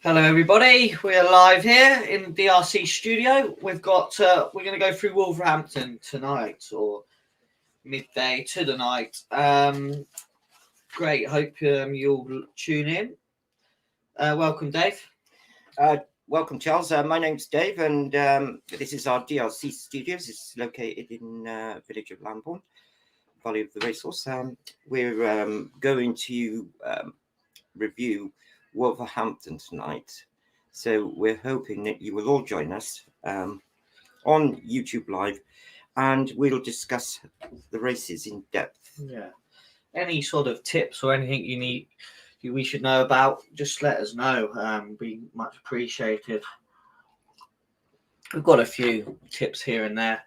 Hello, everybody. We're live here in the DRC studio. We've got we're going to go through Wolverhampton tonight, or midday to the night. Great. Hope you'll tune in. Welcome, Dave. Welcome, Charles. My name's Dave, and this is our DRC studios. It's located in village of Lambourne, Valley of the Racehorse. We're going to review Wolverhampton tonight, so we're hoping that you will all join us on YouTube Live, and we'll discuss the races in depth. Yeah. Any sort of tips or anything we should know about, just let us know. Be much appreciated. We've got a few tips here and there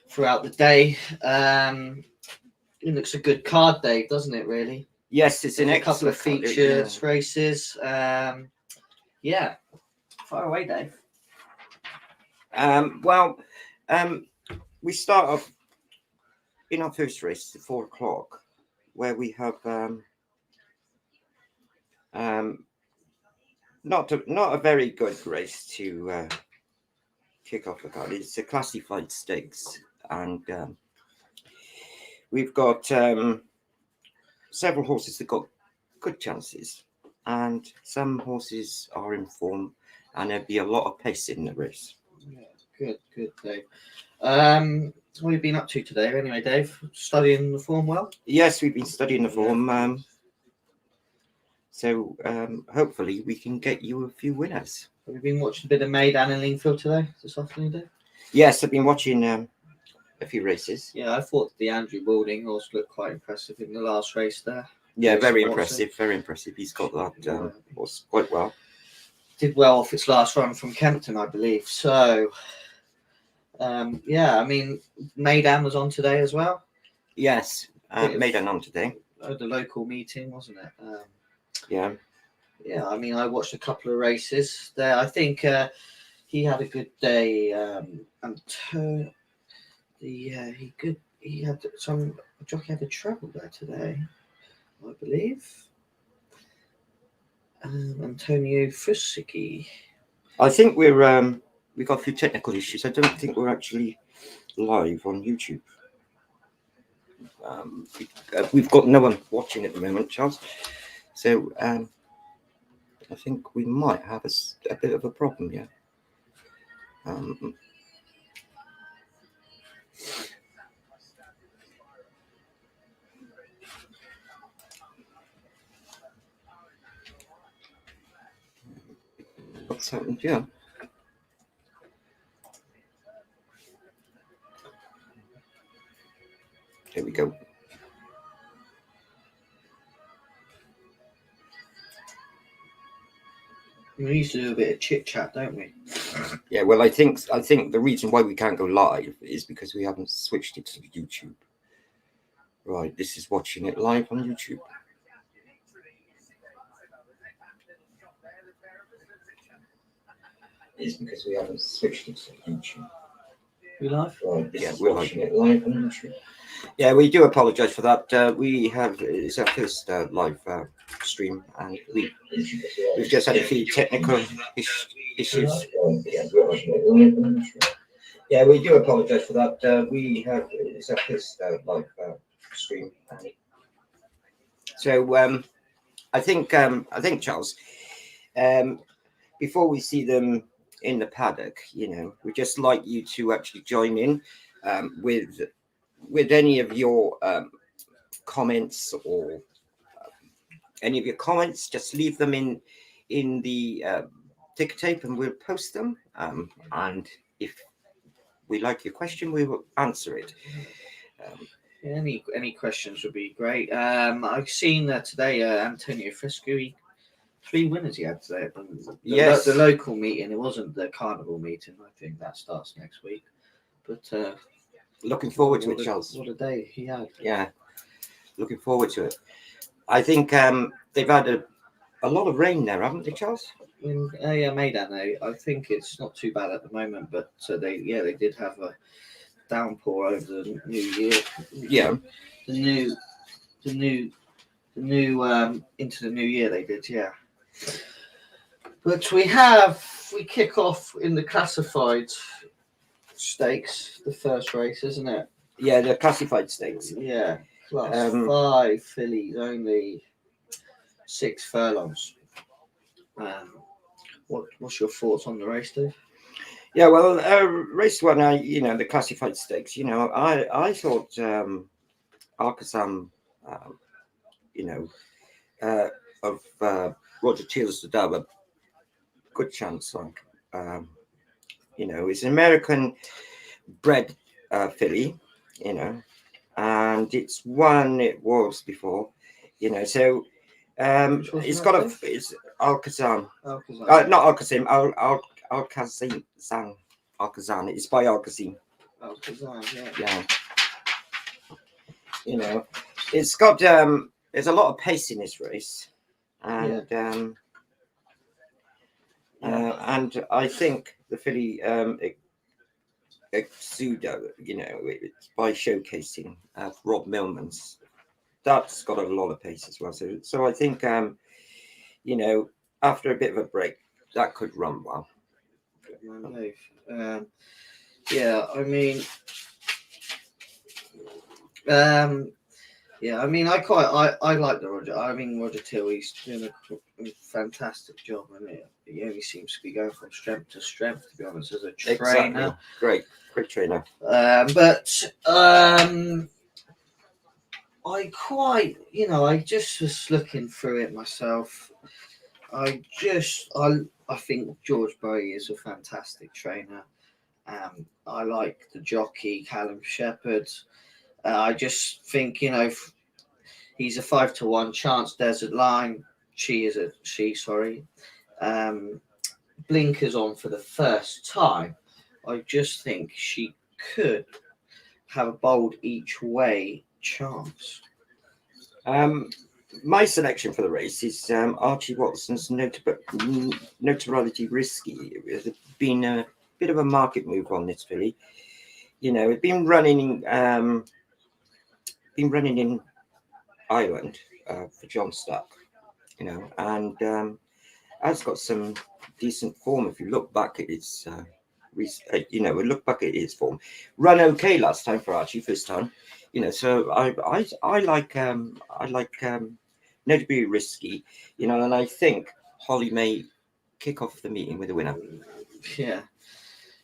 throughout the day. It looks a good card, Dave, doesn't it? Really. Yes, it's a couple of features, races. Yeah, far away, Dave. We start off in our first race at 4 o'clock, where we have not a very good race to kick off the card. It's a classified stakes, and we've got several horses that got good chances, and some horses are in form, and there'll be a lot of pace in the race. Yeah, good, Dave. What have you been up to today, anyway, Dave? Studying the form well? Yes, we've been studying the form. So hopefully we can get you a few winners. Have you been watching a bit of Maidan and Lingfield today, this afternoon, Dave? Yes, I've been watching a few races. Yeah, I thought the Andrew Balding horse looked quite impressive in the last race there. Yeah, very impressive. He's got that horse quite well. Did well off its last run from Kempton, I believe. So, I mean, Maidan was on today as well. Yes, Maidan on today. The local meeting, wasn't it? Yeah. Yeah, I mean, I watched a couple of races there. I think he had a good day. He had some jockey had a treble there today, I believe. Antonio Fusicki. I think we've got a few technical issues. I don't think we're actually live on YouTube. We've got no one watching at the moment, Charles. So I think we might have a bit of a problem here. What's happened here? There we go. We used to do a bit of chit chat, don't we? Yeah, well, I think the reason why we can't go live is because we haven't switched it to YouTube. Right, this is watching it live on YouTube. It's because we haven't switched it to YouTube. We live? Right, yeah, we're watching it live on YouTube. Yeah, we do apologise for that. It's our first live stream, and we've just had a few technical issues. Yeah, we do apologise for that. It's our first live stream. So I think Charles, before we see them in the paddock, we'd just like you to actually join in with any of your comments, or any of your comments. Just leave them in the ticker tape, and we'll post them. And if we like your question, we will answer it. Any questions would be great. I've seen today Antonio Fusicki. 3 winners he had today. The local meeting. It wasn't the carnival meeting. I think that starts next week. But looking forward to it, Charles. What a day he had. Yeah, looking forward to it. I think they've had a lot of rain there, haven't they, Charles? Maidan. I think it's not too bad at the moment, but they did have a downpour over the new year. Yeah. The new into the new year they did, yeah. But we kick off in the classified stakes, the first race, isn't it? Yeah, the classified stakes. Yeah, class Um, 5 fillies, only 6 furlongs. What's your thoughts on the race, Dave? Yeah, well, race one, the classified stakes. I thought Arkansas, um, you know, of Roger Teals to have a good chance. It's an American bred filly, and it's won it was before, so it's got a it's Alcazan. Not Alcazim, Alcazim, Alcazan. It's by Alcazim. Alcazan, Yeah. It's got there's a lot of pace in this race, and and I think the filly Exudo, it's by showcasing Rob Millman's. That's got a lot of pace as well. So I think after a bit of a break, that could run well. Yeah, I mean, I like the Roger. I mean, Roger Till, he's doing a fantastic job, and he only seems to be going from strength to strength. To be honest, as a trainer, great trainer. I just was looking through it myself. I think George Bowie is a fantastic trainer. I like the jockey Callum Shepherd. I just think he's a 5-1 chance. Desert Line. She. Blinkers on for the first time. I just think she could have a bold each way chance. My selection for the race is Archie Watson's Notoriety Risky. There's been a bit of a market move on this filly. It's been running in Ireland for John Stuck, and has got some decent form. If you look back at its, look back at its form, run okay last time for Archie, first time. So I like Notably Risky, and I think Holly may kick off the meeting with a winner. Yeah,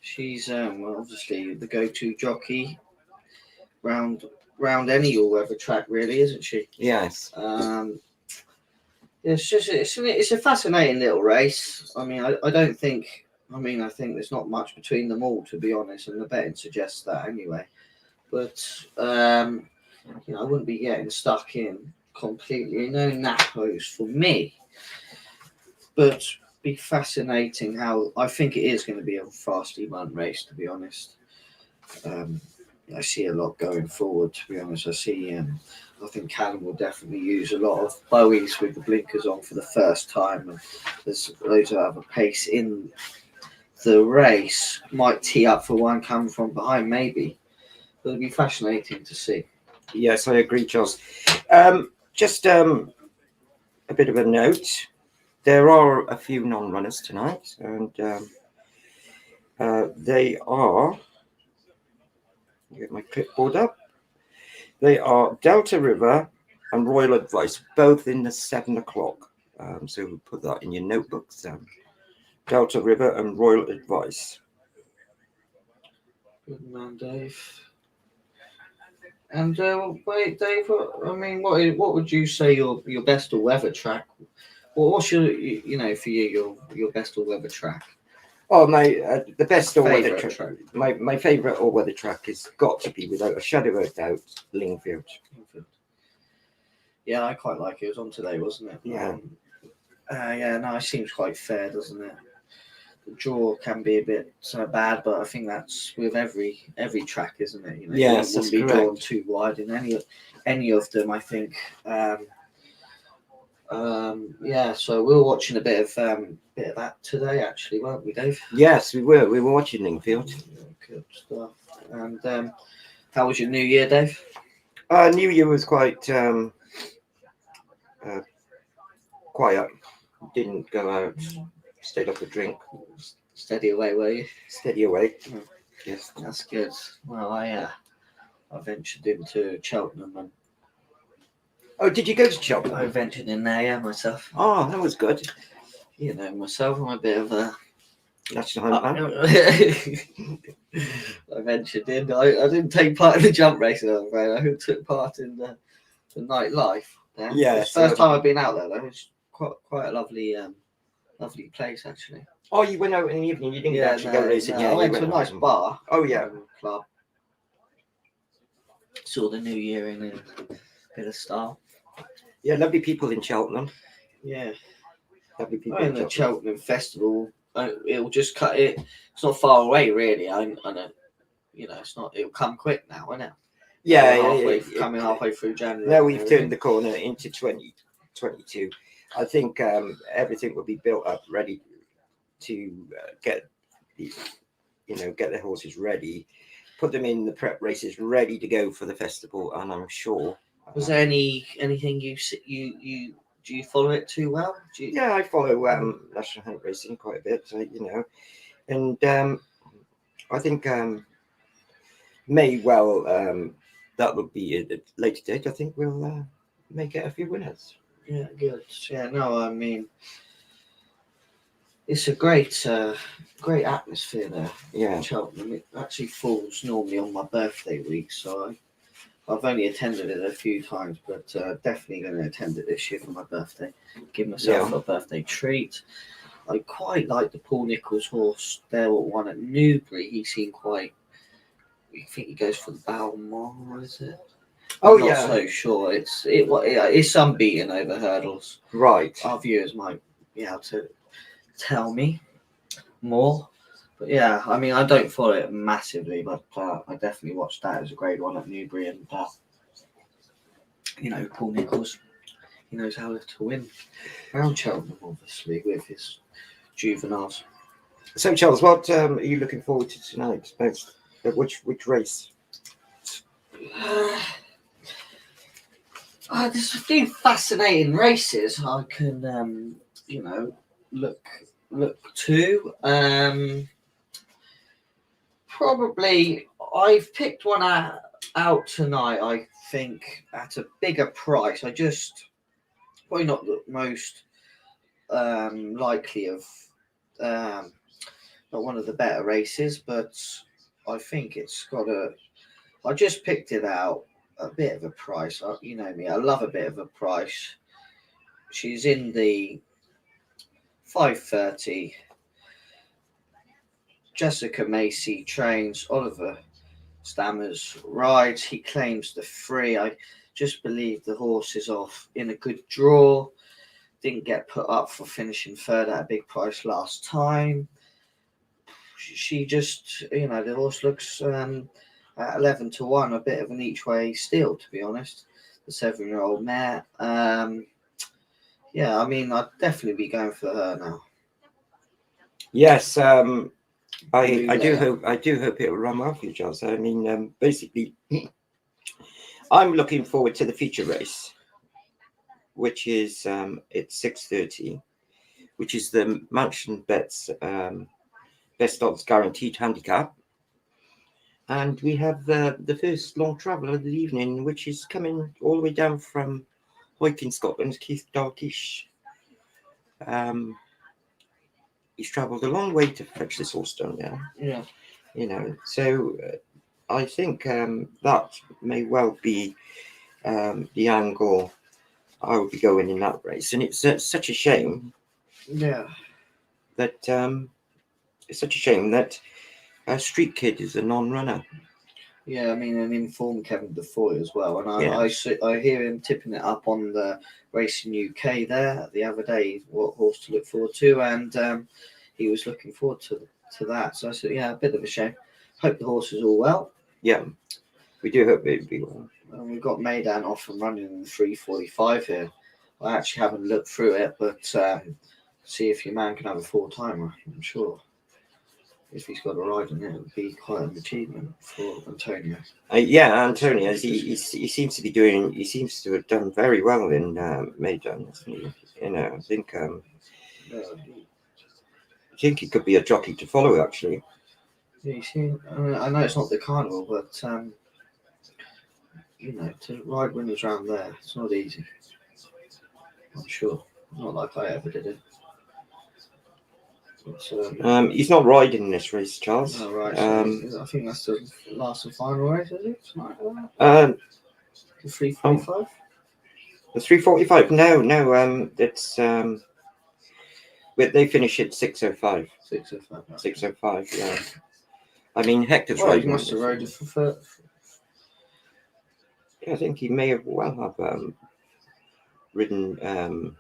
she's obviously the go-to jockey round any all-weather track, really, isn't she? Yes. It's a fascinating little race. I mean, I don't think. I think there's not much between them all, to be honest, and the betting suggests that anyway. But I wouldn't be getting stuck in completely. No Napos for me, but be fascinating how I think it is going to be a fastly run race, to be honest. I see a lot going forward, to be honest. I think Callum will definitely use a lot of Bowies with the blinkers on for the first time. And there's loads of other pace in the race. Might tee up for one coming from behind, maybe. But it'll be fascinating to see. Yes, I agree, Charles. Just a bit of a note. There are a few non-runners tonight, and they are. Get my clipboard up. They are Delta River and Royal Advice, both in the 7 o'clock. So we'll put that in your notebooks. Delta River and Royal Advice. Good man, Dave. And wait, Dave. What would you say your best all-weather track? What's your for you your best all-weather track? Oh, the best all-weather track. My favourite all-weather track has got to be, without a shadow of a doubt, Lingfield. Yeah, I quite like it. It was on today, wasn't it? Yeah. It seems quite fair, doesn't it? The draw can be a bit bad, but I think that's with every track, isn't it? Yes, it wouldn't be drawn too wide in any of them, I think. So we were watching a bit of that today, actually, weren't we, Dave? Yes, we were. We were watching Lingfield. Good stuff. And how was your New Year, Dave? New Year was quite quiet. Didn't go out Stayed up a drink. Steady away, were you? Steady away. Mm. Yes. That's good. Well, I ventured into Cheltenham and Oh, did you go to I Cheltenham? ventured in there, yeah, myself. Oh, that was good. You know, myself, I'm a bit of a. National Hunt man. I ventured in. I didn't take part in the jump racing, I'm afraid. I took part in the nightlife. There. Yes, It's the first time I've been out there, though. It's quite a lovely place, actually. Oh, you went out in the evening. You didn't actually go racing. No, Yeah, I you went to a nice out. bar. Oh yeah. Club. Saw the new year in a bit of style. Yeah, lovely people in Cheltenham. Yeah. Lovely people In the Cheltenham Festival, it'll just cut it. It's not far away, really. I know. You know, it's not. It'll come quick now, isn't it? Yeah, Coming halfway through January. Now we've turned the corner into 2022. I think everything will be built up, ready to get the horses ready, put them in the prep races, ready to go for the festival. And I'm sure. Was there anything you do you follow it too well? Yeah, I follow National Hunt racing quite a bit. And I think may well that would be at a later date. I think we'll may get a few winners. Yeah, good. Yeah, no, I mean, it's a great atmosphere there. Yeah, in Cheltenham. It actually falls normally on my birthday week, so I've only attended it a few times, but definitely going to attend it this year for my birthday. Give myself a birthday treat. I quite like the Paul Nicholls horse. There, one at Newbury. He seemed quite. I think he goes for the Balmore, is it? Oh, I'm not so sure. It's unbeaten over hurdles. Right. Our viewers might be able to tell me more. But yeah, I mean, I don't follow it massively, but I definitely watched that as a grade one at Newbury, and Paul Nicholls, he knows how to win around Cheltenham, obviously, with his juveniles. So, Charles, what are you looking forward to tonight? Which race? There's a few fascinating races I can, look to. Probably, I've picked one out tonight. I think at a bigger price. Probably not the most likely of, not one of the better races, but I think it's got I just picked it out a bit of a price. You know me, I love a bit of a price. She's in the 5:30. Jessica Macy trains. Oliver Stammers rides. He claims the free. I just believe the horse is off in a good draw. Didn't get put up for finishing third at a big price last time. She just, the horse looks at 11-1, a bit of an each way steal, to be honest. The 7-year-old mare. Yeah, I mean, I'd definitely be going for her now. Yes, I do hope it will run well for you, Charles. I mean, basically, I'm looking forward to the feature race, which is at 6:30, which is the Mansion Bets Best Odds Guaranteed Handicap. And we have the first long traveller of the evening, which is coming all the way down from Hoyt, Scotland, Keith Darkish. He's travelled a long way to fetch this horse down there. Yeah. So I think that may well be the angle I would be going in that race. And it's such a shame. Yeah. That it's such a shame that Street Kid is a non-runner. Yeah, I mean, and informed Kevin Defoe as well. And I hear him tipping it up on the Racing UK there the other day, what horse to look forward to. And he was looking forward to that. So I said, yeah, a bit of a shame. Hope the horse is all well. Yeah, we do hope it will be well. And we've got Maidan off and running in the 3:45 here. I actually haven't looked through it, but see if your man can have a full-timer, I'm sure. If he's got a ride in it, it would be quite an achievement for Antonio. Antonio, he seems to be doing. He seems to have done very well in Maidan. I think. think he could be a jockey to follow, actually. Yeah, you see, I know it's not the carnival, but you know, to ride winners around there, it's not easy. I'm sure. Not like I ever did it. But, He's not riding in this race, Charles. oh, right. So I think that's the last and final race, is it? Something like that? The 345? The 345? No. It's they finish at 6:05. 605. 6:05. Yeah. I mean, Hector's Well, he riding. must have rode it for. Yeah, I think he may have ridden.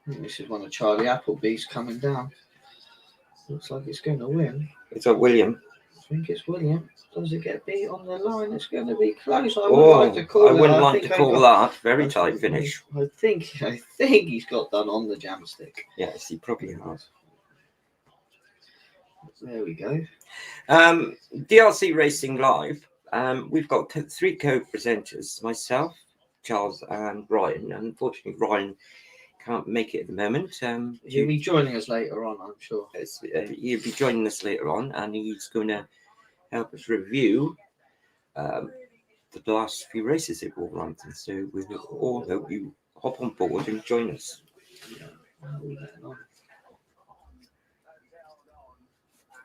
This is one of Charlie Appleby's coming down. Looks like it's going to win. It's a William. I think it's William. Does it get beat on the line? It's going to be close. I wouldn't like to call I it. wouldn't like to call that. Very tight finish. I think he's got done on the jam stick. Yes, he probably has. There we go. DRC Racing Live. We've got 3 co-presenters, myself, Charles, and Ryan. Unfortunately, Ryan can't make it at the moment. He'll be joining us later on, I'm sure. He'll be joining us later on, and he's going to help us review the last few races at Wolverhampton. So we all hope you hop on board and join us.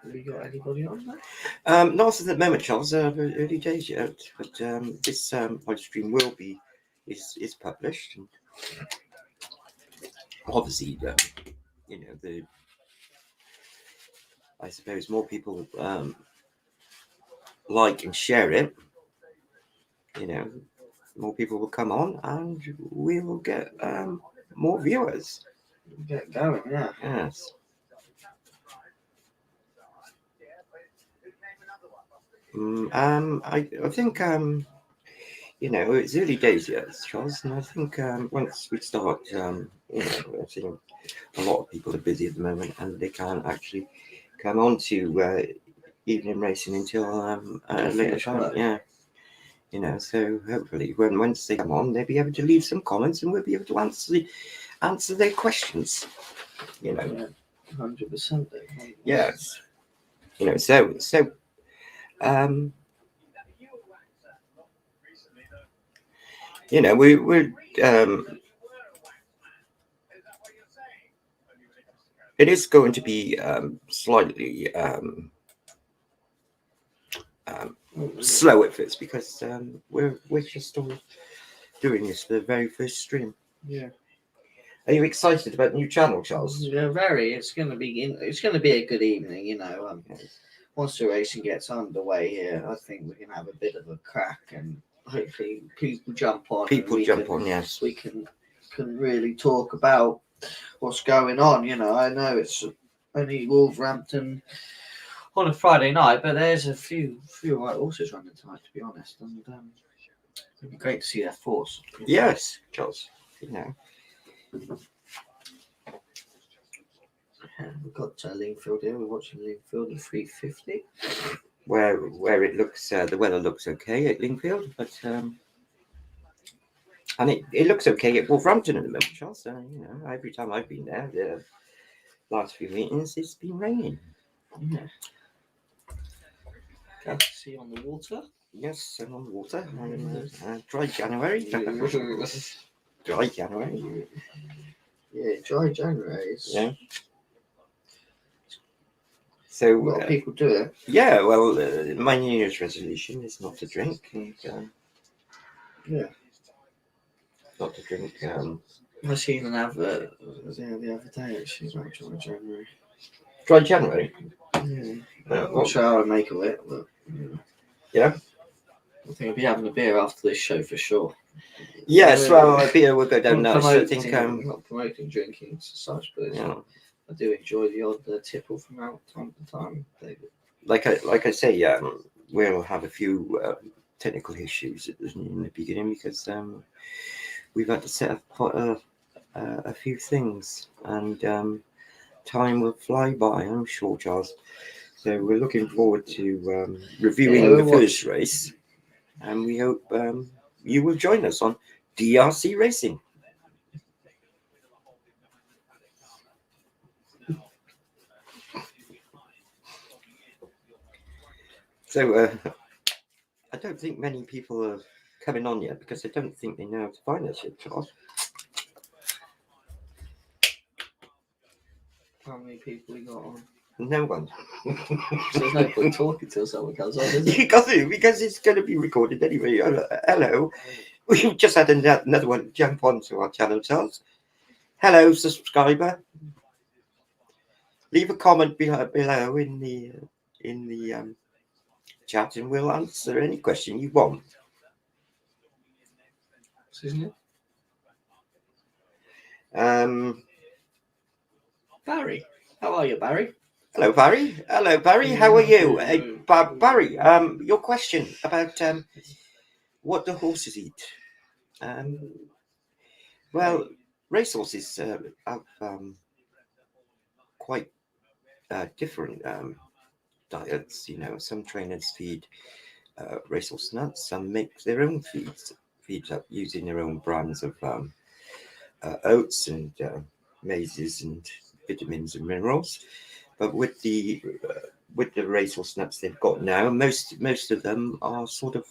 Have you got anybody on there? Not at the moment, Charles. Early days yet, but this live stream is published. And obviously, you know, I suppose more people like and share it. You know, more people will come on, and we will get more viewers. Get going, yeah. Yes. I think you know, it's early days yet, Charles, and I think once we start, you know, I think a lot of people are busy at the moment, and they can't actually come on to evening racing until later time. Yeah, you know, so hopefully once they come on, they'll be able to leave some comments, and we'll be able to answer their questions. You know, 100%. Yes. You know, so. You know, we're it is going to be slightly slow at first because we're just all doing this for the very first stream. Yeah. Are you excited about the new channel, Charles? Yeah, very. It's going to be a good evening, you know. Once the racing gets underway here, I think we can have a bit of a crack, and hopefully people jump on. Yes. We can really talk about what's going on. You know, I know it's only Wolverhampton on a Friday night, but there's a few right horses running tonight, to be honest, and it'd be great to see their force. Yes, Charles. You know. We've got Lingfield here. We're watching Lingfield at 3:50. Where it looks, the weather looks okay at Lingfield, but and it looks okay at Wolverhampton at the moment, Charles. So, you know, every time I've been there, the last few meetings, it's been raining. Yeah. Glad to see you on the water. Yes, I'm on the water. Dry January. Dry January. Yeah, dry January. Yeah. So a lot of people do it. Yeah, well, my New Year's resolution is not to drink. And, yeah. Not to drink. I seen an advert the other day actually about dry January. Dry January? Yeah. I'm not sure how I make of it, but yeah. I think I'll be having a beer after this show for sure. Yes, well, a beer will go down now. So I think not promoting drinking as such, but I do enjoy the odd tipple from time to time, David. Like I say, we'll have a few technical issues in the beginning because we've had to set up a few things, and time will fly by, I'm sure, Charles. So we're looking forward to reviewing the first race, and we hope you will join us on DRC Racing. So I don't think many people are coming on yet because I don't think they know how to find us yet, Charles. How many people we got on? No one. So there's no point talking till someone comes on, is You it? got to, because it's going to be recorded anyway. Hello. We've just had another one jump onto our channel, Charles. Hello, subscriber. Leave a comment below in the chat, and we'll answer any question you want. Isn't it? Um, Barry. How are you, Barry? Hello, Barry. Hello, Barry. How are you? Hey, Barry, your question about what the horses eat. Well, racehorses have quite different diets. You know, some trainers feed racehorse nuts, some make their own feeds up using their own brands of oats and mazes and vitamins and minerals. But with the racehorse nuts they've got now, most of them are sort of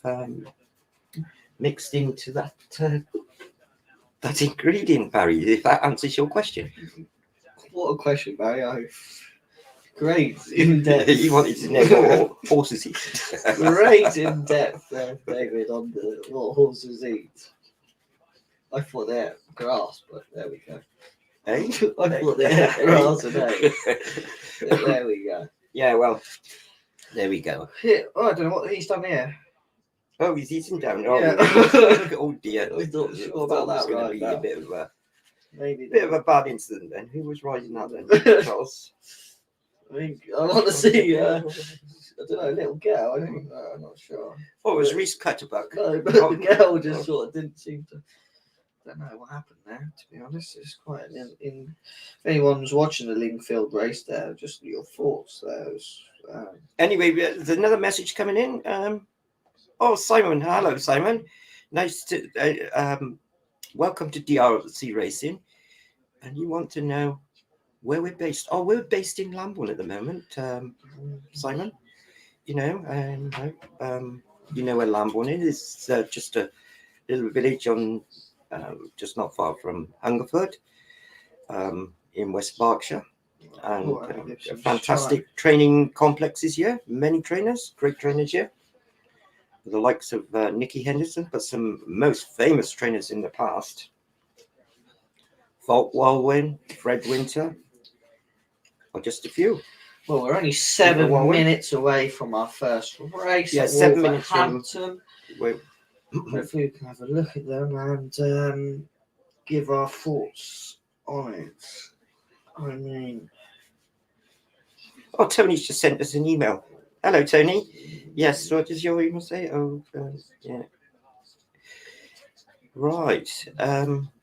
mixed into that ingredient, Barry. If that answers your question. What a question, Barry. Great in depth. You wanted to know what horses eat. Great in depth, David, on what horses eat. I thought they ate grass, but there we go. Hey? I thought they ate grass and hay. There we go. Yeah, well, there we go. Yeah, I don't know what he's done here. Oh, he's eating down. Oh, Yeah. Oh dear. I thought sure about that was going right to be now. a bit of a Maybe bad incident then. Who was riding that then? Charles. I think I want to see. I don't know, a little girl. I think I'm not sure. Oh, it was Reese Cutterbuck. No, but the girl just sort of didn't seem to. I don't know what happened there. To be honest, it's quite if anyone's watching the Lingfield race there, just your thoughts there. Anyway, there's another message coming in. Oh, Simon. Hello, Simon. Nice to welcome to DRC Racing. And you want to know where we're based? Oh, we're based in Lambourne at the moment, Simon. You know, and you know where Lambourne is. It's just a little village on just not far from Hungerford, in West Berkshire. And fantastic training complexes here. Many trainers, great trainers here. The likes of Nicky Henderson, but some most famous trainers in the past. Falk Walwyn, Fred Winter, or just a few. Well, we're only 7 minutes away from our first race. Yeah, at 7 minutes from. Hopefully we can have a look at them and give our thoughts on it. I mean... Oh, Tony's just sent us an email. Hello, Tony. Yes, what does your email say? Oh, yeah. Right.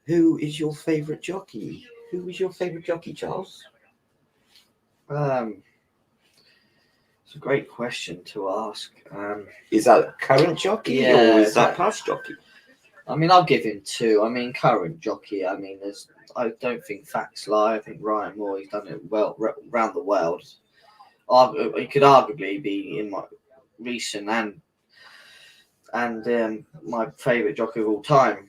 Who is your favourite jockey? Who is your favourite jockey, Charles? It's a great question to ask. Is that a current jockey or is that past jockey? I mean, I'll give him 2. I mean, current jockey. I mean, I don't think facts lie. I think Ryan Moore, he's done it well around the world. He could arguably be in my recent and my favourite jockey of all time.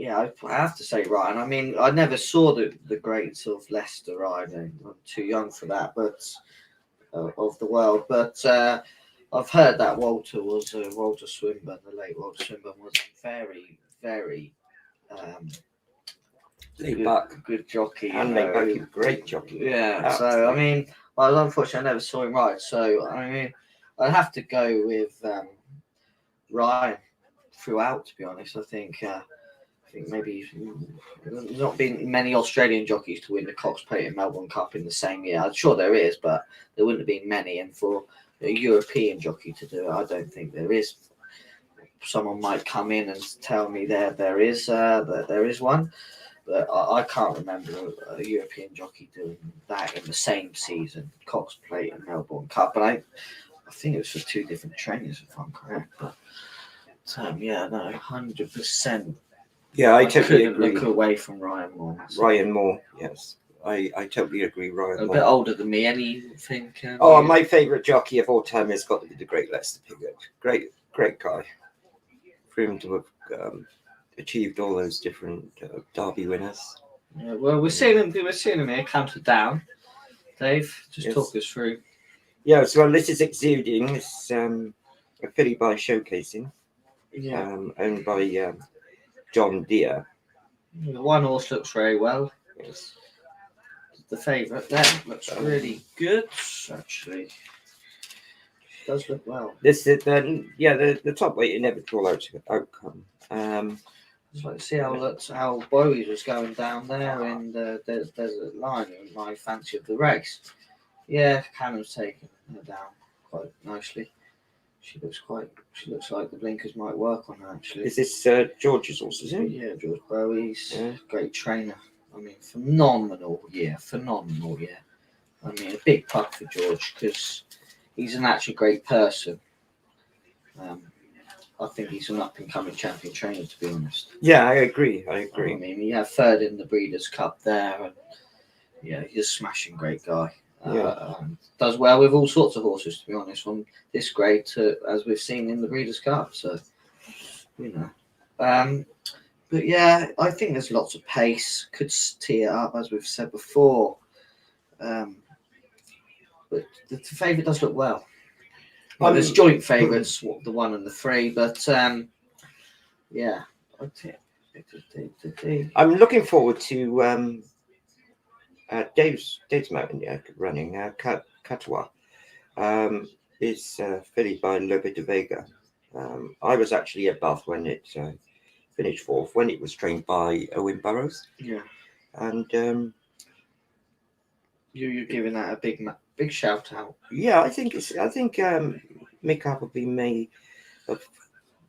Yeah, I have to say Ryan. I mean, I never saw the great sort of Leicester ride. I'm too young for that, but of the world. But I've heard that Walter Swinburne, the late Walter Swinburne, was very, very good jockey. And a great jockey. Yeah. Absolutely. So I mean, unfortunately I never saw him ride. So I mean, I'd have to go with Ryan throughout. To be honest, I think maybe there's not been many Australian jockeys to win the Cox Plate and Melbourne Cup in the same year. I'm sure there is, but there wouldn't have been many. And for a European jockey to do it, I don't think there is. Someone might come in and tell me there is one, but I can't remember a European jockey doing that in the same season, Cox Plate and Melbourne Cup. And I think it was for 2 different trainers, if I'm correct. But yeah, no, 100%. Yeah, I totally agree. Look away from Ryan Moore. Ryan Moore, yes. I totally agree, Ryan. A bit older than me. Anything? Oh, my favourite jockey of all time has got to be the great Lester Piggott. Great guy. For him to have achieved all those different Derby winners. Yeah, well, we're seeing him here counted down. Dave, just Yes. talk us through. Yeah, so this is Exuding. It's a filly by Showcasing, Yeah, owned by John Deere. the one horse looks very well. Yes. The favourite there looks really good, actually. Does look well. This is the top weight inevitable outcome. Just like to see how Bowie was going down there in the desert line in my fancy of the race. Yeah, Cannon's taken her down quite nicely. She looks like the blinkers might work on her actually. Is this George's horse, is it? Yeah, George Bowie's Yeah. great trainer. I mean, phenomenal year. I mean, a big puck for George because he's an actually great person. I think he's an up-and-coming champion trainer, to be honest. Yeah, I agree. I mean, he had third in the Breeders' Cup there, and yeah, he's a smashing great guy. Does well with all sorts of horses, to be honest, from this grade to as we've seen in the Breeders' Cup. So, you know, but yeah, I think there's lots of pace. Could tee it up, as we've said before. But the favourite does look well. Well, there's joint favourites, the 1 and the 3, but yeah, I'm looking forward to Dave's mountain running. Catawa is fillied by Lope de Vega. I was actually at Bath when it finished 4th, when it was trained by Owen Burrows. Yeah, and you're giving that a big shout out. Yeah, I think Mick Appleby may have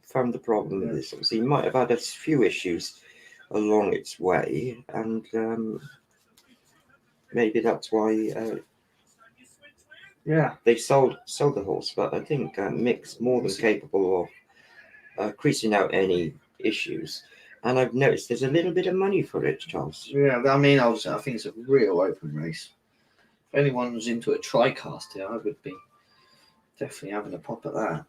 found the problem with this. Obviously, he might have had a few issues along its way, and maybe that's why they sold the horse. But I think Mick's more than capable of creasing out any issues. And I've noticed there's a little bit of money for it, Charles. Yeah, I mean, I think it's a real open race. If anyone was into a TriCast here, I would be definitely having a pop at that.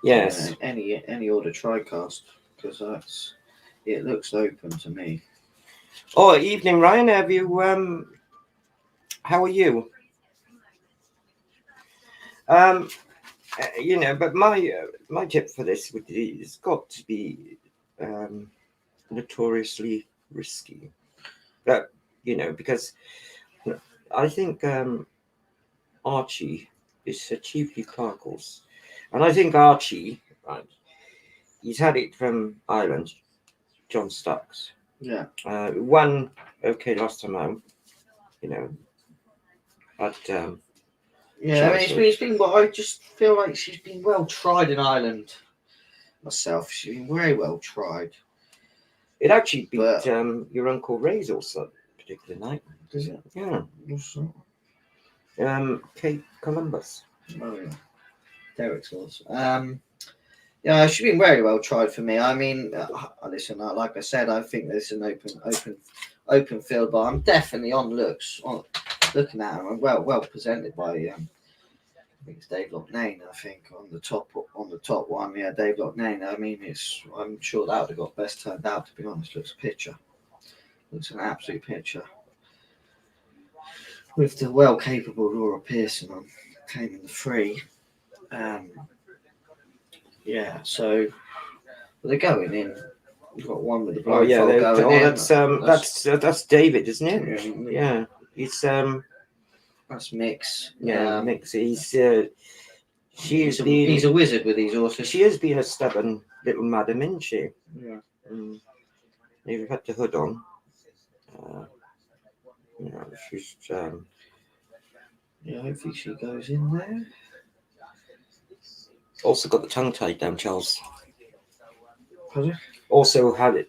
Yes. Any order TriCast, because it looks open to me. Oh, evening, Ryan. Have you? How are you? But my tip for this has got to be notoriously risky. But because I think Archie is a Chiefly Clark horse, and I think Archie, right, he's had it from Ireland, John Stocks. Yeah. Won okay last time out, but yeah, I mean, it's been. Well, I just feel like she's been well tried in Ireland. Myself, she's been very well tried. It actually beat your Uncle Ray's also particular night. Does it? Yeah. Cape Columbus. Oh yeah, Derek's horse. Yeah, she's been very well tried for me. I mean, listen, like I said, I think there's an open field, but I'm definitely looking at her. Well presented by I think it's Dave Loughnane. I think on the top one, yeah, Dave Loughnane. I mean, I'm sure that would have got best turned out. To be honest, looks an absolute picture. With the well capable Laura Pearson on claiming the 3. Yeah, so they're going in. We've got one with the blindfold going in. That's David, isn't it? Yeah. It's that's Mix. Yeah, Mix. He's a wizard with these horses. She has been a stubborn little madam, isn't she? Yeah. You've had the hood on. She's yeah, hopefully she goes in there. Also got the tongue tied down, Charles. Pardon? Also had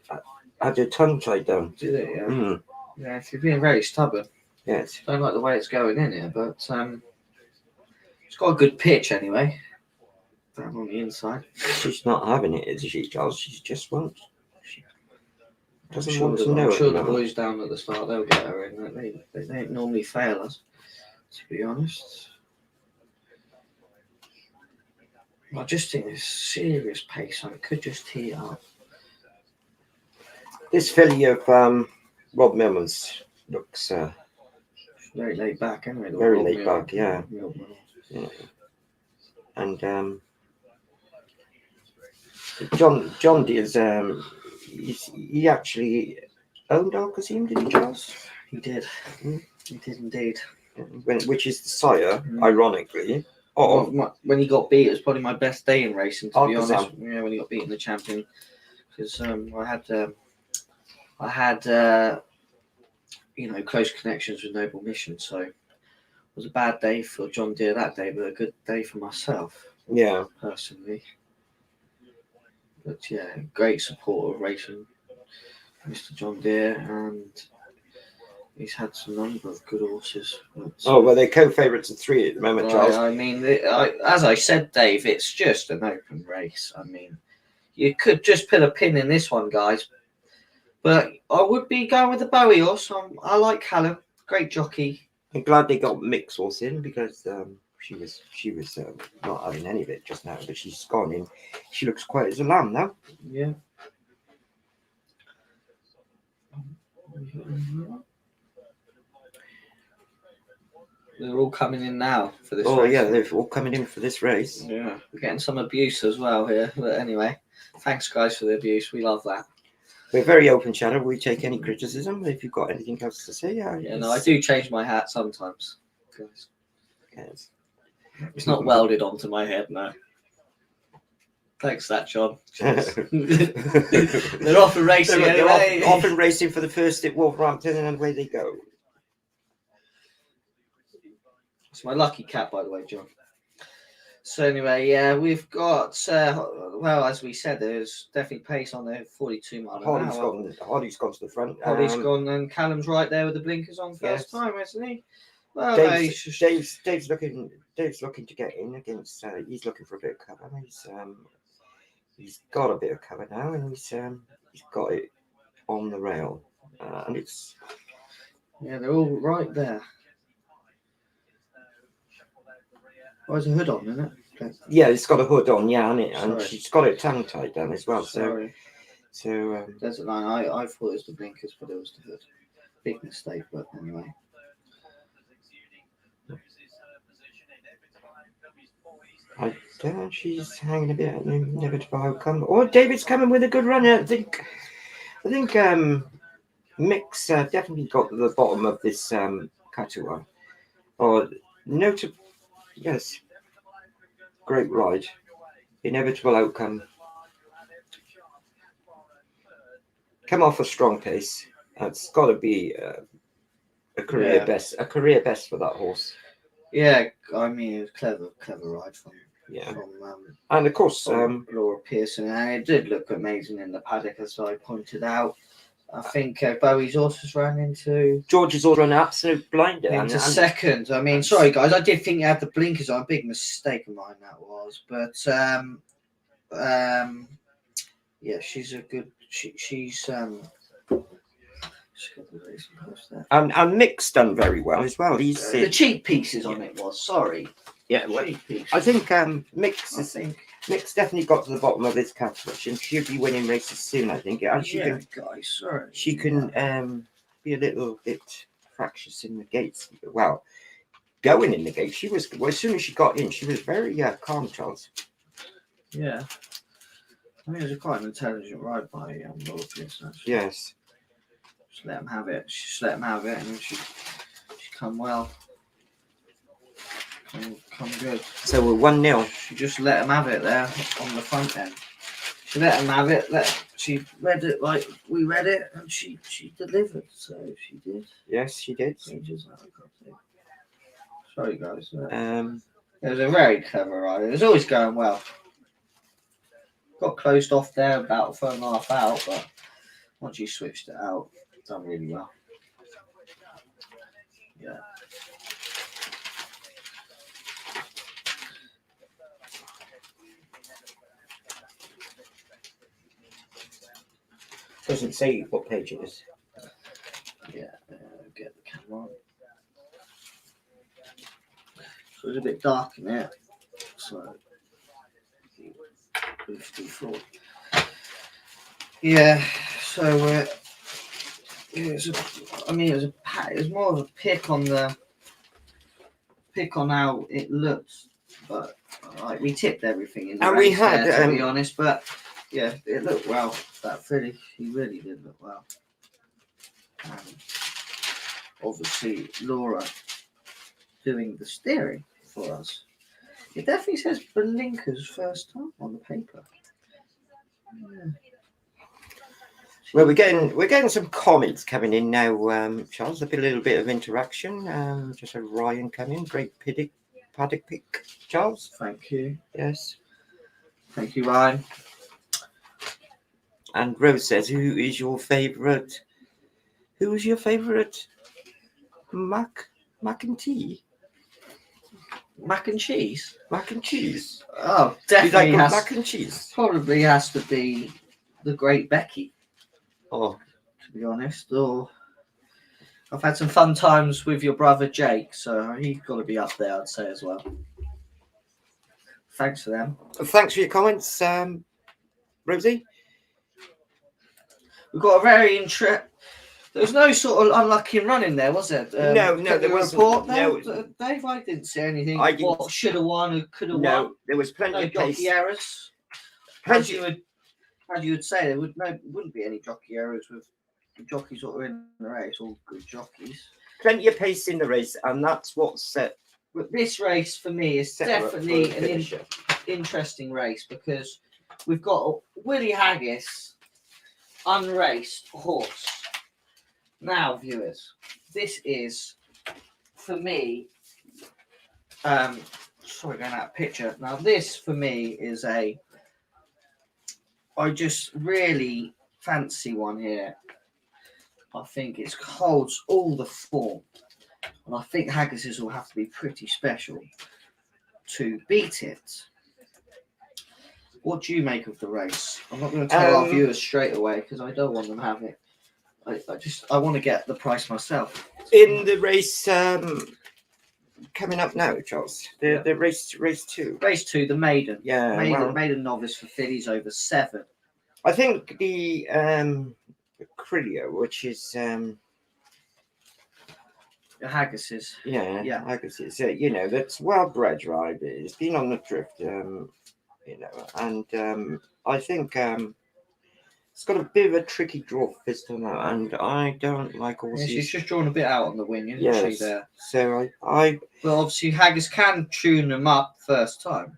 her tongue tied down. Did it? Yeah. Yeah, she's being very stubborn. Yes. Don't like the way it's going in here, but it's got a good pitch anyway. Down on the inside. She's not having it, is she, Charles? She just won't. doesn't want to know. I'm at sure the the moment. boys down at the start, they'll get her in. They don't normally fail us, to be honest. I just think there's serious pace on it. Could just tee it up. This filly of Rob Millman's looks Very laid back, anyway. very laid back, yeah. And John Deere's he actually owned Alcazim, did he, Charles? He did. He did indeed. Which is the sire, ironically. When he got beat, it was probably my best day in racing, to be Alcazam. honest. Yeah, when he got beat in the champion, because I had close connections with Noble Mission, so it was a bad day for John Deere that day, but a good day for myself. Yeah, personally. But yeah, great support of racing, Mr. John Deere, and he's had some number of good horses. well, they're co-favourites of 3 at the moment, Charles. I mean, as I said, Dave, it's just an open race. I mean, you could just put a pin in this one, guys. But I would be going with the Bowie horse. I like Callum, great jockey. I'm glad they got Mick's horse in because she was not having any of it just now, but she's gone in. She looks quite as a lamb now. Yeah. They're all coming in now for this race. Oh, yeah, they're all coming in for this race. Yeah, we're getting some abuse as well here. But anyway, thanks, guys, for the abuse. We love that. We're very open channel. We take any criticism. If you've got anything else to say, yeah, no, I do change my hat sometimes. Yes. It's not welded onto my head, no. Thanks for that, John. They're off and racing anyway. Off and racing for the first at Wolverhampton, and away they go. It's my lucky cat, by the way, John. So anyway, yeah, we've got, well, as we said, there's definitely pace on there, 42 miles an hour. Holly's gone to the front. Holly's gone, and Callum's right there with the blinkers on first time, isn't he? Well, Dave's looking to get in against. He's looking for a bit of cover. He's got a bit of cover now, and he's got it on the rail, and it's. Yeah, they're all right there. Oh, there's a hood on, isn't it? Okay. Yeah, it's got a hood on, yeah, and she's got it tongue tied down as well. Sorry. So there's a line. I thought it was the blinkers, but it was the hood. Big mistake, but anyway. I don't know, she's hanging a bit at the inevitable outcome. Oh, David's coming with a good run. I think Mick's definitely got to the bottom of this Katua. Yes. Great ride. Inevitable outcome. Come off a strong pace. It's got to be a career best. A career best for that horse. Yeah, I mean, it was clever ride from and of course Laura Pearson, and it did look amazing in the paddock, as I pointed out. I think Bowie's horses ran into George's also an absolute blinder into second. I mean, sorry guys, I did think you had the blinkers on. A big mistake of mine that was, but yeah, she's a good. She's and Mick's done very well as well. He's the cheap pieces on it was sorry. Yeah, well, I think Mick's definitely got to the bottom of his catch and she'll be winning races soon. I think. And she can be a little bit fractious in the gates. Well, going in the gates, she was. Well, as soon as she got in, she was very calm, Charles. Yeah, I mean, it was quite an intelligent ride by Laura Pearson. Yes. Just let him have it. She let him have it, and she come well. Come good. So we're 1-0. She just let him have it there on the front end. She let him have it. She read it like we read it, and she delivered. So she did. Yes, she did. Sorry, guys. It was a very clever ride. It was always going well. Got closed off there about a foot and a half out, but once you switched it out, done really well. Yeah. Doesn't say what page it is. Yeah, get the camera on. So it's a bit dark in there. So 54. Yeah. So it was more of a pick on how it looks, but like we tipped everything in the And race we had, there, to be honest. But yeah, it looked well. That filly, he really did look well. Obviously, Laura doing the steering for us. It definitely says Belinka's first time on the paper. Yeah. Well, we're getting some comments coming in now, Charles. There'll be a little bit of interaction. Just a Ryan coming. Great paddock pick, Charles. Thank you. Yes. Thank you, Ryan. And Rose says, "Who is your favourite? Who is your favourite mac and tea? Mac and cheese. Mac and cheese. Oh, You definitely like has. mac and cheese? Probably has to be the Great Becky, Oh, to be honest. Or I've had some fun times with your brother Jake, so he's got to be up there, I'd say, as well. Thanks for them. thanks for your comments, Rosie. We've got a very There was no sort of unlucky run in there, was there? No, there wasn't. Report there? No. Dave, I didn't see anything. What should have won or could have won? No, there was plenty No of pace. jockey errors. As you would say, there wouldn't be any jockey errors with the jockeys that are in the race, all good jockeys. Plenty of pace in the race, and that's what set. But this race for me is definitely an interesting race because we've got Willie Haggis, unraced horse. Now, viewers, this is for me. Sorry, going out of picture. Now, this for me is I just really fancy one here. I think it holds all the form. And I think Haggis's will have to be pretty special to beat it. What do you make of the race? I'm not going to tell our viewers straight away because I don't want them to have it. I want to get the price myself. In the race coming up now, Charles. The race two. Race 2, the maiden. Yeah. Maiden novice for fillies over 7. I think the Crilio, which is Haggis's. Yeah. Haggis's. That's well bred rider. It's been on the drift, and I think it's got a bit of a tricky draw fist on that, and I don't like horses. Yeah, she's just drawn a bit out on the wing, isn't she? There. So I. Well, obviously Haggis can tune them up first time,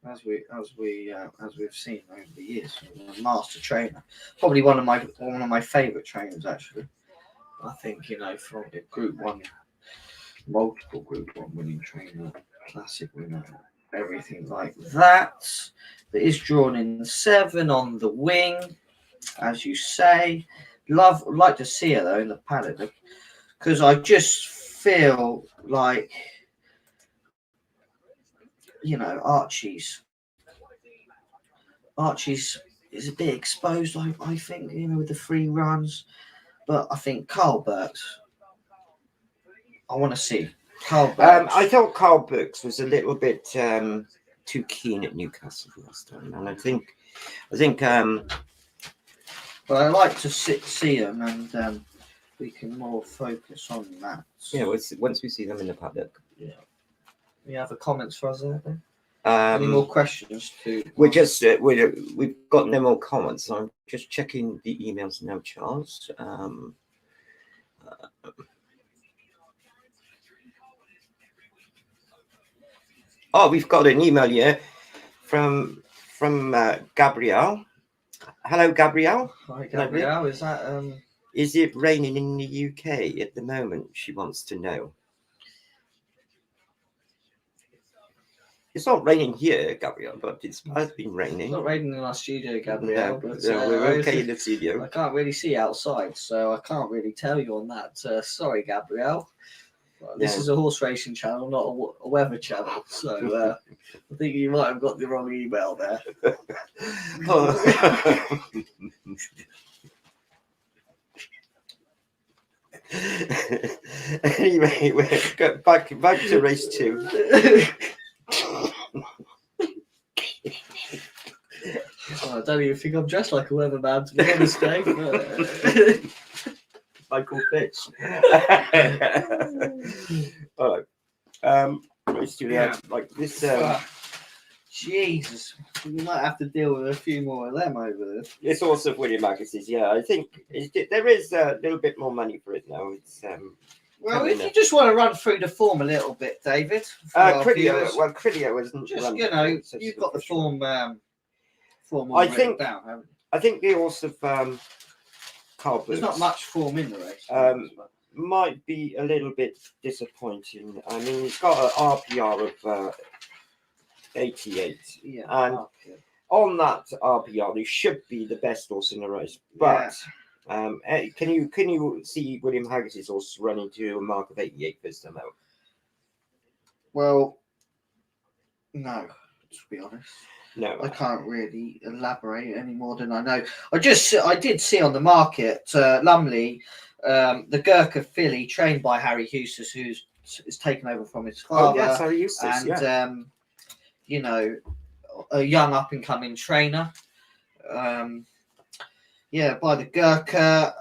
as we've seen over the years. A master trainer, probably one of my favourite trainers actually. I think from the Group 1, multiple Group 1 winning trainer, classic winner, everything like that. That is drawn in 7 on the wing, as you say. Like to see her though in the paddock because I just feel like Archie's is a bit exposed. I think with the 3 runs, but I think Carl Burks. I want to see Carl Burks. I thought Carl Burks was a little bit too keen at Newcastle last time, and I think. But I like to see them, and we can more focus on that. Yeah, once we see them in the paddock. Yeah. You have a comments for us there? Any more questions? We've got no more comments. I'm just checking the emails now, Charles. We've got an email here from Gabrielle. Hello, Gabrielle. Hi, Gabrielle. Is that Is it raining in the UK at the moment? She wants to know. It's not raining here, Gabrielle, but it has been raining. It's not raining in our studio, Gabrielle. No, but we're okay in the studio. I can't really see outside, so I can't really tell you on that. Sorry, Gabrielle. This is a horse racing channel, not a weather channel. So I think you might have got the wrong email there. Anyway, we're back to race 2. I don't even think I'm dressed like a weatherman, to be honest, Dave. Michael Fitch. All right. Race 2. Yeah. Like this. Jesus, we might have to deal with a few more of them over there. This horse of William Agus's. Yeah, I think there is a little bit more money for it now. It's well, if you just want to run through the form a little bit, David. Crilio wasn't. Just you've got the form. Form I think down, haven't you? I think the horse of Carl There's not much form in the race. Might be a little bit disappointing. I mean, it's got an RPR of 88, yeah, and on that RPR, they should be the best horse in the race. But can you see William Haggis's horse running to a mark of 88 this time out? Well, no, to be honest. No, I can't really elaborate any more than I know. I did see on the market Lumley, the Gurkha filly trained by Harry Eustace, who's taken over from his father. Oh yes, Harry Eustace, and you know, a young up and coming trainer. By the Gurkha.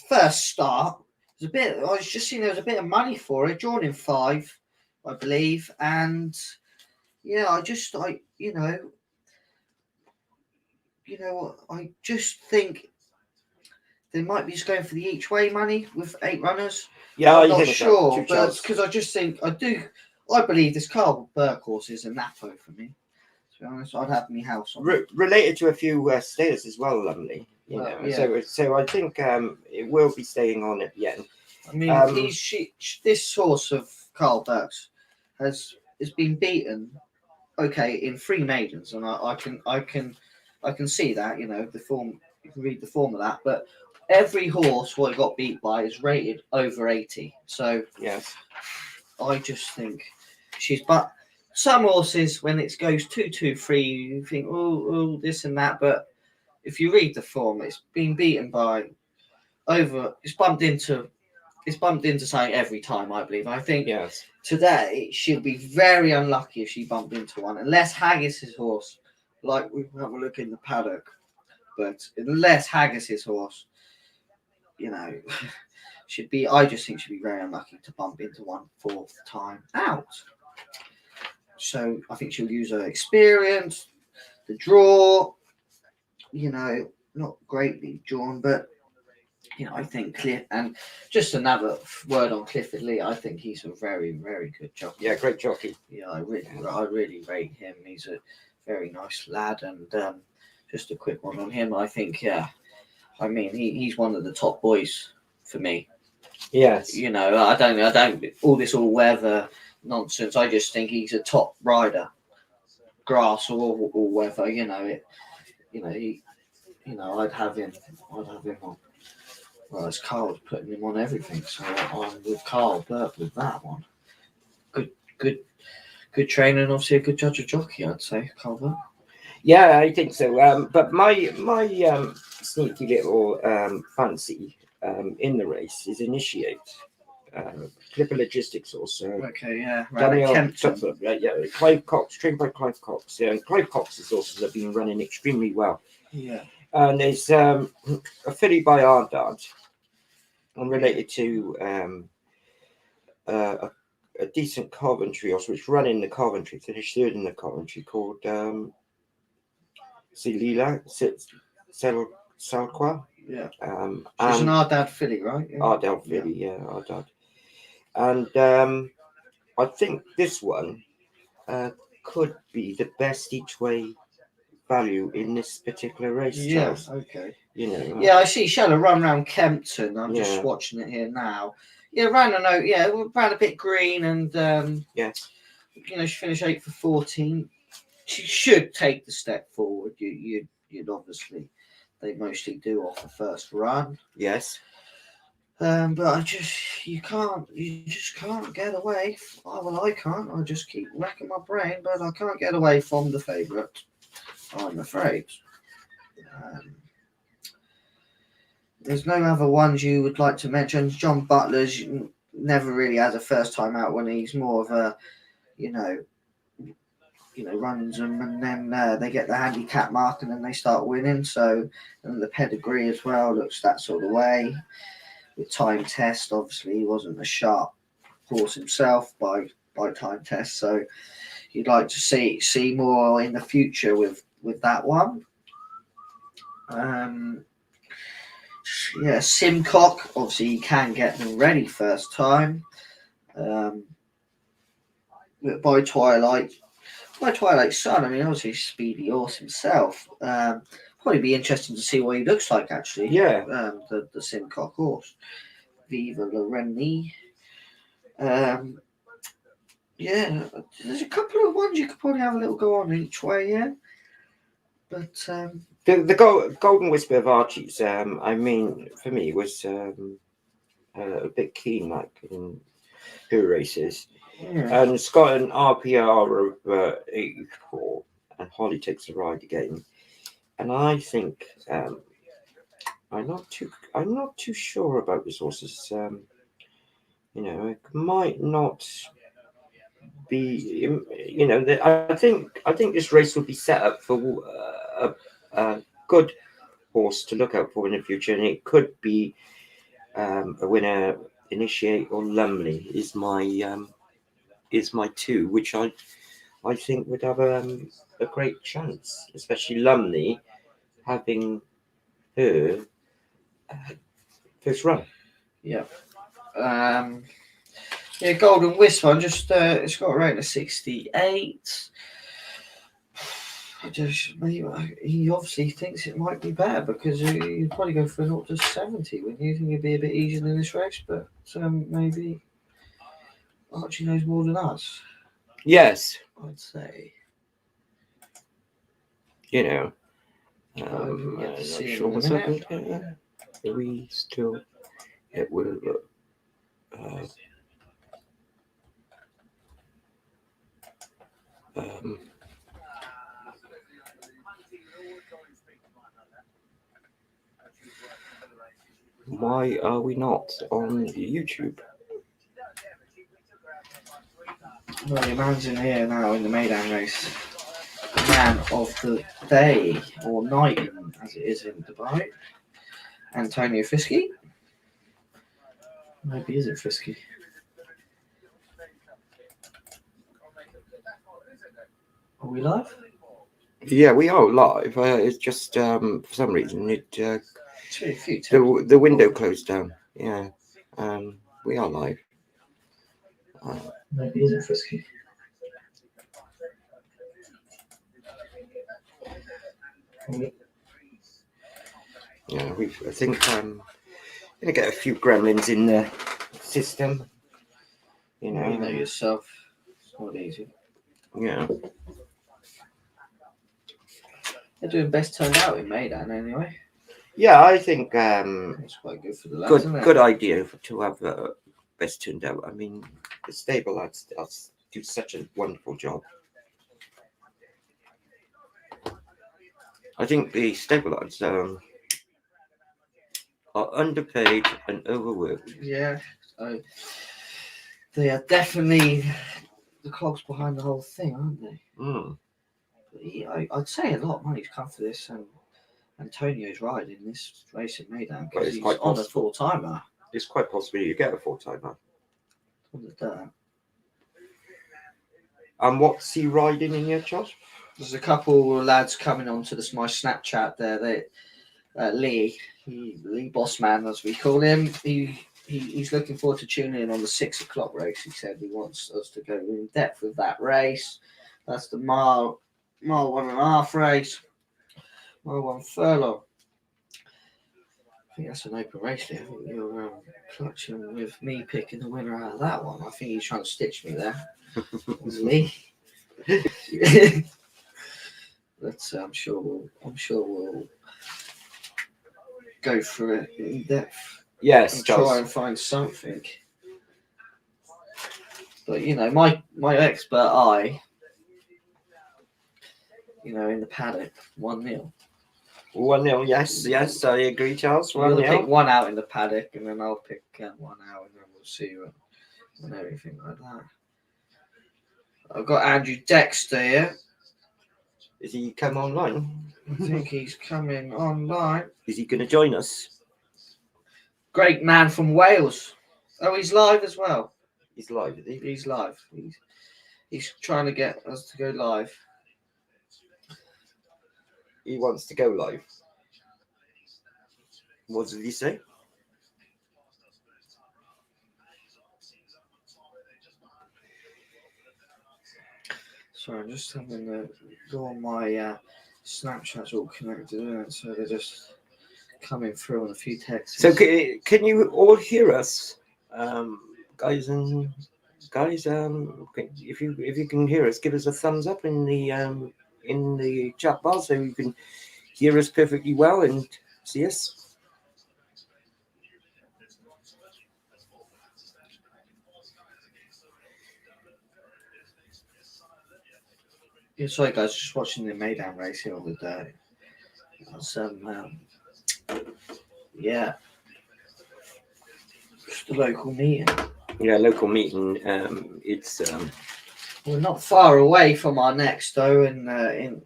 First start was a bit. I was just seeing there was a bit of money for it, drawn in 5, I believe, and. Yeah, I just think they might be just going for the each way money with 8 runners. Yeah, I'm not sure, but because I just think I believe this Carl Burke horse is a Napo for me. To be honest, I'd have my house on. Related to a few stayers as well, Lumley. So I think it will be staying on at the end. I mean, this horse of Carl Burke's has been beaten. Okay, in 3 maidens, and I can see that, the form. You can read the form of that, but every horse what it got beat by is rated over 80. So yes, I just think but some horses when it goes 2-2-3, you think oh this and that, but if you read the form, it's been beaten by it's bumped into something every time, I believe. I think today she'll be very unlucky if she bumped into one, unless Haggis's horse, like we can have a look in the paddock, but unless Haggis's horse, I just think she'd be very unlucky to bump into one 4th time out. So I think she'll use her experience, the draw, not greatly drawn, but I think and just another word on Clifford Lee. I think he's a very, very good jockey. Yeah, great jockey. Yeah, I really rate him. He's a very nice lad, and just a quick one on him. I think, I mean, he's one of the top boys for me. Yes. I don't all this all weather nonsense. I just think he's a top rider, grass or weather. I'd have him on. Well, it's Carl's putting him on everything, so I'm with Carl Burke with that one. Good trainer, and obviously a good judge of jockey, I'd say, Carl Burke. Yeah, I think so. But my sneaky little fancy in the race is Initiate. Clipper Logistics also. Okay, yeah. Daniel Tupper, Clive Cox, trained by Clive Cox. Yeah, and Clive Cox's horses have been running extremely well. Yeah. And there's a filly by Ardad, and related to a decent Coventry horse, which ran in the Coventry, finished 3rd in the Coventry, called Silila Salqua. Yeah. She's an Ardad filly, right? Yeah. Ardad filly, Ardad. And I think this one could be the best each way value in this particular race. Charles. Okay. Yeah, I see. She had a run around Kempton. I'm just watching it here now. Yeah, ran a bit green, and she finished 8 for 14. She should take the step forward. You'd obviously, they mostly do off the first run. Yes. But you just can't get away. I can't. I just keep racking my brain, but I can't get away from the favourite, I'm afraid. There's no other ones you would like to mention. John Butler's never really has a first time out when he's more of a, you know, runs them and then they get the handicap mark and then they start winning. So, and the pedigree as well looks that sort of way. With time test, obviously he wasn't a sharp horse himself by time test, so you'd like to see more in the future with that one. Yeah, Simcock, obviously you can get them ready first time. By Twilight Sun, I mean, obviously speedy horse himself. Probably be interesting to see what he looks like actually. Yeah. The Simcock horse. Viva Loreni. Yeah, there's a couple of ones you could probably have a little go on each way, yeah. But the Golden Whisper of Archie's, I mean, for me was a bit keen, like in her races. yeah. And it's got an RPR of 84, and Holly takes the ride again. And I think I'm not too sure about this horse's. It might not be. I think this race would be set up for a good horse to look out for in the future, and it could be a winner. Initiate or Lumley is my two, which I think would have a great chance, especially Lumley having her first run. Yeah. Yeah, Golden Whisper. It's got a rating of 68. He obviously thinks it might be better because you'd probably go for 0 to 70 when you think it'd be a bit easier than this race, but maybe Archie knows more than us. Yes, I'd say. I'm we get to not see him sure in a what's minute. happened. Are we still? It will. Why are we not on YouTube? Well, your man's in here now in the Maidan race. Man of the day, or night, as it is in Dubai. Antonio Fisky. Maybe he isn't Fisky. Are we live? Yeah, we are live. It's just for some reason the window closed down. Yeah, we are live. Maybe he isn't Fisky. Yeah, I think I'm gonna get a few gremlins in the system. You know yourself. It's not easy. Yeah. They're doing best turned out in Maidan anyway. Yeah, I think it's quite good for the lads. Good idea to have best turned out. I mean, the stable lads do such a wonderful job. I think the stable lads are underpaid and overworked. Yeah, they are definitely the cogs behind the whole thing, aren't they? Mm. I'd say a lot of money's come for this, and Antonio's riding this race in Maidan because he's quite on possible. a full-timer. It's quite possible you get a full-timer. On the dirt. And what's he riding in your charge? There's a couple of lads coming onto my Snapchat there. Lee Bossman, as we call him, he's looking forward to tuning in on the 6 o'clock race. He said he wants us to go in depth with that race. That's the mile 1.5 race, mile 1 furlong. I think that's an open race there. I think you're clutching with me picking the winner out of that one. I think he's trying to stitch me there. It's Lee. But I'm sure we'll go through it in depth. Yes, and try and find something. But my expert eye, in the paddock, 1-0. 1-0. Yes, I agree, Charles. We'll pick 1-0. one out in the paddock, and then I'll pick one out, and then we'll see and everything like that. I've got Andrew Dexter here. Is he come online? I think he's coming online. Is he going to join us? Great man from Wales. Oh, he's live as well. He's live, is he? He's live. He's trying to get us to go live. He wants to go live. What did he say? Sorry, I'm just having to go on my Snapchat's all connected, isn't it? So they're just coming through on a few texts. So can you all hear us, guys? If you can hear us, give us a thumbs up in the chat bar so you can hear us perfectly well and see us. Yeah, sorry guys, just watching the Maydown race here on the day. Yeah, just a local meeting. Yeah, local meeting. It's We're not far away from our next though, in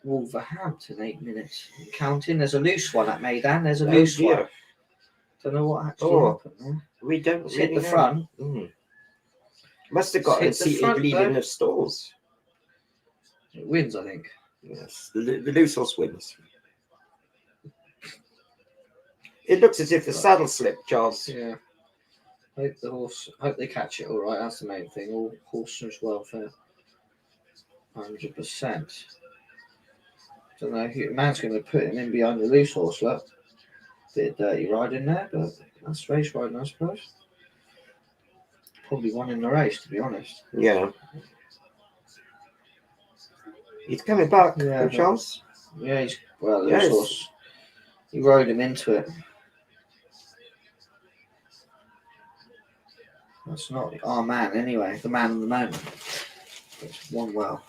Wolverhampton. 8 minutes counting. There's a loose one at Maydown. There's a loose one. Don't know what actually happened there. We don't It's really hit the know. front. Must have got It's hit the seated front, leaving though. the stalls. It wins, I think. Yes, the loose horse wins. It looks as if the saddle slipped, Charles. Yeah. Hope they catch it all right. That's the main thing. All horses welfare. 100%. Don't know who man's going to put him in behind the loose horse. Look, bit of dirty riding there, but that's race riding, I suppose. Probably won in the race, to be honest. Yeah. He's coming back, Yeah, Charles. Yeah, he's well. Yes. Loose horse. He rode him into it. That's not our man, anyway. The man of the moment. It's won well.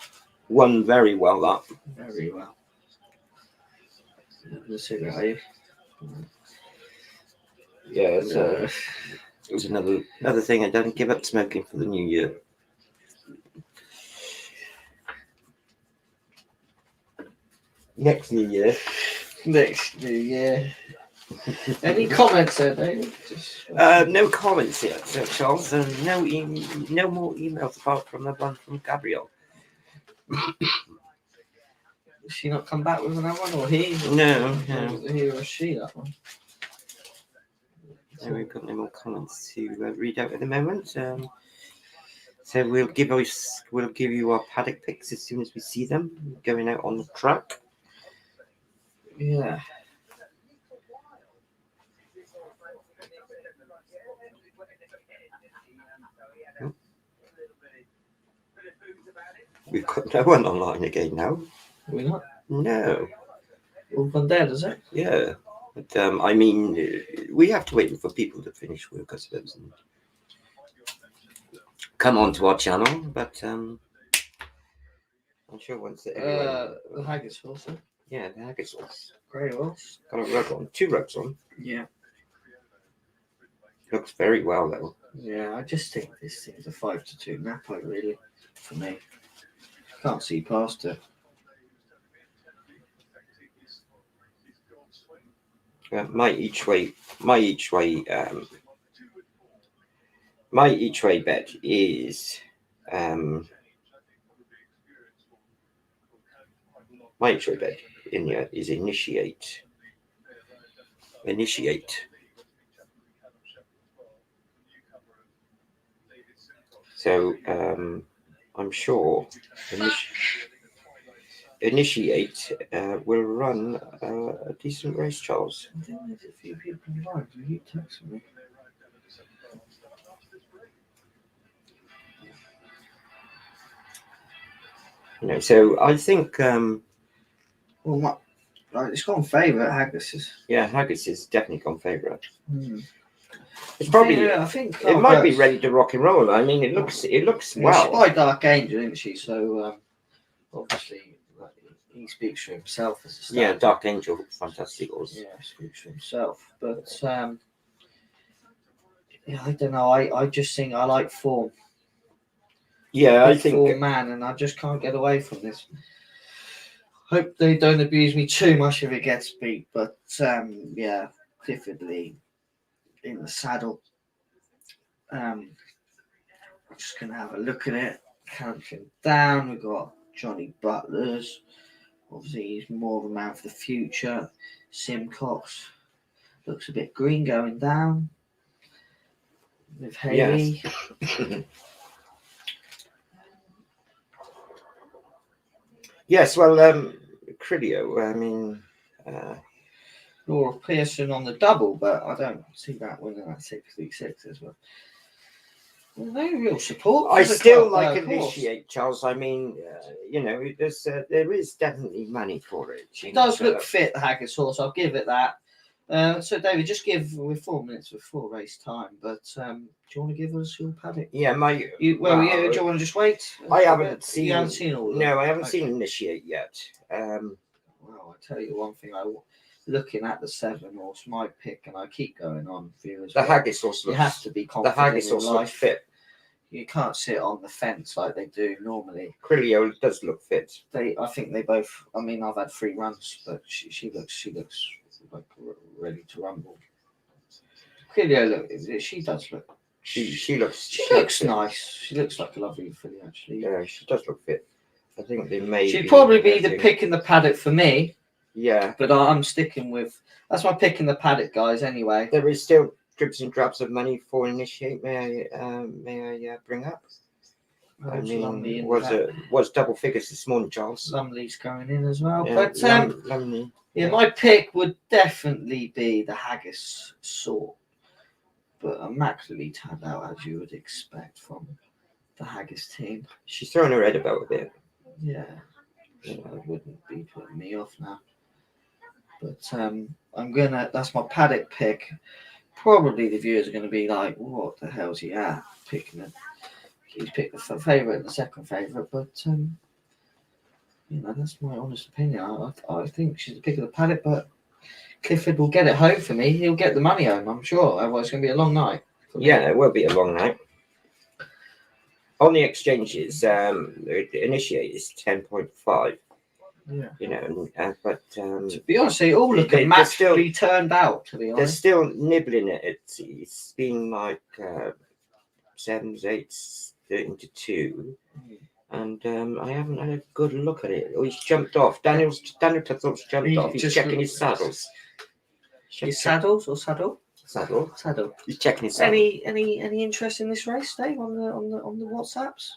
Won very well, that. Very well. The cigarette, are you? Yeah, it was another thing. I don't give up smoking for the new year. Next new year. Next New Year. Any comments there, David? No comments yet, so Charles. No more emails apart from the one from Gabrielle. Has she not come back with another one, or he? No. He or she, that one. So we've got no more comments to read out at the moment. So we'll give you our paddock picks as soon as we see them going out on the track. Yeah. We've got no one online again now. Are we not? No. All gone dead, is it? Yeah. But I mean, we have to wait for people to finish work, I suppose, and come onto our channel. But I'm sure once The Haggis horse, huh? yeah, the Haggis horse Grey horse. got a rug on, 2 rugs on. Yeah. Looks very well though. Yeah, I just think this thing's a 5-2 Napo, really, for me. Can't see past it. My each way bet is my each way bet in here is initiate. So I'm sure initiate will run a decent race, Charles. I think there's a few people involved. Will you text me? So I think it's gone favourite, Haggis. Yeah, Haggis is definitely gone favourite. It's I probably think it might be ready to rock and roll. I mean, it looks She's well. by Dark Angel, isn't she? So obviously he speaks for himself as a stud. Yeah, Dark Angel, fantastic horse. Yeah, speaks for himself. But yeah, I don't know. I just think I like form. Yeah, I Big think form man, and I just can't get away from this. Hope they don't abuse me too much if it gets beat. But yeah, Clifford Lee in the saddle. I'm just gonna have a look at it. Counting down, we've got Johnny Butlers. Obviously, he's more of a man for the future. Simcox looks a bit green going down with Haley. Yes. Yes, well, Crilio, I mean, Laura Pearson on the double, but I don't see that winning that 636 as well. No real support. I for the still club, like of course. Initiate, Charles. I mean, you know, there is definitely money for it. She does look fit, the Haggis horse. I'll give it that. So, David, just give we're 4 minutes before race time, but do you want to give us your paddock? Yeah, do you want to just wait? I haven't seen. You haven't seen all of them? No, I haven't seen Initiate yet. Well, I tell you one thing. Looking at the 7 horse, my pick, and I keep going on. The Haggis horse looks. You have to be confident. The Haggis horse looks fit. You can't sit on the fence like they do normally. Crilio does look fit. I think they both. I mean, I've had 3 runs, but she looks like ready to rumble. Crilio, she does look. She looks nice. She looks like a lovely filly, actually. Yeah, she does look fit. I think they may. She'd probably be the pick in the paddock for me. Yeah, but I'm sticking with. That's my pick in the paddock, guys. Anyway, there is still dribs and drabs of money for Initiate. May I bring up? I mean, was double figures this morning, Charles. Lumley's going in as well. Yeah, but Lumley. Yeah, my pick would definitely be the Haggis sort, but immaculately turned out as you would expect from the Haggis team. She's throwing her head about a bit. Yeah, so it wouldn't be putting me off now. But that's my paddock pick. Probably the viewers are gonna be like, what the hell's he at? He's picked the favourite and the second favourite, but that's my honest opinion. I think she's the pick of the paddock, but Clifford will get it home for me. He'll get the money home, I'm sure. Otherwise, it's going to be a long night. Yeah, it will be a long night. On the exchanges, the Initiate is 10.5. Yeah. But to be honest, they all look massively turned out. To be honest, they're still nibbling at it. It's been like 7s, 8s, 13-2. And I haven't had a good look at it. Oh, he's jumped off. Daniel Tutthorpe's jumped off. He's checking his saddles. His saddles or saddle? Saddle. He's checking his saddle. Any interest in this race, Dave? On the WhatsApps?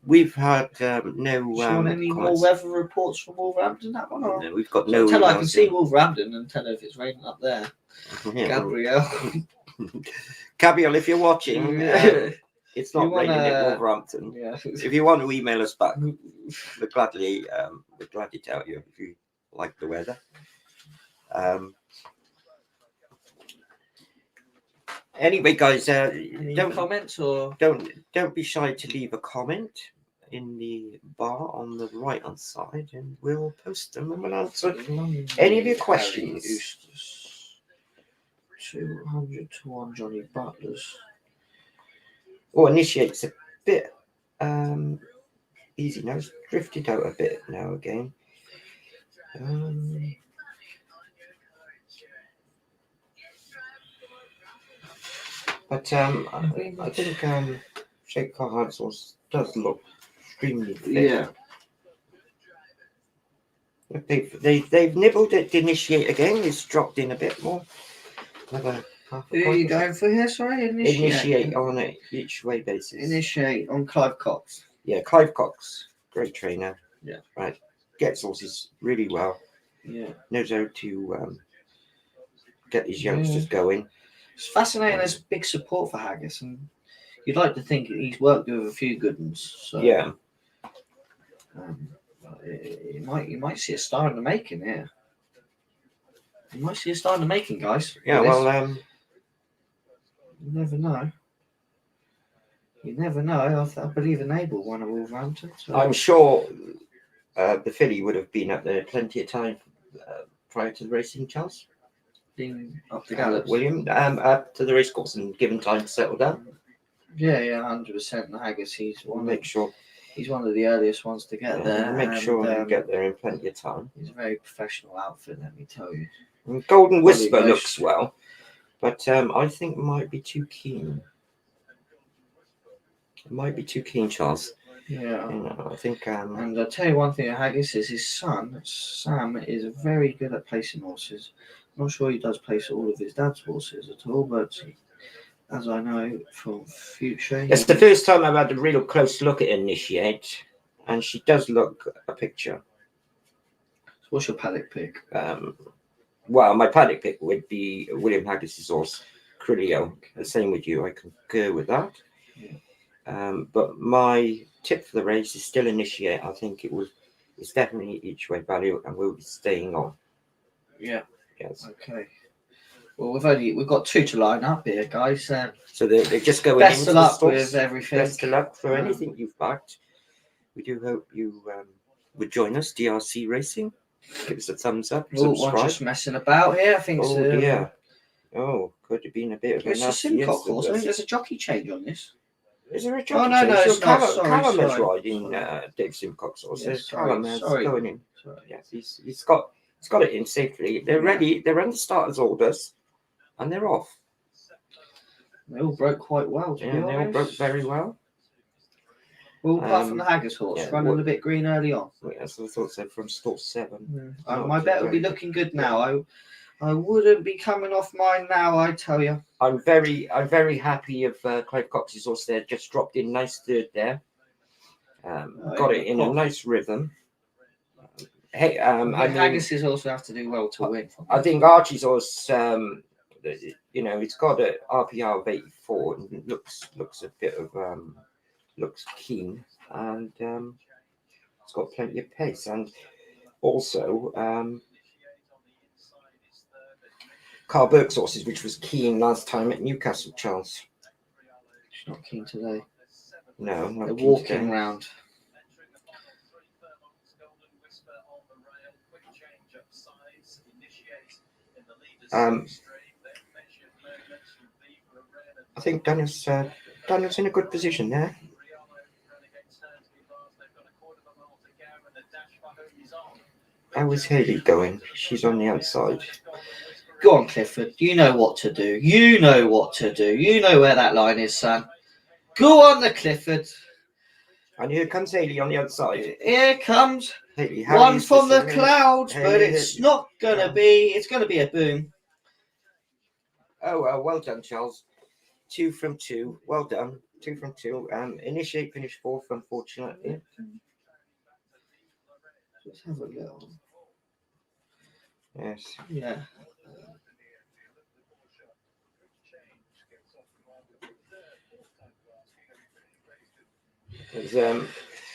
We've had no. Any more weather reports from Wolverhampton? That one? Or? No, we've got no. I can see Wolverhampton and tell her if it's raining up there. Yeah. Gabrielle. Gabrielle, if you're watching. It's not raining at Wolverhampton. Yeah. If you want to email us back, we'll gladly tell you if you like the weather. Anyway, guys, don't comments or don't be shy to leave a comment in the bar on the right hand side, and we'll post them and we'll answer any of your questions. 200 to 1 Johnny Butlers. Oh, Initiate's a bit easy now. It's drifted out a bit now again. But I think Sheikh Carhard's horse does look extremely fit. Yeah. They've nibbled at Initiate again. It's dropped in a bit more. Who are you going for here? Sorry, Initiate on an each way basis. Initiate on Clive Cox. Yeah, Clive Cox, great trainer. Yeah, right. Gets horses really well. Yeah, knows how to get these youngsters going. It's fascinating. There's big support for Haggis, and you'd like to think he's worked with a few good ones. So, yeah. You might see a star in the making here. You might see a star in the making, guys. Yeah, well, you never know. You never know. I believe in Abel, one of Wolverhampton. So. I'm sure the filly would have been up there plenty of time prior to the racing, Charles. Being up the gallops. William, up to the racecourse and given time to settle down. Yeah, 100%. The Haggis, he's We'll one. make sure. He's one of the earliest ones to get there. Make sure you and, get there in plenty of time. He's a very professional outfit, let me tell you. And Golden Whisper Probably looks well, but I think might be too keen. It might be too keen, Charles. Yeah. I think. And I'll tell you one thing, Haggis is his son, Sam, is very good at placing horses. I'm not sure he does place all of his dad's horses at all, but as I know from future. It's the first time I've had a real close look at Initiate, and she does look a picture. So what's your paddock pick? Well, my paddock pick would be William Haggis's horse, Crilio. The same with you. I concur with that. Yeah. But my tip for the race is still Initiate. I think it's definitely each way value, and we'll be staying on. Yeah. Yes. Okay. Well, we've got 2 to line up here, guys. So they're just going. Best of luck with everything. Best of luck for anything you've backed. We do hope you would join us, DRC Racing. Give us a thumbs up. Oh, Subscribe. I'm just messing about here. I think. Oh dear. Oh, could have been a bit of a It's a nasty Simcock horse. I incident. think there's a jockey change on this. Is there a jockey? Oh no, change? it's not. Sorry, Callum is sorry. riding Dave Simcock's horse. Yes, So Callum is sorry. going in. Sorry. Yes, he's got it in safely. They're ready. They're under starters' orders, and they're off. They all broke quite well. To be Yeah, they all honest. broke very well. Well, apart from the Haggis horse, yeah, running a bit green early on. Yes, I thought so from stall 7. My bet would be looking good now. I wouldn't be coming off mine now, I tell you. I'm very happy of Clive Cox's horse there. Just dropped in nice third there. Got it in a nice rhythm. Hey, I mean, Haggis's also have to do well to win. I think Archie's horse, it's got an RPR of 84 and looks a bit of looks keen, and it's got plenty of pace, and also Carl Burke's horses, which was keen last time at Newcastle, Charles. She's not keen today. No, not They're keen walking today. round. I think Daniel's in a good position there. How is Haley going? She's on the outside. Go on, Clifford. You know what to do. You know what to do. You know where that line is, son. Go on, the Clifford. And here comes Haley on the outside. Here comes Haley, one from the clouds, Hey, but it's not gonna be. It's gonna be a boom. Oh, well done, Charles. 2 from 2. Well done. 2 from 2. Initiate finished 4th, unfortunately. Let's have a little. Yes. Yeah.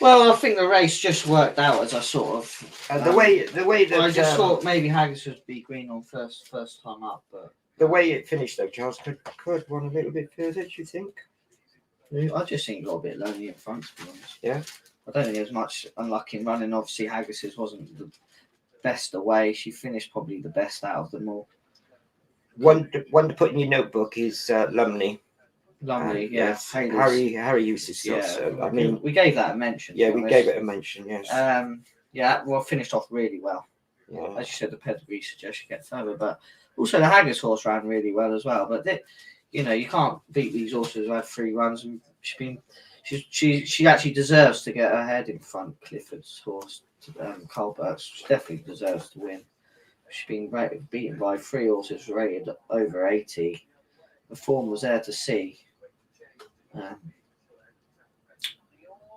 Well, I think the race just worked out as I sort of the way that I just thought maybe Haggis would be green on first time up, but the way it finished though, Charles could run a little bit further. Do you think? I just think it got a bit lonely in front, to be honest. Yeah. I don't think there's much unlucky in running. Obviously, Haggis's wasn't the best away. She finished probably the best out of them all. One to put in your notebook is Lumley. Lumley, yeah. Yes. Harry Eustace. Yeah. So, I mean, we gave that a mention. Yeah, we gave it a mention. Yes. Well, finished off really well. Yeah. As you said, the pedigree suggests you get further, but also the Haggis horse ran really well as well. But you can't beat these horses who had 3 runs, and she actually deserves to get her head in front. Clifford's horse, Carl Burke's, she definitely deserves to win. She's been beaten by 3 horses rated over 80. The form was there to see.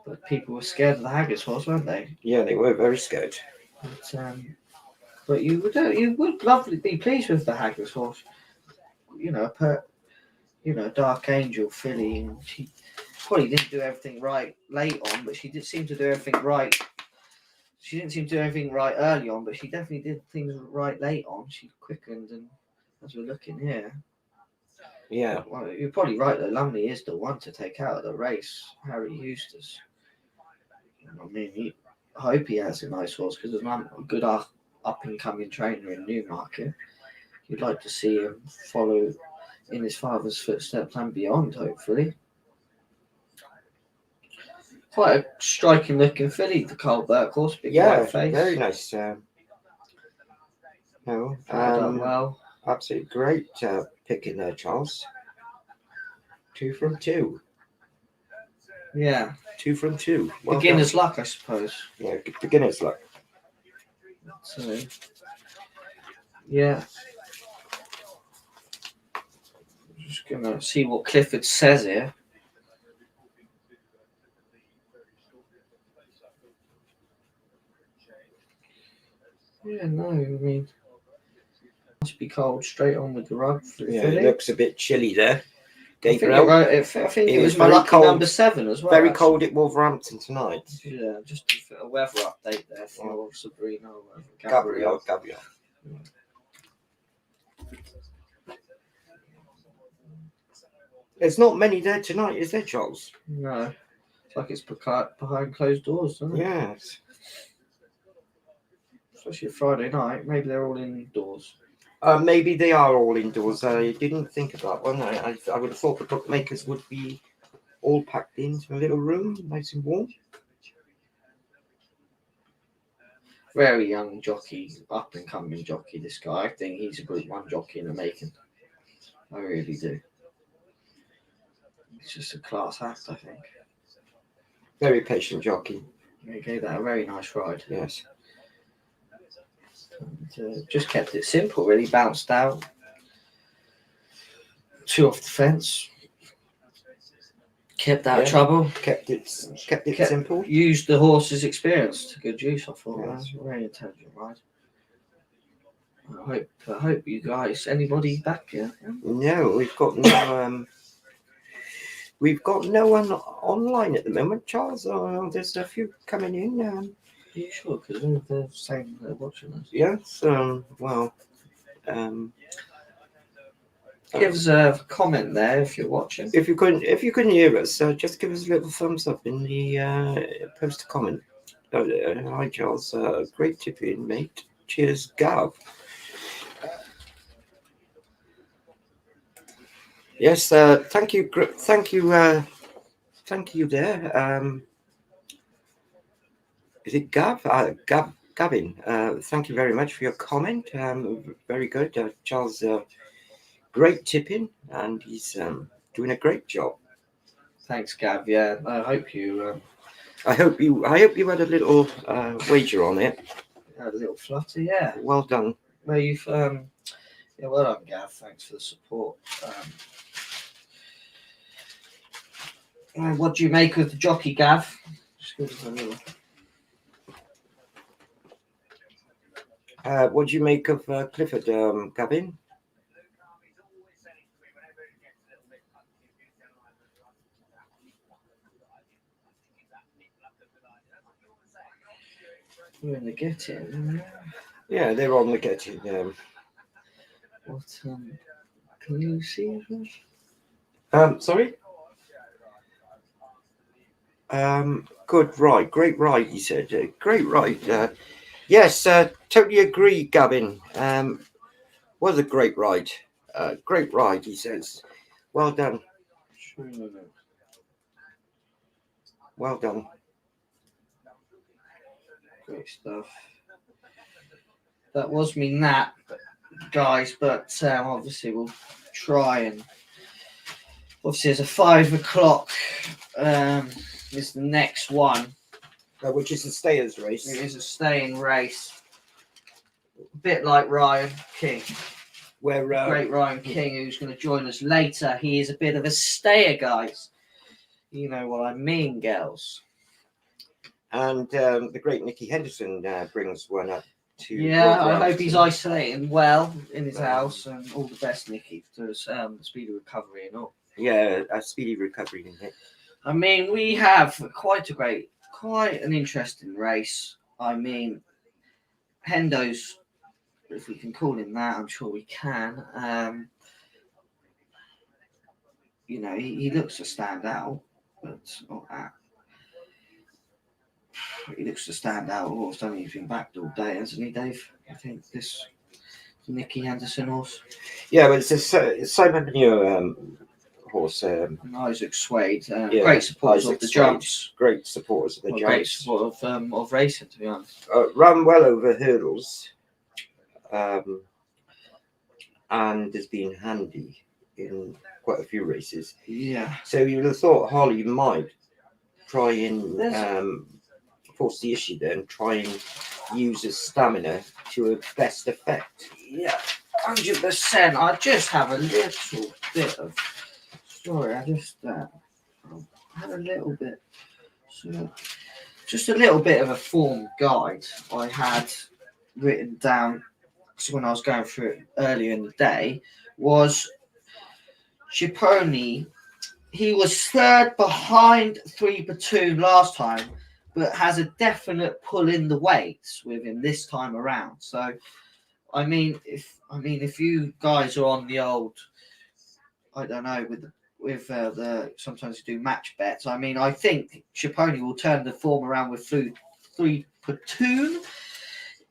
But people were scared of the Haggis horse, weren't they? Yeah, they were very scared. But you would lovely be pleased with the Haggis horse. Dark Angel filly, and she probably didn't do everything right late on, but she did seem to do everything right. She didn't seem to do everything right early on, but she definitely did things right late on. She quickened, and as we're looking here. Yeah. Well, you're probably right though. Lumley is the one to take out of the race. Harry Eustace. I mean, I hope he has a nice horse because there's a good up and coming trainer in Newmarket. You'd like to see him follow in his father's footsteps and beyond, hopefully. Quite a striking looking filly, the Colbert horse, big white face. Very nice. Well. Absolutely great pick in there, Charles. 2 from 2. Yeah. 2 from 2. Well Beginner's done. luck, I suppose. Yeah, beginner's luck. So, yeah. Just gonna see what Clifford says here. Yeah, no, I mean, must be cold straight on with the rug for the filly. It looks a bit chilly there. I think it was my lucky number 7 as well. Very cold at Wolverhampton tonight. Yeah, just a weather update there for Sabrina. Gabrielle. There's not many there tonight, is there, Charles? No. It's like it's behind closed doors, doesn't it? Yes. Especially a Friday night. Maybe they're all indoors. Maybe they are all indoors. I didn't think of that one. I would have thought the bookmakers would be all packed into a little room, nice and warm. Very young jockey, up and coming jockey, this guy. I think he's a Group 1 jockey in the making. I really do. He's just a class act, I think. Very patient jockey. He gave that a very nice ride. Yes. And, just kept it simple, really. Bounced out. 2 off the fence. Kept out of trouble. Kept it simple. Used the horse's experience to good use, I thought. Yes. That was a very intelligent ride. I hope you guys, anybody back here? Yeah? No, we've got no we've got no one online at the moment, Charles. There's a few coming in. Are you sure? Because they're saying they're watching us. Yes. Give us a comment there if you're watching. If you couldn't hear us, just give us a little thumbs up in the post a comment. Hi, Charles. Great tip in, mate. Cheers, Gav. Yes, thank you there. Is it Gav? Gavin. Thank you very much for your comment. Very good, Charles. Great tipping, and he's doing a great job. Thanks, Gav. Yeah, I hope you. I hope you had a little wager on it. Had a little flutter, yeah. Well done. Well, you've yeah, well done, Gav. Thanks for the support. What do you make of the jockey, Gav? Just give us a little. What do you make of Clifford, Gavin? We're in the get-in. Yeah, they're on the get-in. What? Can you see them? Sorry. Good ride, great ride. He said, great ride. Yes, totally agree, Gavin. Was a great ride. Great ride, he says. Well done. Well done. Great stuff. That was me nap, guys, but obviously we'll try and obviously there's a 5 o'clock is the next one. Which is the stayers race. It is a staying race. A bit like Ryan King. Where great Ryan King, who's going to join us later. He is a bit of a stayer, guys. You know what I mean, girls. And the great Nicky Henderson brings one up to. Yeah, I hope he's isolating well in his house, and all the best, Nicky, to speedy recovery and all. Yeah, a speedy recovery, Nick. I mean, we have quite an interesting race. I mean, Hendo's, if we can call him that, I'm sure we can. You know, he looks to stand out, but not that. he looks to stand out horse. Don't he's been backed all day, hasn't he, Dave? I think this Nicky Anderson horse. Yeah, well, it's a Simon Muir horse. And Isaac Swade, Yeah, great supporters Isaac of the Swade. jumps. Great supporters of the Well, jumps. great support of racing, to be honest. Ran well over hurdles, and has been handy in quite a few races. Yeah. So you would have thought Holly might try and force the issue there and try and use his stamina to a best effect. Yeah, 100%. I just have a little bit of story. I just had a little bit, so just a little bit of a form guide I had written down. So when I was going through it earlier in the day, was Chiponi. He was third behind 3 Platoon last time, but has a definite pull in the weights with him this time around. So, if you guys are on the old, I don't know, with the sometimes you do match bets. I think Chiponi will turn the form around with 3 Platoon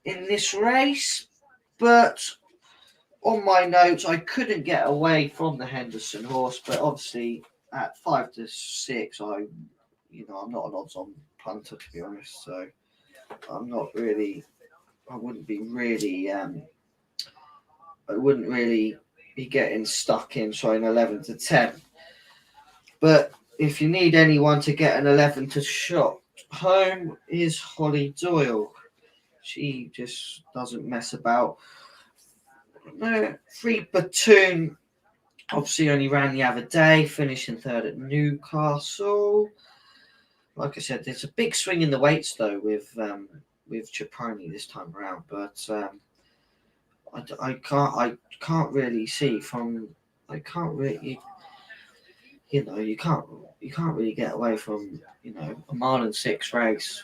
in this race, but on my notes, I couldn't get away from the Henderson horse, but obviously at 5 to 6, I'm not an odds-on punter, to be honest. So I wouldn't really be getting stuck in trying 11 to 10. But if you need anyone to get an 11 to shot home, is Holly Doyle. She just doesn't mess about. 3 Platoon obviously only ran the other day, finishing third at Newcastle. Like I said, there's a big swing in the weights though with Chiponi this time around, but I can't really see from you can't really get away from a mile and 6 race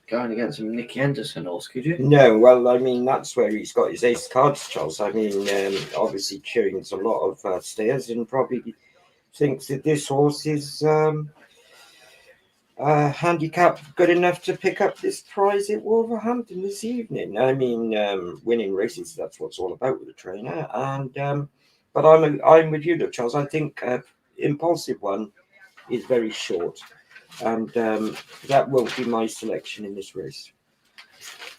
going against some Nicky Anderson horse, could you? No, well, that's where he's got his ace cards, Charles. Obviously, Turing's a lot of stairs and probably thinks that this horse is handicap good enough to pick up this prize at Wolverhampton this evening. Winning races, that's what's all about with the trainer. And but I'm with you, though, Charles. I think Impulsive One is very short. And that won't be my selection in this race.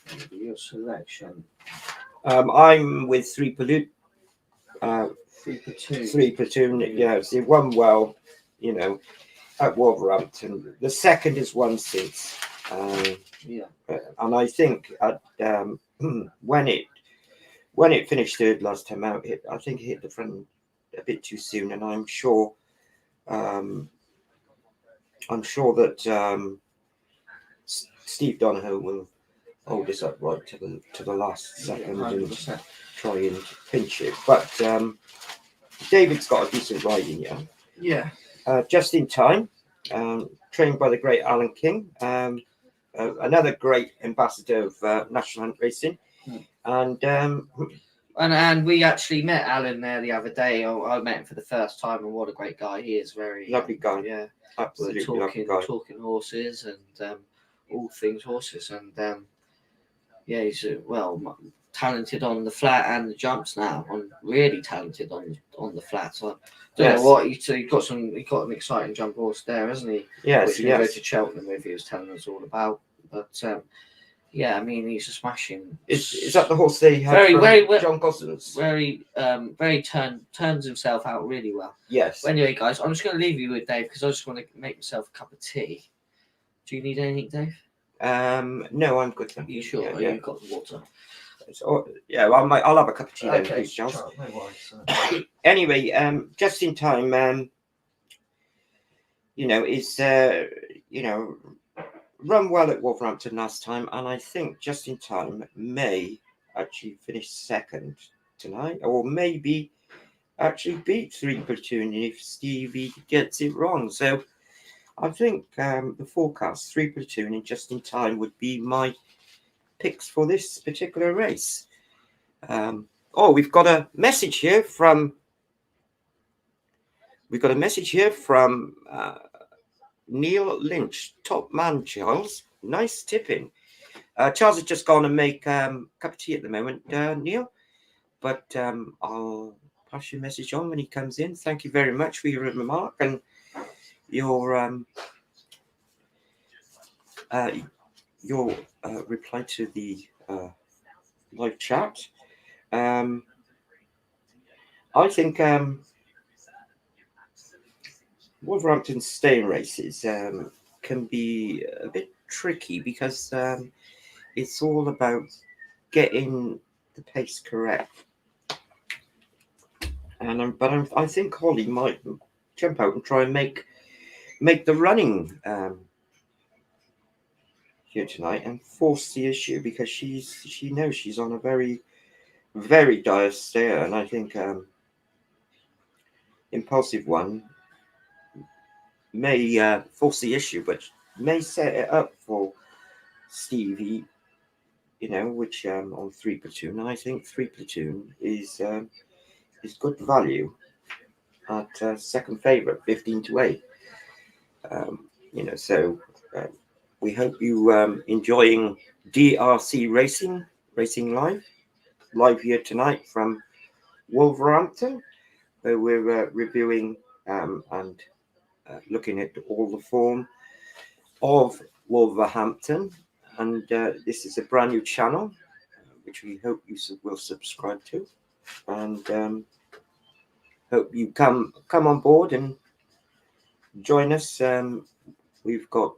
That'll be your selection. I'm with 3 Platoon. 3 Platoon. 3 Platoon. Yeah, so it won well, at Wolverhampton. The second is won since. And I think when it finished third last time out, I think it hit the front a bit too soon, and I'm sure that Steve Donohoe will hold this up right to the last second and try and pinch it. But David's got a decent ride in here. Yeah. Just in time, trained by the great Alan King, another great ambassador of National Hunt Racing, and we actually met Alan there the other day. I met him for the first time, and what a great guy he is! Very lovely guy. Yeah. Absolutely lovely guy. Talking horses and all things horses, and he's talented on the flat and the jumps now, and really talented on the flat. So I don't know what he got an exciting jump horse there, hasn't he? Yes, which we go to Cheltenham with. He was telling us all about, but he's a smashing. Is that the horse they had very John Gossens? Very turns himself out really well. Yes. Anyway, guys, I'm just going to leave you with Dave because I just want to make myself a cup of tea. Do you need anything, Dave? No, I'm good. Are you sure? Yeah. You've got the water. I'll have a cup of tea then, please, Charles. No worries. Anyway, just in time, run well at Wolverhampton last time, and I think just in time may actually finish second tonight, or maybe actually beat 3 Platoon if Stevie gets it wrong. So I think the forecast 3 Platoon and just in time would be my picks for this particular race. We've got a message here from Neil Lynch, top man, Charles. Nice tipping. Charles has just gone and make a cup of tea at the moment, Neil. But I'll pass your message on when he comes in. Thank you very much for your remark and your reply to the live chat. I think Wolverhampton staying races can be a bit tricky because it's all about getting the pace correct. I think Holly might jump out and try and make the running here tonight and force the issue because she knows she's on a very, very dire stare, and I think Impulsive One may force the issue, but may set it up for Stevie, which on 3 platoon. I think 3 platoon is good value at second favourite, 15-8. So we hope you enjoying DRC Racing live here tonight from Wolverhampton, where we're reviewing and looking at all the form of Wolverhampton. And this is a brand new channel, which we hope you will subscribe to, and hope you come on board and join us. We've got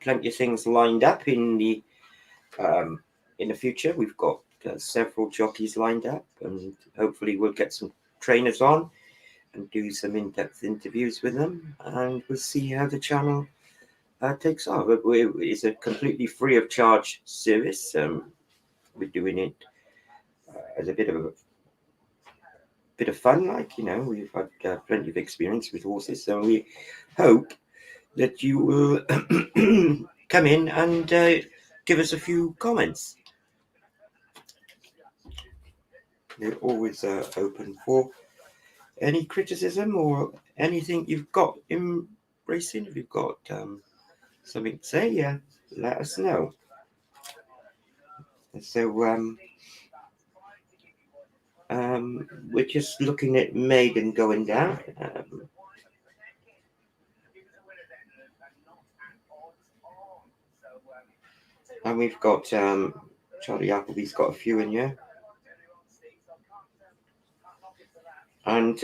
plenty of things lined up in the future. We've got several jockeys lined up, and hopefully we'll get some trainers on and do some in-depth interviews with them, and we'll see how the channel takes off. It's a completely free of charge service. We're doing it as a bit of fun, we've had plenty of experience with horses, so we hope that you will come in and give us a few comments. We're always open for any criticism or anything you've got in racing. If you've got something to say, let us know. So we're just looking at Megan going down. And we've got Charlie Appleby's got a few in here. And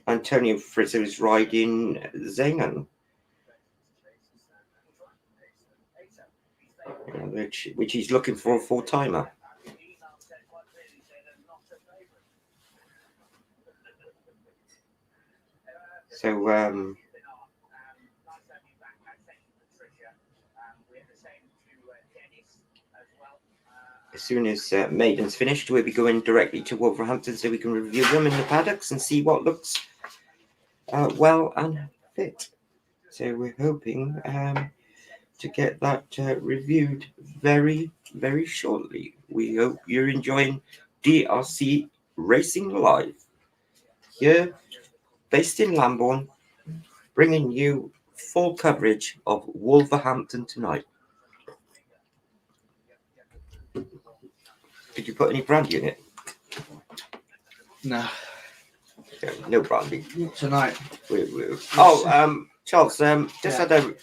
Antonio Frizzo is riding Zenon, which he's looking for a full-timer. So as soon as Maiden's finished, we'll be going directly to Wolverhampton so we can review them in the paddocks and see what looks well and fit. So we're hoping to get that reviewed very, very shortly. We hope you're enjoying DRC Racing Live here, based in Lambourne, bringing you full coverage of Wolverhampton tonight. Did you put any brandy in it? No. No brandy Tonight. Charles, had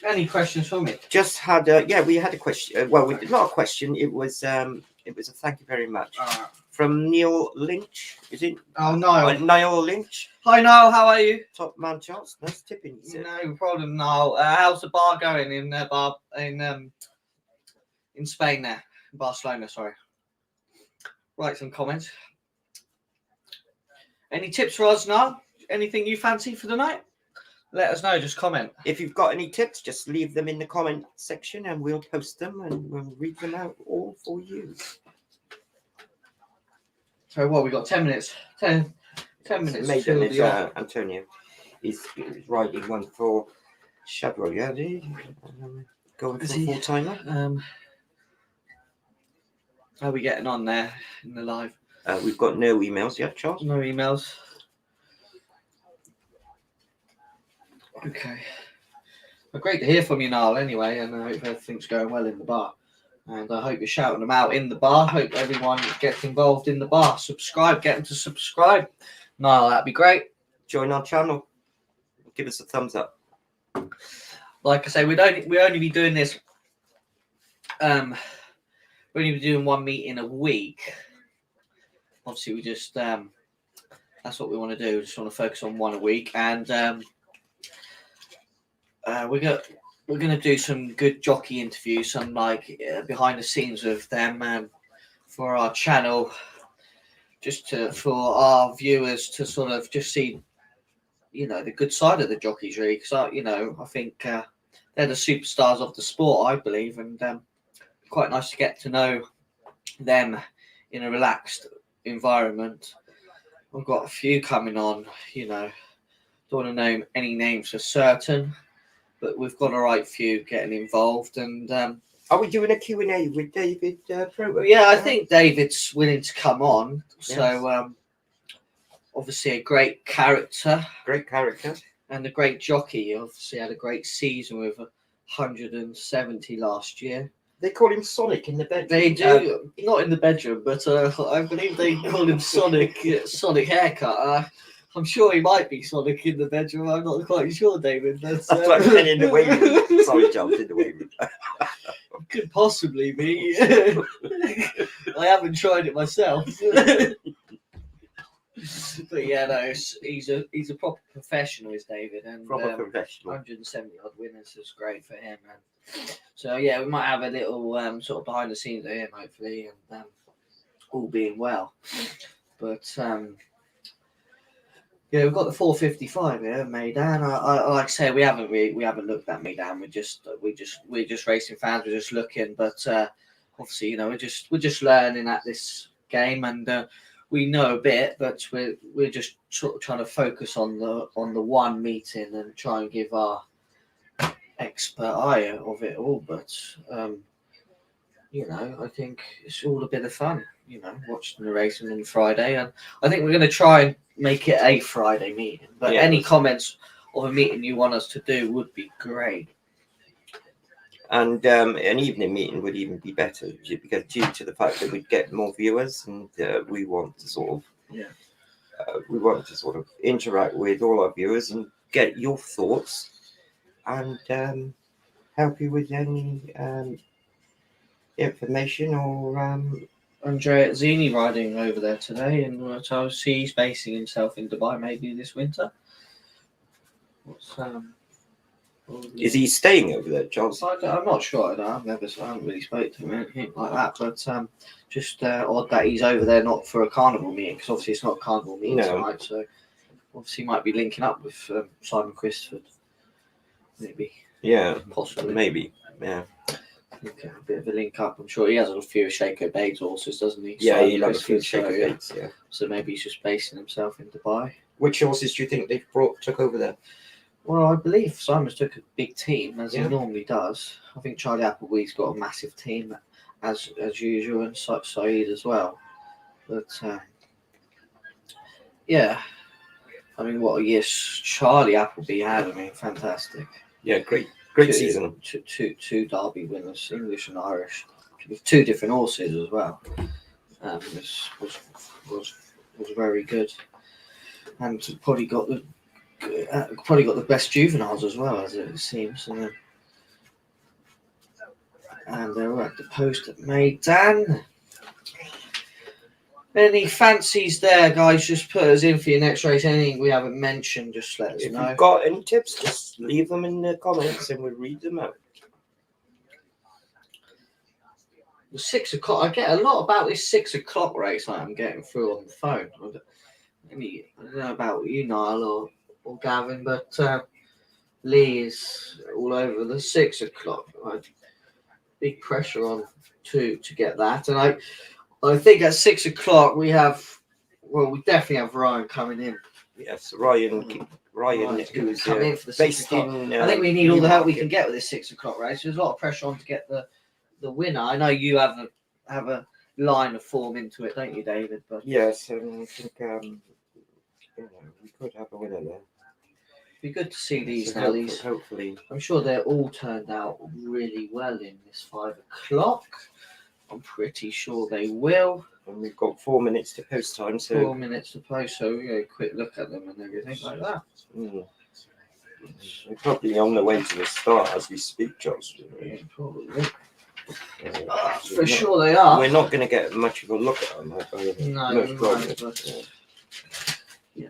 any questions for me? We had a question. Well, not a question. It was a thank you very much from Neil Lynch. Is it? Oh no, Niall Lynch. Hi Niall, how are you? Top man, Charles. Nice tipping. No problem, Niall. How's the bar going in Spain there, in Barcelona? Sorry. Write some comments. Any tips for us, Niall? Anything you fancy for the night? Let us know. Just comment. If you've got any tips, just leave them in the comment section and we'll post them and we'll read them out all for you. So what, we got 10 minutes. 10 minutes. Maiden is Antonio. He's riding one for Shadwell, yeah, going for a full-timer. How are we getting on there in the live? We've got no emails yet, Charles. No emails. Okay. But great to hear from you, Niall, anyway, and I hope everything's going well in the bar. And I hope you're shouting them out in the bar. Hope everyone gets involved in the bar. Subscribe, get them to subscribe. Niall, that'd be great. Join our channel. Give us a thumbs up. Like I say, we'd only be doing this. We'd only be doing one meeting a week. Obviously, we just that's what we want to do. We just want to focus on one a week, and we're gonna do some good jockey interviews, some behind the scenes of them for our channel, just for our viewers to sort of just see, the good side of the jockeys, really. Because I think they're the superstars of the sport, I believe, and quite nice to get to know them in a relaxed environment. We've got a few coming on, don't want to name any names for certain, but we've got a right few getting involved. And are we doing a Q&A with David Prober? Yeah, I think David's willing to come on. Yes. So obviously a great character. Great character. And a great jockey. He obviously had a great season with 170 last year. They call him Sonic in the bedroom. They do, not in the bedroom, but I believe they call him Sonic. Sonic haircut. I'm sure he might be Sonic in the bedroom. I'm not quite sure, David. That's what I'm saying, in the way room. Sorry, Charles, in the way room. Could possibly be. I haven't tried it myself. But yeah, no, he's a proper professional, is David, and Proper professional. 170 odd winners is great for him. And so yeah, we might have a little sort of behind the scenes of him, hopefully, and all being well. But yeah, we've got the 455 here, Maidan. I like I say, we haven't looked at Maidan. We're just racing fans. We're just looking, but obviously, we're just learning at this game, and we know a bit, but we're just sort of trying to focus on the one meeting and try and give our expert eye of it all. But I think it's all a bit of fun. Watching the racing on Friday, and I think we're going to try and make it a Friday meeting. But yeah, any comments of a meeting you want us to do would be great. And an evening meeting would even be better, because due to the fact that we'd get more viewers, and we want to sort of interact with all our viewers and get your thoughts, and help you with any information or. Andrea Zini riding over there today, and so he's basing himself in Dubai maybe this winter. Is he staying over there, Charles? I'm not sure. I haven't really spoke to him anything like that. But just odd that he's over there, not for a carnival meeting, because obviously it's not a carnival meeting tonight. So obviously he might be linking up with Simon Christopher. Maybe. Yeah. Possibly. Maybe. Yeah. Okay, a bit of a link up. I'm sure he has a few Shaco Bates horses, doesn't he? Yeah, Simon he'll have a few Christopher, Shaco Bates. Yeah. So maybe he's just basing himself in Dubai. Which horses do you think they've took over there? Well, I believe Simon's took a big team, as he normally does. I think Charlie Appleby's got a massive team, as usual, and Saeed as well. But yeah, I mean, what a year Charlie Appleby had. I mean, fantastic. Yeah, great season. Two Derby winners, English and Irish, with two different horses as well. Was very good, and probably got the best juveniles as well, as it seems. And they're at the post at Maidan. Any fancies there, guys? Just put us in for your next race. Anything we haven't mentioned, just let us know. If you've got any tips, just leave them in the comments and we'll read them out. The 6 o'clock. I get a lot about this 6 o'clock race I'm getting through on the phone. I don't know about you, Niall, or Gavin, but Lee is all over the 6 o'clock. Big pressure on to get that, and I think at 6 o'clock we definitely have Ryan coming in. Yes, Ryan, who's coming in for the 6 based o'clock. in. I think we need all the help we can get with this 6 o'clock race. There's a lot of pressure on to get the winner. I know you have a line of form into it, don't you, David? But yes, and I think we could have a winner there. Be good to see these So now. These, hopefully. I'm sure they're all turned out really well in this 5 o'clock. I'm pretty sure they will. And we've got 4 minutes to post time, so 4 minutes to play, so we go quick look at them and everything like that. We're probably on the way to the start as we speak, Charles. Yeah, probably. For Sure they are. We're not going to get much of a look at them.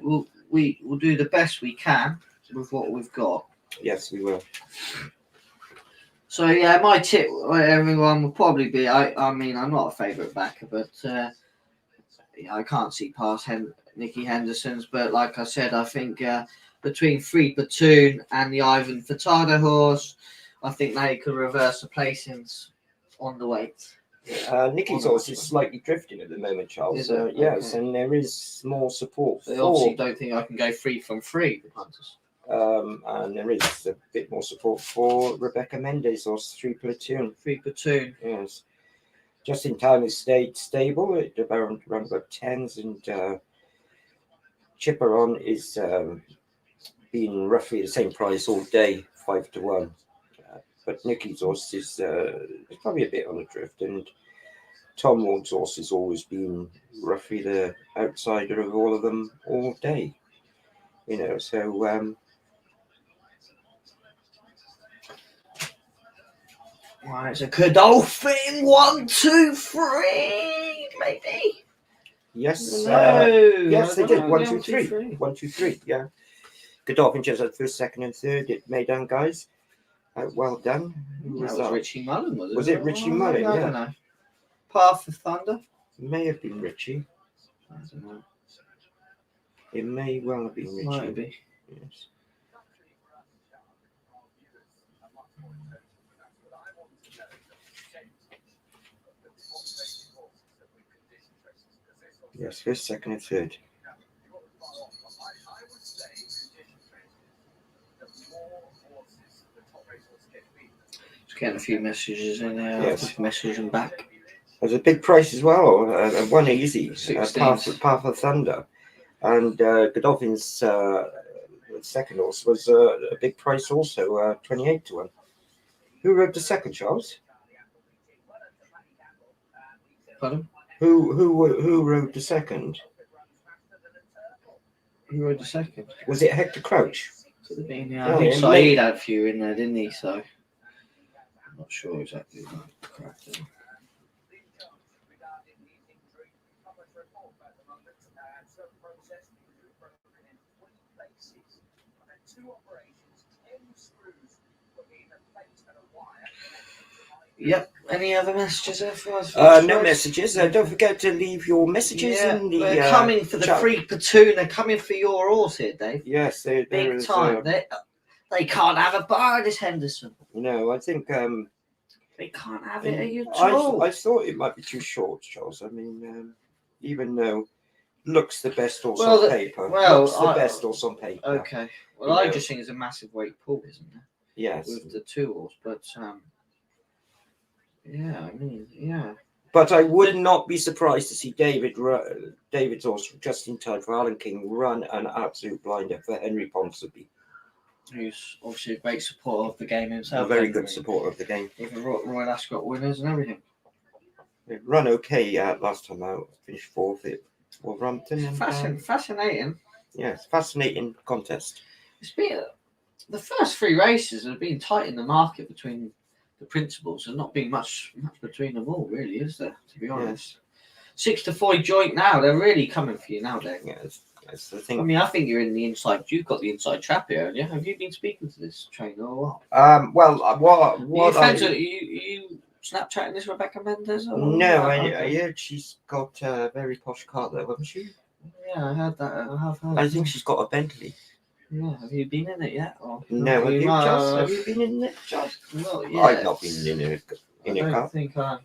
We'll do the best we can with what we've got. Yes, we will. So yeah, my tip, everyone, will probably be. I mean, I'm not a favourite backer, but I can't see past Nicky Henderson's. But like I said, I think between Free Platoon and the Ivan Furtado horse, I think they could reverse the placings on the weight. Nicky's horse is slightly drifting at the moment, Charles. Yes, and there is more support. They obviously don't think I can go free from free, the punters. And there is a bit more support for Rebecca Mendes or Free Platoon. Free Platoon. Yes. Just in Time has stayed stable at around about 10s, and Chipperon is been roughly the same price all day, 5 to 1. But Nicky's horse is probably a bit on the drift, and Tom Ward's horse has always been roughly the outsider of all of them all day. So Right, it's a Godolphin 1, 2, 3, maybe. Yes, No, yes, they did. 1, 2, 3. 3. 1, 2, 3. Yeah. Godolphin just had first, second, and third. It Maidan guys. Well done. Who That was Richie Mullen, was it? Was it Richie Mullen? I don't know. Path of Thunder? May have been Richie. I don't know. It may well have been Richie. Might be. Yes. Yes, first, second, and third. Just getting a few messages in there. Yes. I'll just message them back. There's a big price as well. One easy. Path of Thunder. And Godolphin's second horse was a big price also, 28 to 1. Who rode the second, Charles? Pardon? Who rode the second? Who rode the second? Was it Hector Crouch? Could have been, yeah. I think Saeed had a few in there, didn't he? So I'm not sure exactly. Correct. Yep. Any other messages there for us? No messages. Don't forget to leave your messages in the. They're coming for the Free Platoon. They're coming for your horse here, Dave. Yes, big time. They can't have a bar, this Henderson. No, I think they can't have it. Are you told? I thought it might be too short, Charles. I mean, even though looks the best horse on paper. Looks the best horse on paper. Okay. Well, I just think it's a massive weight pull, isn't it? Yes. With the 2 horse, but yeah, I mean, yeah. But I would not be surprised to see David's horse just in time for Alan King run an absolute blinder for Henry Ponsonby. Who's obviously a great supporter of the game himself. A very good supporter of the game. Even Royal Ascot winners and everything. They run okay last time out. Finished 4th at Wolverhampton. Fascinating. Yes, fascinating contest. It's been the first 3 races have been tight in the market between the principals, and not being much between them all, really, is there? To be honest, 6 to 4 joint now. They're really coming for you now, Dave. Yes, that's the thing. I mean, I think you're in the inside. You've got the inside trap here, haven't you? Have you been speaking to this trainer or what? Well, you Snapchatting this Rebecca Mendes? No, I heard she's got a very posh car there, haven't she? Yeah, I heard that. I have heard. I think she's got a Bentley. Yeah, have you been in it yet? Or no, have you been in it, Josh? Not yet. I've not been in a car. I don't think I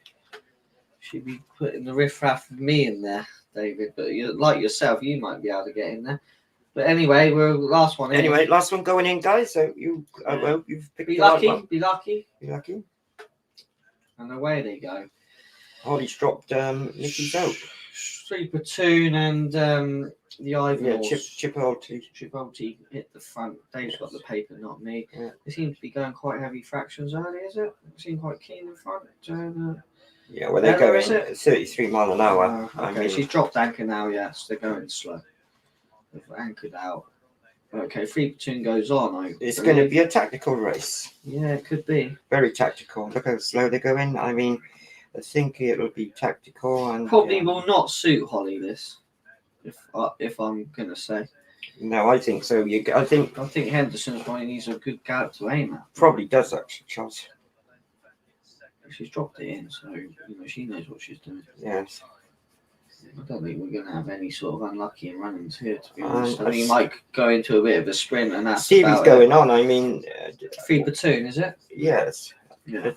should be putting the riffraff of me in there, David. But like yourself, you might be able to get in there. But anyway, we're last one in. Anyway, last one going in, guys. So I hope you've picked be the lucky. right one. Be lucky. Be lucky. And away they go. Holly's dropped Nicky's out. Free Platoon and The Ivan Yeah, horse, Chipotle. hit the front. Dave's got the paper, not me. Yeah. They seem to be going quite heavy fractions early, is it? They seem quite keen in front. Yeah, well, they're Ella, going is it? at 33 mile an hour. Okay, I mean, she's dropped anchor now, yes. They're going slow. They've anchored out. Okay, free platoon goes on. it's going to be a tactical race. Yeah, it could be. Very tactical. Look how slow they're going. I mean, I think it'll be tactical and Probably will not suit Holly this, if I'm gonna say. No, I think so. I think Henderson's probably needs a good gallop to aim at. probably does actually, Charles. She's dropped it in, so she knows what she's doing. Yes. I don't think we're going to have any sort of unlucky runnings here, to be honest. I think you might go into a bit of a sprint, and that's Stevie's going on. I mean, free platoon, is it? Yes. Yeah.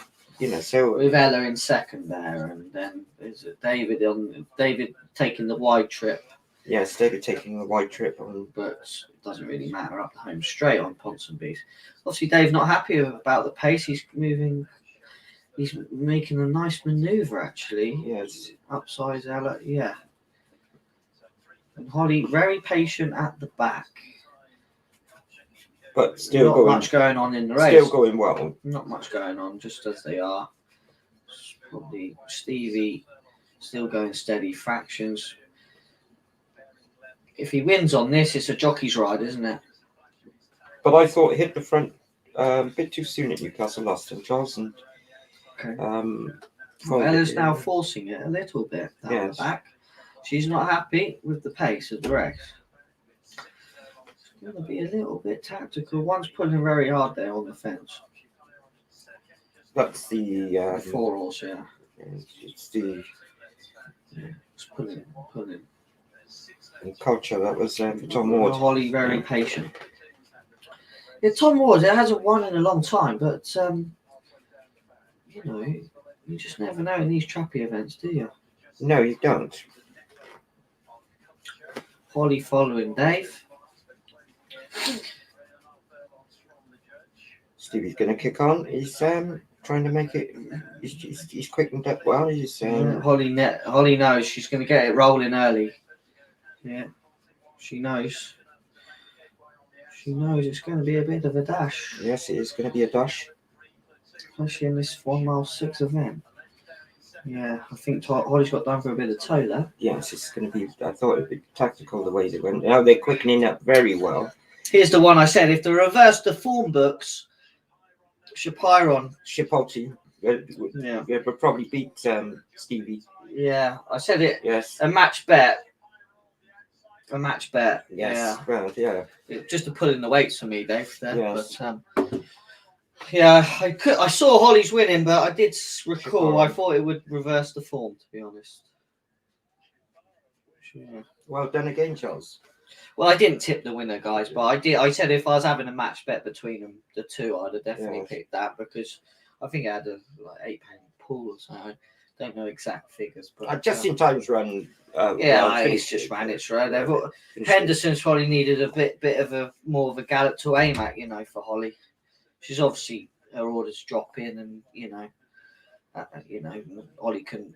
So with Ella in second there, and then is it David taking the wide trip? Yes, David taking the wide trip on, but it doesn't really matter up the home straight on Ponsonby's. Obviously, Dave's not happy about the pace. He's making a nice manoeuvre actually. Yes. Upsize Ella, yeah. And Holly very patient at the back. But still not much going on in the race. Still going well. Not much going on, just as they are. Probably Stevie still going steady fractions. If he wins on this, it's a jockey's ride, isn't it? But I thought it hit the front a bit too soon at Newcastle last time, Charles. And, Ella's now forcing it a little bit down the back. She's not happy with the pace of the race. It's going to be a little bit tactical. One's pulling very hard there on the fence. That's the 4 horse, yeah. It's the It's pulling. And culture that was for Tom Ward. Holly very patient. Yeah, Tom Ward, it hasn't won in a long time, but you just never know in these trappy events, do you? No, you don't. Holly following Dave. Stevie's going to kick on. He's trying to make it. He's quickened up well. He's Holly knows she's going to get it rolling early. Yeah, she knows. She knows it's going to be a bit of a dash. Yes, it is going to be a dash. Especially in this 1 mile 6 event. Yeah, I think Holly's got down for a bit of toe there. Yes, it's going to be. I thought it'd be tactical the way they went. Now they're quickening up very well. Here's the one I said. If they reverse the form books, Chipotle, would probably beat Stevie. Yeah, I said it. Yes. A match bet. Yes. Yeah. Well, yeah. Just to put in the weights for me, Dave. There. Yes. But yeah, I saw Holly's winning, but I did recall I thought it would reverse the form. To be honest. Yeah. Well done again, Charles. Well, I didn't tip the winner, guys, but I did. I said if I was having a match bet between them, the two, I'd have definitely picked that because I think I had a £8 pool or something. I don't know exact figures, but Just in time's run. It's just ran its right. Henderson's probably needed a bit of a more of a gallop to aim at, for Holly. She's obviously her orders drop in, and Holly couldn't.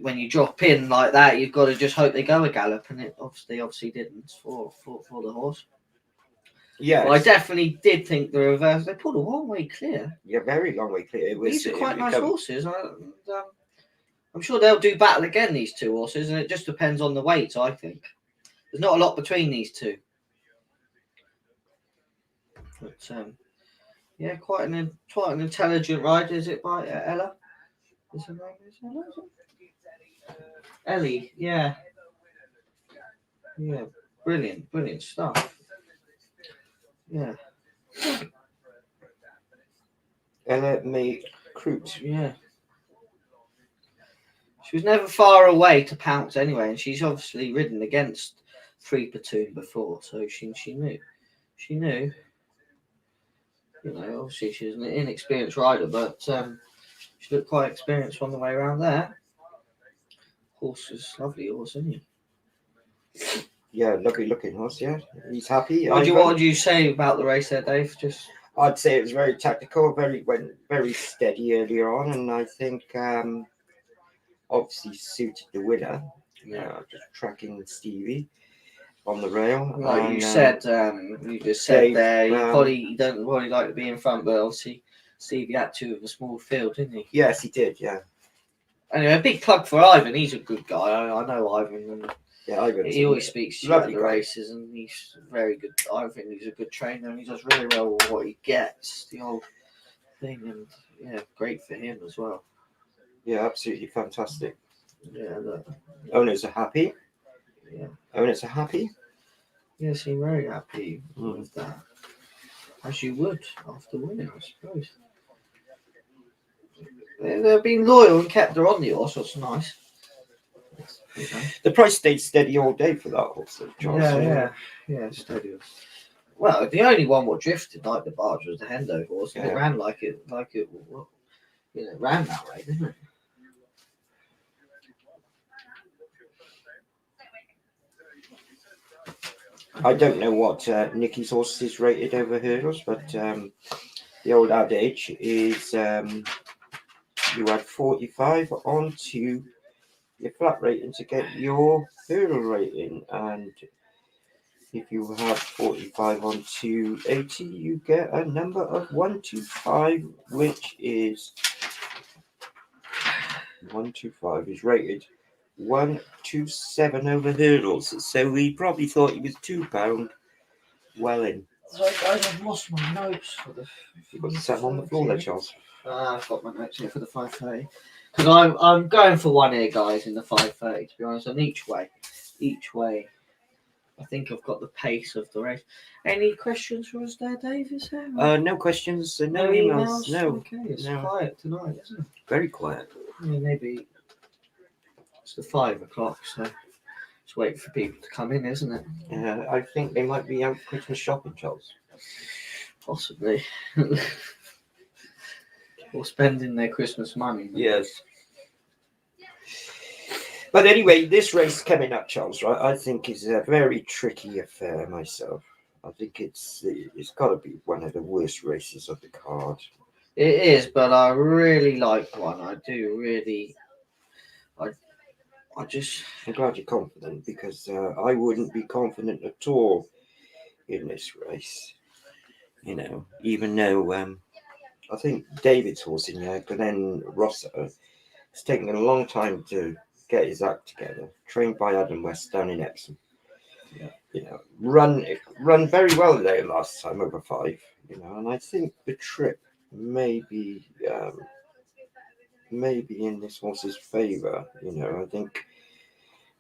When you drop in like that, you've got to just hope they go a gallop, and it obviously didn't for the horse. Yeah, I definitely did think the reverse. They pulled a long way clear. Yeah, very long way clear. These are quite nice horses. I'm sure they'll do battle again, these two horses, and it just depends on the weights, I think. There's not a lot between these two. But, yeah, quite an intelligent ride, is it, by Ella? Is her name Ella? Ellie, yeah. Yeah, brilliant stuff. Yeah. Ella May Crute. Yeah. She was never far away to pounce anyway, and she's obviously ridden against 3 platoon before, so she knew. She knew. Obviously she's an inexperienced rider, but she looked quite experienced on the way around there. Horse is lovely horse, isn't he? Yeah, lovely looking horse. Yeah, he's happy. What would you say about the race there, Dave? I'd say it was very tactical, went very steady earlier on, and I think obviously suited the winner. Just tracking Stevie. on the rail. Like and, you said, you just said Dave, there, you don't probably like to be in front, but obviously Stevie had to with a small field, didn't he? Yes, he did. Yeah. Anyway, a big plug for Ivan. He's a good guy. I know Ivan, and Yeah, Ivan. he always speaks to you at the guy. races, and he's very good. I think he's a good trainer, and he does really well with what he gets. The whole thing, and yeah, great for him as well. Yeah, absolutely fantastic. Yeah, Owners are happy. Yeah. Owners are happy. Yeah, seem very happy Mm. with that. As you would after winning, I suppose. They've been loyal and kept her on the horse, that's nice. You know. The price stayed steady all day for that horse, Charles. Yeah, steady. Well, the only one what drifted like the barge was the Hendo horse, and it ran like it, ran that way, didn't it? I don't know what Nicky's horse is rated over hurdles, but the old adage is you add 45 onto your flat rating to get your hurdle rating, and if you have 45 on 280, you get a number of 125, which is 125 is rated 127 over hurdles. So we probably thought he was £2 well in. So I've lost my notes for the. You've got some on the floor there, Charles. I've got my notes here for the 5:30 because I'm going for one here, guys, in the 5:30. To be honest, and each way, I think I've got the pace of the race. Any questions for us there, Dave? Is there? No questions, no emails. No. Okay, it's quiet tonight, isn't it? Very quiet. Yeah, maybe it's the 5 o'clock, so just wait for people to come in, isn't it? Yeah, I think they might be out Christmas shopping, Charles. Possibly. Or spending their Christmas money. Yes. But anyway, this race coming up, Charles, right, I think is a very tricky affair myself. I think it's got to be one of the worst races of the card. It is, but I really like one. I do really. I'm glad you're confident, because I wouldn't be confident at all in this race. You know, even though I think David's horse in there, Glenn Rosso, it's taken a long time to get his act together. Trained by Adam West down in Epsom. Yeah. You know, run very well there last time over 5. You know, and I think the trip may be in this horse's favour. You know, I think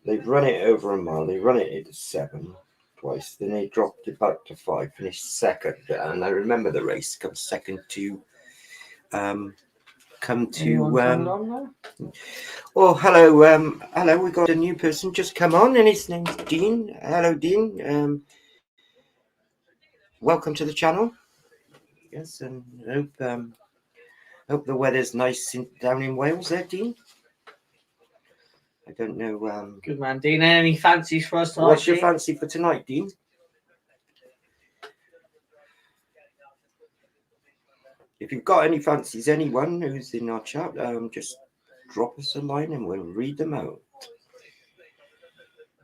they've run it over a mile. They run it at 7 twice. Then they dropped it back to 5. Finished second, and I remember the race comes second to. Oh, hello, we got a new person just come on, and his name's Dean. Hello, Dean. Welcome to the channel. Yes, and hope the weather's nice down in Wales there, Dean. I don't know. Good man, Dean. Any fancies for us tonight? What's your fancy for tonight, Dean? If you've got any fancies, anyone who's in our chat, just drop us a line and we'll read them out.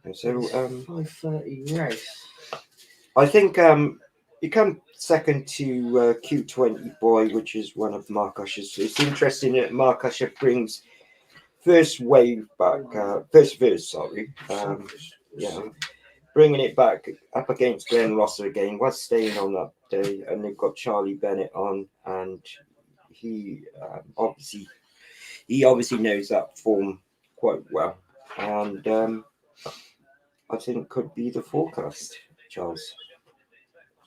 And so, 5:30 race. I think you come second to Q20 Boy, which is one of Mark Usher's. It's interesting that Mark Usher brings first verse, bringing it back up against Glenn Rosser again. Was staying on that day, and they've got Charlie Bennett on, and he obviously knows that form quite well, and I think could be the forecast, Charles.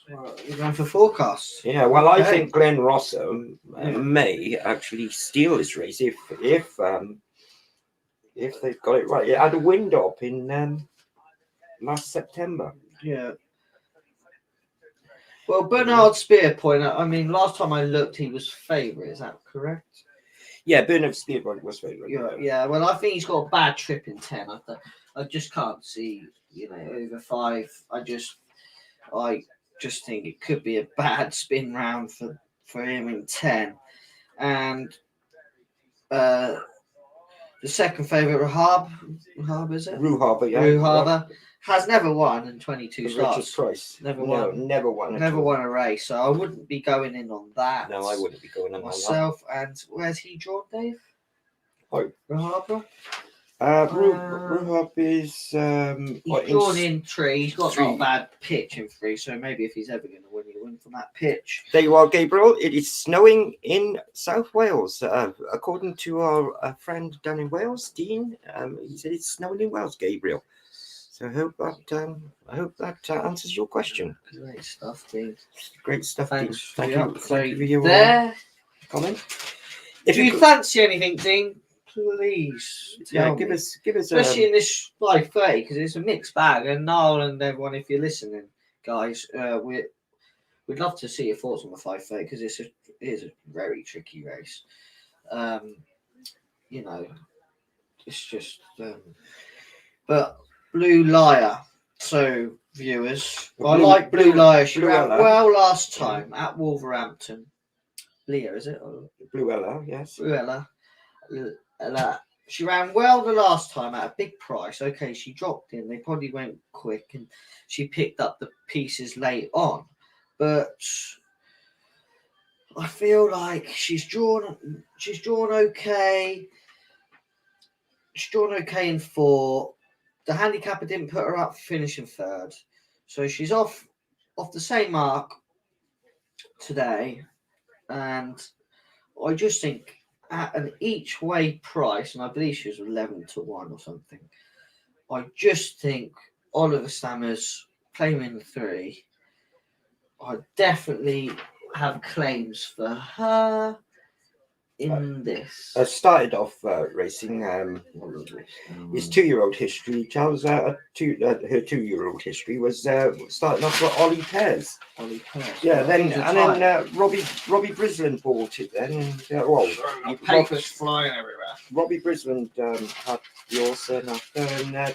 Well, you're going for forecasts? Yeah, well, okay. I think Glenn Rosser may actually steal this race if they've got it right. It had a wind up in last September. Yeah. Well, Bernard Spearpoint, I mean, last time I looked, he was favourite. Is that correct? Yeah, Bernard Spearpoint was favourite. Yeah, well, I think he's got a bad trip in 10. I just can't see, over 5. I just think it could be a bad spin round for him in 10. And the second favourite, Rahab, is it? Rue Harbour, yeah. Rue Harbour. has never won in 22 Richard starts. Price. Never No, won. never won. Never won a race, so I wouldn't be going in on that. No, I wouldn't be going on myself. And where's he drawn, Dave? Oh. Harbour. Ruhab is He's drawn in 3. He's got 3. not a bad pitch in 3, so maybe if he's ever going to win, he'll win from that pitch. There you are, Gabriel. It is snowing in South Wales. According to our friend down in Wales, Dean, he said it's snowing in Wales, Gabriel. So I hope that answers your question. Great stuff, Dean. Great stuff, Thanks. Dean. Thank you for your there. comment. If you fancy anything, Dean, please tell give me. us Especially in this 5:30, because it's a mixed bag. And Niall and everyone, if you're listening, guys, we'd love to see your thoughts on the 5:30 because it is a very tricky race. You know, it's just. But Blue Liar. So viewers, I like Blue Liar. She ran well last time at Wolverhampton. Leah, is it? Bluella, yes. Bluella. She ran well the last time at a big price. Okay, she dropped in. They probably went quick, and she picked up the pieces late on. But I feel like she's drawn okay. She's drawn okay in 4. The handicapper didn't put her up finishing 3rd, so she's off the same mark today. And I just think at an each way price, and I believe she was 11-1 or something, I just think Oliver Stammers claiming 3. I definitely have claims for her in this. I started off racing. His 2-year-old history tells her 2-year-old history was starting off with Ollie Pears. Yeah, then Robbie Brisland bought it. Then papers flying everywhere. Robbie Brisland had yours, and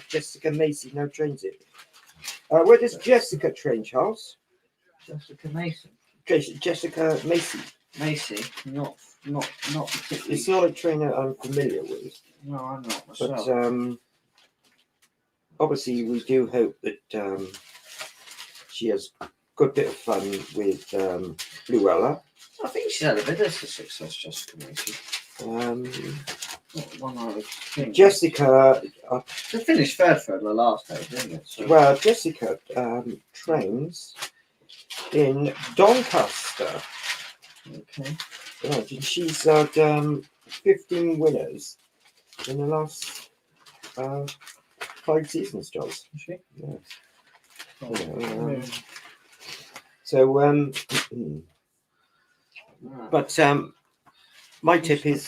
Jessica Macy now trains it. Where does Jessica train, Charles? Jessica Mason. Jessica Macy. Macy, not particularly. It's not a trainer I'm familiar with. No, I'm not myself. But obviously, we do hope that she has a good bit of fun with Bluella. I think she's had a bit of success, Jessica Macy. Not one I would think. Jessica. She finished 3rd for the last day, didn't it? So. Well, Jessica trains in Doncaster. Okay. Yeah, she's had 15 winners in the last 5 seasons, Charles. Is she? Yeah. Oh, so, but my tip is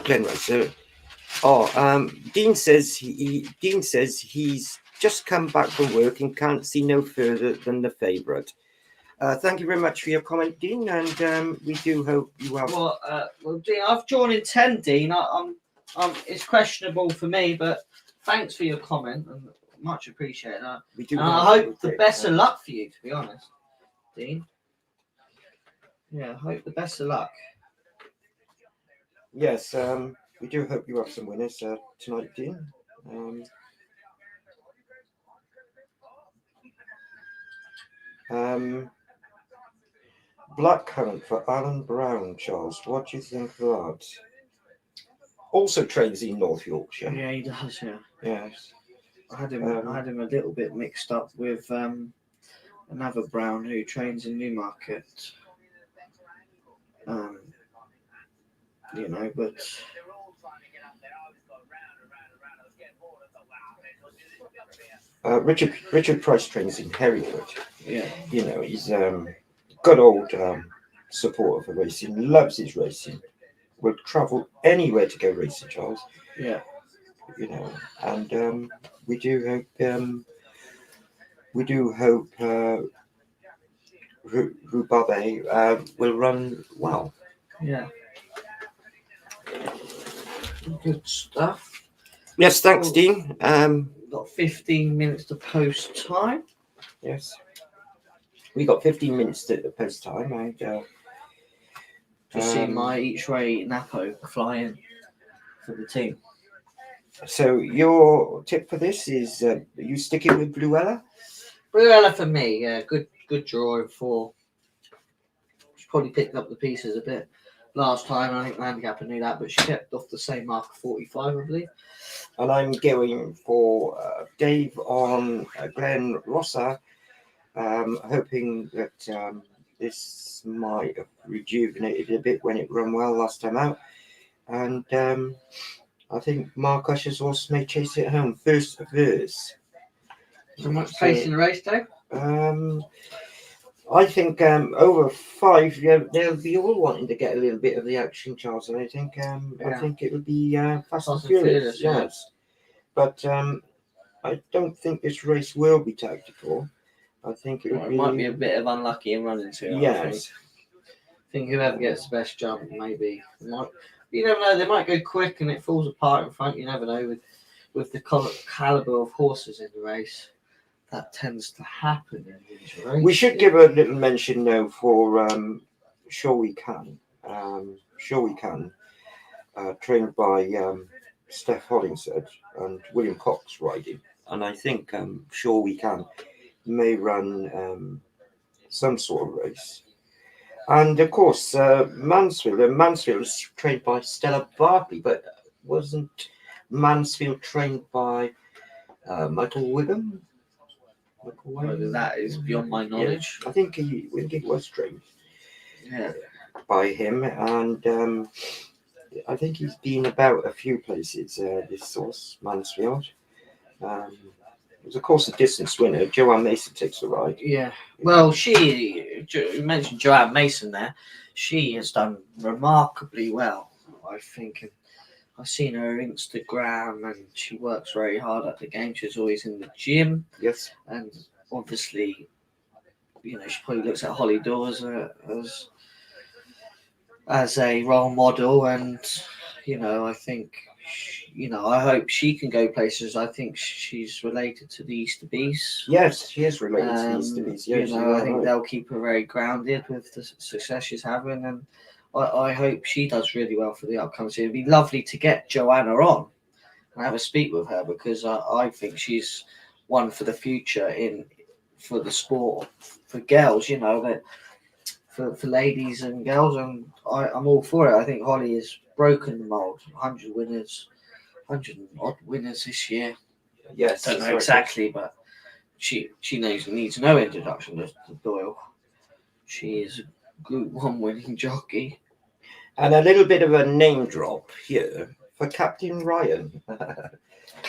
Glenroy. So, Dean says he's just come back from work and can't see no further than the favourite. Thank you very much for your comment, Dean, and we do hope you have. Well, Dean, I've drawn in 10, Dean. It's questionable for me, but thanks for your comment and much appreciated. We do. I hope the best of luck for you, to be honest, Dean. Yeah, I hope the best of luck. Yes, we do hope you have some winners tonight, Dean. Blackcurrant for Alan Brown, Charles. What do you think of that? Also trains in North Yorkshire. Yeah, he does. Yeah. Yes. I had him a little bit mixed up with another Brown who trains in Newmarket. But Richard Price trains in Hereford. Yeah. He's good old supporter for racing, loves his racing, will travel anywhere to go racing, Charles. Yeah. And we do hope Rubabe will run well. Yeah. Good stuff. Yes, thanks, Dean. Got 15 minutes to post time. Yes. We got 15 minutes to the post time. And to see my each way Napo flying for the team. So your tip for this is you sticking with Bluella? Bluella for me, yeah, good draw in 4. She probably picked up the pieces a bit last time. I think the handicapper knew that, but she kept off the same mark of 45, I believe. And I'm going for Dave on Glen Rossa, hoping that this might have rejuvenated a bit when it ran well last time out. And I think Mark Usher's horse may chase it home. First verse. So much pace in the race, Dave? I think over 5, they'll be all wanting to get a little bit of the action, Charles. And I think it would be Fast and Furious, yes. But I don't think this race will be tactical. I think it might be a bit of unlucky in running to it. Yes. I think whoever gets the best jump, maybe. You never know. They might go quick and it falls apart in front. You never know with the caliber of horses in the race. That tends to happen in these races. We should give a little mention though for Sure We Can. Sure We Can, trained by Steph Hollingshead and William Cox riding. And I think Sure We Can may run some sort of race. And of course, Mansfield. Mansfield was trained by Stella Barkley, but wasn't Mansfield trained by Michael Wiggum? Whether that is beyond my knowledge. Yeah, I think he was trained by him, and I think he's been about a few places. This horse, Mansfield. It was, of course, a distance winner. Joanne Mason takes the ride. Yeah. Well, you mentioned Joanne Mason there. She has done remarkably well, I think. And I've seen her Instagram, and she works very hard at the game. She's always in the gym. Yes. And obviously, she probably looks at Holly Dawes as a role model, and I think I hope she can go places. I think she's related to the Easter Bees. Yes, she is related to the Easter Bees. Yes, I think they'll keep her very grounded with the success she's having, and I hope she does really well for the upcoming season. It'd be lovely to get Joanna on and have a speak with her, because I think she's one for the future for the sport, for girls, that for ladies and girls, and I'm all for it. I think Holly has broken the mould. 100 odd winners this year. Yes, I don't know exactly, but she needs no introduction to Doyle. She is a Group 1 winning jockey. And a little bit of a name drop here for Captain Ryan.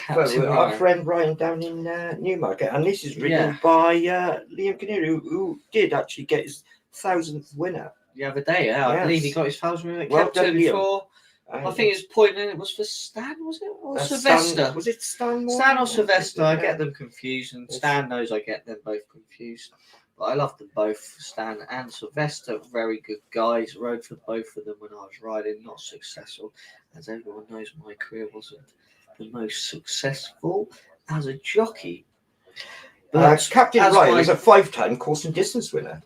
Our friend Ryan down in Newmarket. And this is written by Liam Kinnear, who did actually get his 1,000th winner. The other day, I believe he got his 1,000th winner. Well done, Liam. I think his point in it was for Stan, was it? Or Sylvester? Was it Stan? Stan or Sylvester? I get them confused, and Stan knows I get them both confused. But I love them both, Stan and Sylvester. Very good guys. Rode for both of them when I was riding. Not successful. As everyone knows, my career wasn't the most successful as a jockey. But Captain Ryan was a 5-time course and distance winner.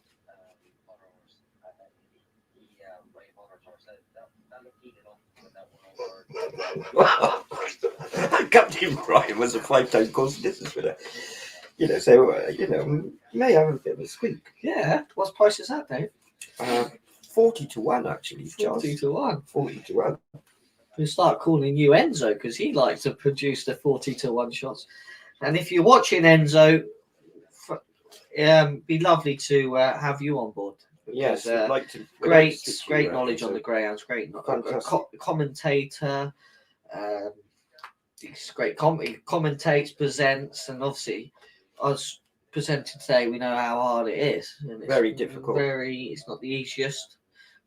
Captain Ryan was a 5-time course and distance winner. May have a bit of a squeak. Yeah. What price is that, Dave? 40 to 1, actually. 40 to 1. 40 to 1. We'll start calling you Enzo, because he likes to produce the 40 to 1 shots. And if you're watching, Enzo, be lovely to have you on board. Yes, I'd like to. Great knowledge on the greyhounds. Great commentator. He's great. He commentates, presents, and obviously, us presenting today, we know how hard it is. And it's very difficult. It's not the easiest.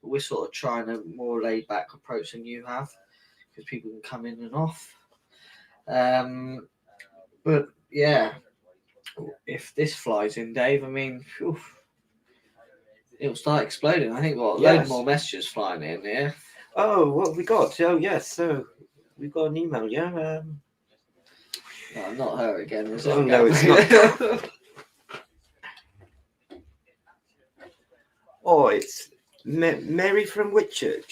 But we're sort of trying a more laid back approach than you have, because people can come in and off. But yeah, if this flies in, Dave, I mean, it'll start exploding. I think loads more messages flying in here. Oh, what have we got? Oh, yes. So we've got an email, yeah. No, not her again, is it? Oh, no, it's not. It's Mary from Whitchurch.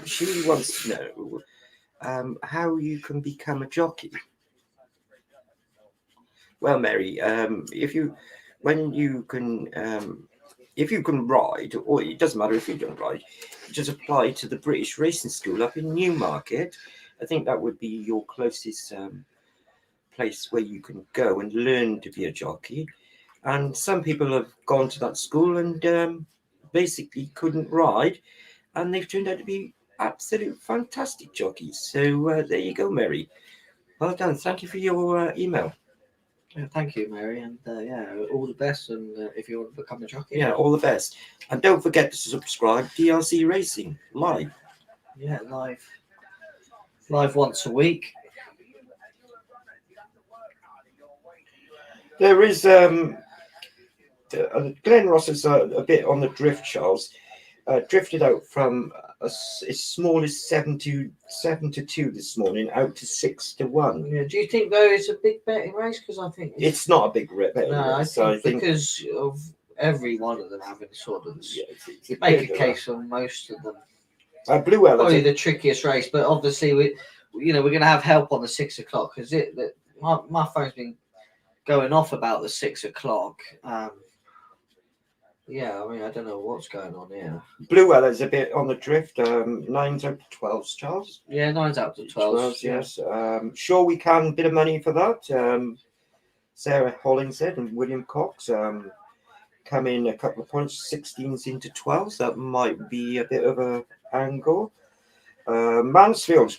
She wants to how you can become a jockey. Well, Mary, if you can ride, or it doesn't matter if you don't ride, just apply to the British Racing School up in Newmarket. I think that would be your closest place where you can go and learn to be a jockey. And some people have gone to that school and basically couldn't ride, and they've turned out to be absolute fantastic jockeys. So there you go, Mary. Well done. Thank you for your email. Yeah, thank you, Mary, and all the best. And if you want to become a jockey, Yeah, all the best. And don't forget to subscribe DRC Racing live. Yeah, live once a week. There is Glenn Ross is a bit on the drift, Charles. Drifted out from as small as 7-2 this morning, out to 6-1. Yeah. Do you think though it's a big betting race? Because I think It's not a big betting no, race. I think because of every one of them having sort of it's make a case on most of them. Blue Well, Probably the trickiest race, but obviously we're going to have help on the 6 o'clock because my phone's been going off about the 6 o'clock. Yeah, I mean, I don't know what's going on here. Blue Well is a bit on the drift. 9's out to 12s, Charles. Yeah, 9's out to 12s. Yes. Sure, we can. Bit of money for that. Sarah Hollingshead and William Cox come in a couple of points, 16s into 12s. That might be a bit of a angle. Mansfield.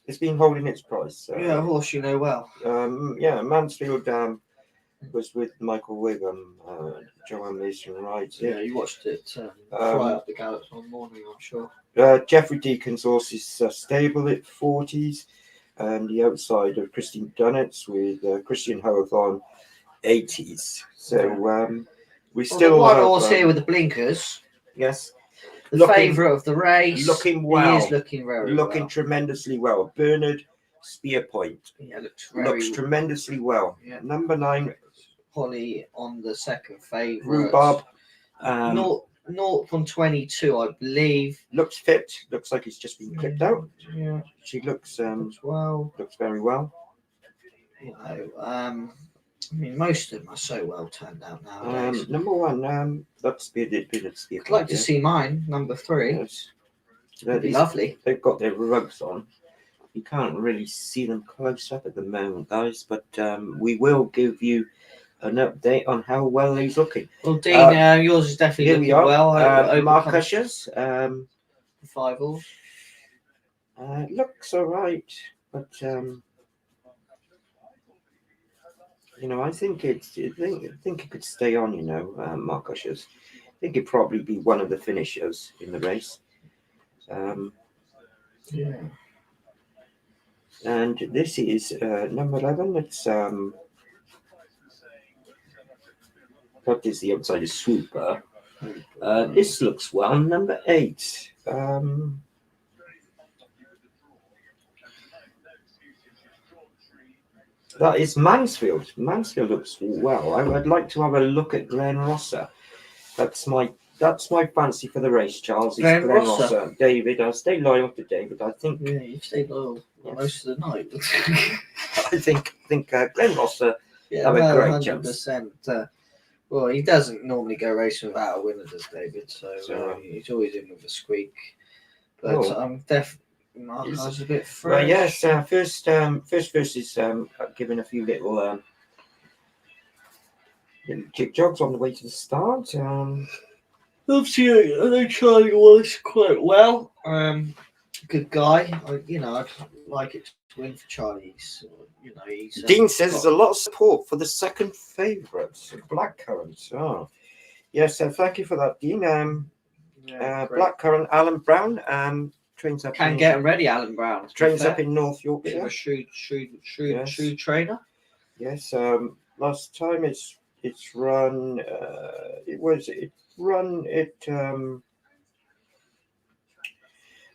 It's been holding its price. Yeah, a horse you know well. Mansfield was with Michael Wiggum, Joanne Mason rides it. Yeah, you watched it fly up the gallops one morning, I'm sure. Jeffrey Deacon's horse is stable at 40s, and the outside of Christine Dunnet's with Christian Hove on 80s. So we still one have horse here with the blinkers. Yes. The favourite of the race. Looking well. He is looking very looking well. tremendously well. Bernard Spearpoint. Yeah, looks tremendously well. Yeah. Number 9. Holly on the second favourite. Rhubarb. 0 from 22, I believe. Looks fit. Looks like it's just been clipped out. Yeah. She looks well. Looks very well. You know, I mean, most of them are so well turned out nowadays. Number 1, that's Bernard Spearpoint. I'd like to see mine, number 3. Yes. That'd be lovely. They've got their rugs on. You can't really see them close up at the moment, guys, but we will give you an update on how well he's looking. Well, Dean, yours is definitely looking well. Mark Usher's, the 5-all. Looks all right, but I think I think it could stay on. Mark Usher's. I think it'd probably be one of the finishers in the race. Yeah. And this is number 11. It's that is the outside of Swooper. This looks well. Number 8. That is Mansfield. Mansfield looks well. I'd like to have a look at Glen Rosser. That's my fancy for the race, Charles. It's Glen Rosser. David, I'll stay loyal to David. I think. Yeah, you stay loyal most of the night. I think Glen Rosser have a great chance. Well, he doesn't normally go racing without a winner, does David? So he's always in with a squeak. But I'm definitely. I was a bit fresh. Well, yes. First is giving a few little jig jogs on the way to the start. Obviously, I know Charlie was quite well. Good guy. I'd like it to win for Charlie. He's. Dean says there's a lot of support for the second favourite, Blackcurrant. Oh, yes. Thank you for that, Dean. Blackcurrant, Alan Brown. Trains up. Get him ready, Alan Brown. Trains up in North Yorkshire. Bit of a shrewd trainer. Yes. Last time it's run.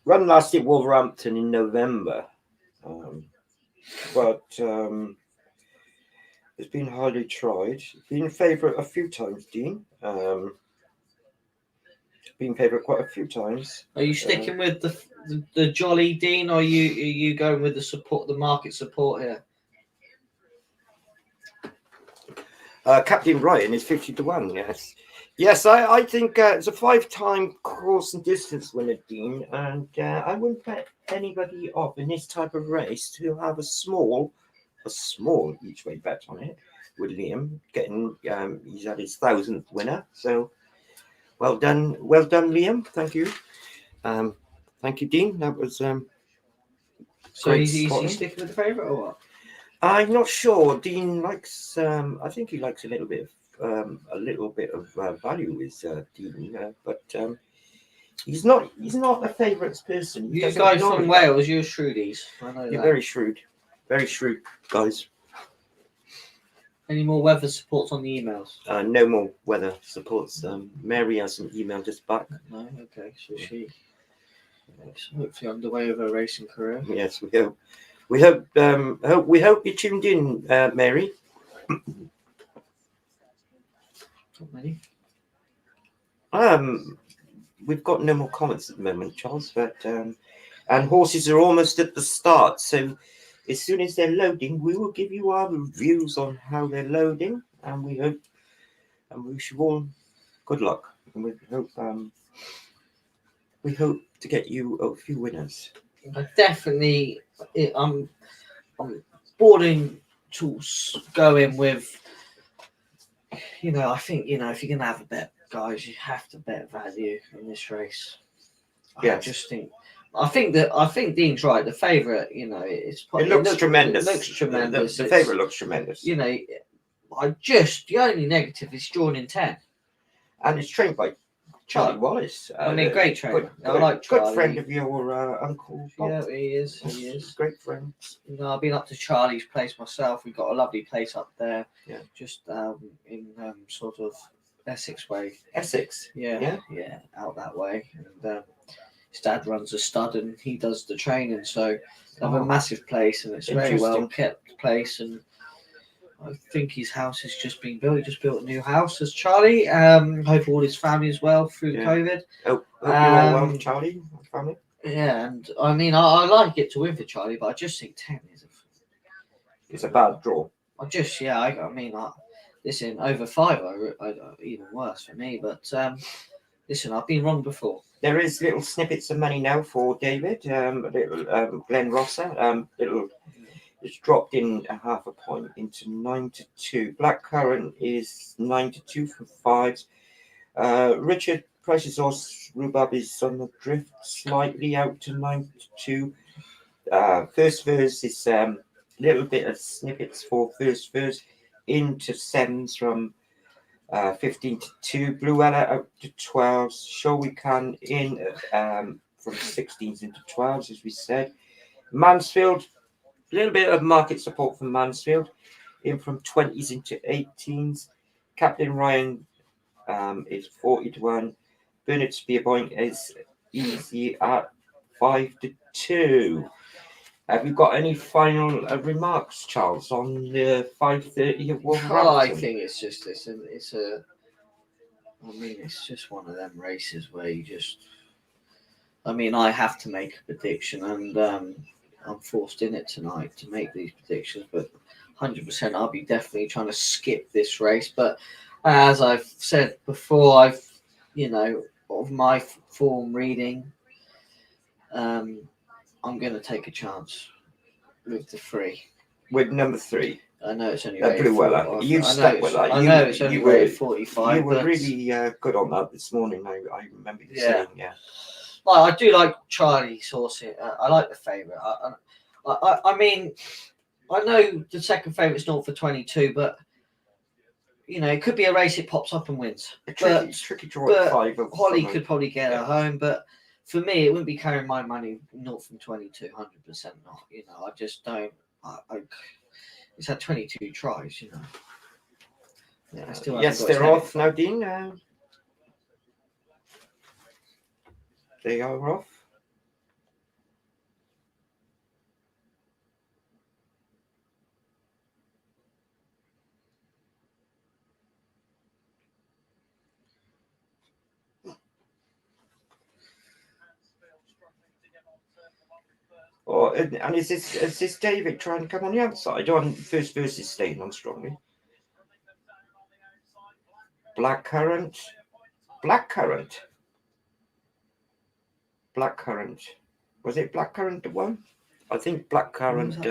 Run last at Wolverhampton in November, but it's been highly tried. Been a favourite a few times, Dean. been favourite quite a few times. Are you sticking with the Jolly Dean, or are you going with the market support here? Captain Ryan is 50-1. Yes. I think it's a 5-time course and distance winner, Dean, and I wouldn't bet anybody off in this type of race to have a small each way bet on it. With Liam getting, he's had his 1,000th winner. So well done, Liam. Thank you. Thank you, Dean. That was So great is he spotting. sticking with the favourite or what? I'm not sure. Dean likes. I think he likes a little bit of value with Dean, but he's not a favourites person. He You doesn't guys acknowledge from that. Wales, you're shrewdies. I know You're that. very shrewd guys. Any more weather supports on the emails? No more weather supports. Mary hasn't emailed us back. No, okay. So she's hopefully underway with her racing career. Yes, we hope. We hope you tuned in, Mary. Not many. We've got no more comments at the moment, Charles, but and horses are almost at the start, so as soon as they're loading, we will give you our reviews on how they're loading, and we wish you all good luck, and we hope to get you a few winners. I'm boarding to go in with, I think, if you're going to have a bet, guys, you have to bet value in this race. Yes. I think Dean's right. The favourite, it looks tremendous. It looks tremendous. The favourite looks tremendous. The only negative is drawn in 10. And it's trained by Charlie Wallace. Great trainer. I like Good Charlie. friend of your uncle. Bob. Yeah, he is. Great friend. I've been up to Charlie's place myself. We've got a lovely place up there. Yeah. Just in sort of Essex way. Essex. Yeah, out that way. And his dad runs a stud and he does the training. So they have a massive place and it's a very well kept place. And I think his house has just been built. He just built a new house as Charlie. Hope all his family as well through COVID. Hope you're all well, Charlie, family. Yeah, and I mean, I like it to win for Charlie, but I just think 10 is it's a bad draw. Listen, over 5, even worse for me. But listen, I've been wrong before. There is little snippets of money now for David. Glenn Rosser. It's dropped in a half a point into 9-2. Blackcurrant is 9-2 from 5s. Richard Price's horse Rhubarb is on the drift slightly out to 9-2. First verse is little bit of snippets for first verse into 7s from 15-2. Blue Ella out to 12s. Sure We Can in from 16s into 12s, as we said. Mansfield, a little bit of market support from Mansfield, in from 20s into 18s. Captain Ryan is 40-1. Bernard Spearpoint is easy at 5-2. Have you got any final remarks, Charles, on the 5:30 at Wolverhampton? I think it's just it's just one of them races where you just. I have to make a prediction, and I'm forced in it tonight to make these predictions. But 100%, I'll be definitely trying to skip this race. But as I've said before, of my form reading, I'm going to take a chance with the 3. With number 3. I know it's only Blue Weller. You stuck with that. I know it's only rated 45. You were really good on that this morning. I remember you saying, yeah. Well, I do like Charlie's horse here. I like the favourite. I know the second favourite's 0 for 22, but it could be a race it pops up and wins. Tricky draw at 5. Holly could probably get her home, but for me, it wouldn't be carrying my money 0 from 22, 100% not. I just don't. It's had 22 tries, Yeah, yes, they're off now, Dean. They are off. Oh, and is this David trying to come on the outside? On first verse is staying on strongly. Blackcurrant. Was it blackcurrant the one? I think blackcurrant.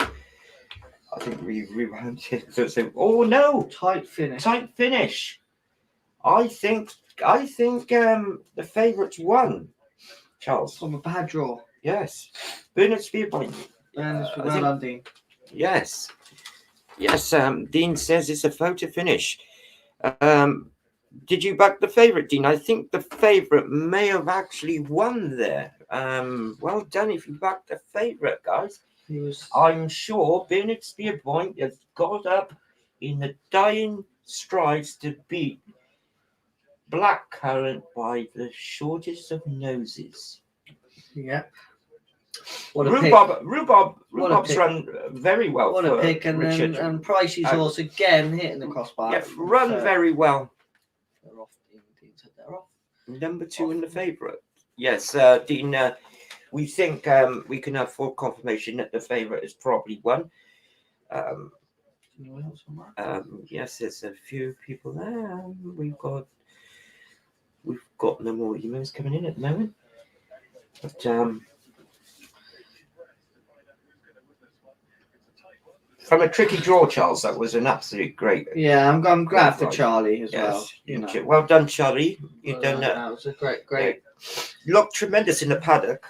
I think we rewound it. So, oh no! Tight finish. I think the favourites won. Charles. From a bad draw. Yes. Bernard Spearpoint. Well done, Dean. Yes. Dean says it's a photo finish. Did you back the favourite, Dean? I think the favourite may have actually won there. Well done if you backed the favourite, guys. I'm sure Bernard Spearpoint has got up in the dying strides to beat Blackcurrant by the shortest of noses. Yeah. Rhubob's run very well. What a pick, and Richard. then Pricey's horse again hitting the crossbar. Yeah, run very well. They're off. They're off. Number 2 in the favourite. Yes, Dean. We think we can have full confirmation that the favourite is probably won. Yes, there's a few people there. We've got no more emails coming in at the moment. But from a tricky draw, Charles, that was an absolute great. Yeah, I'm glad for Charlie as well. Well done, Charlie. You've done that. That was a great. Looked tremendous in the paddock.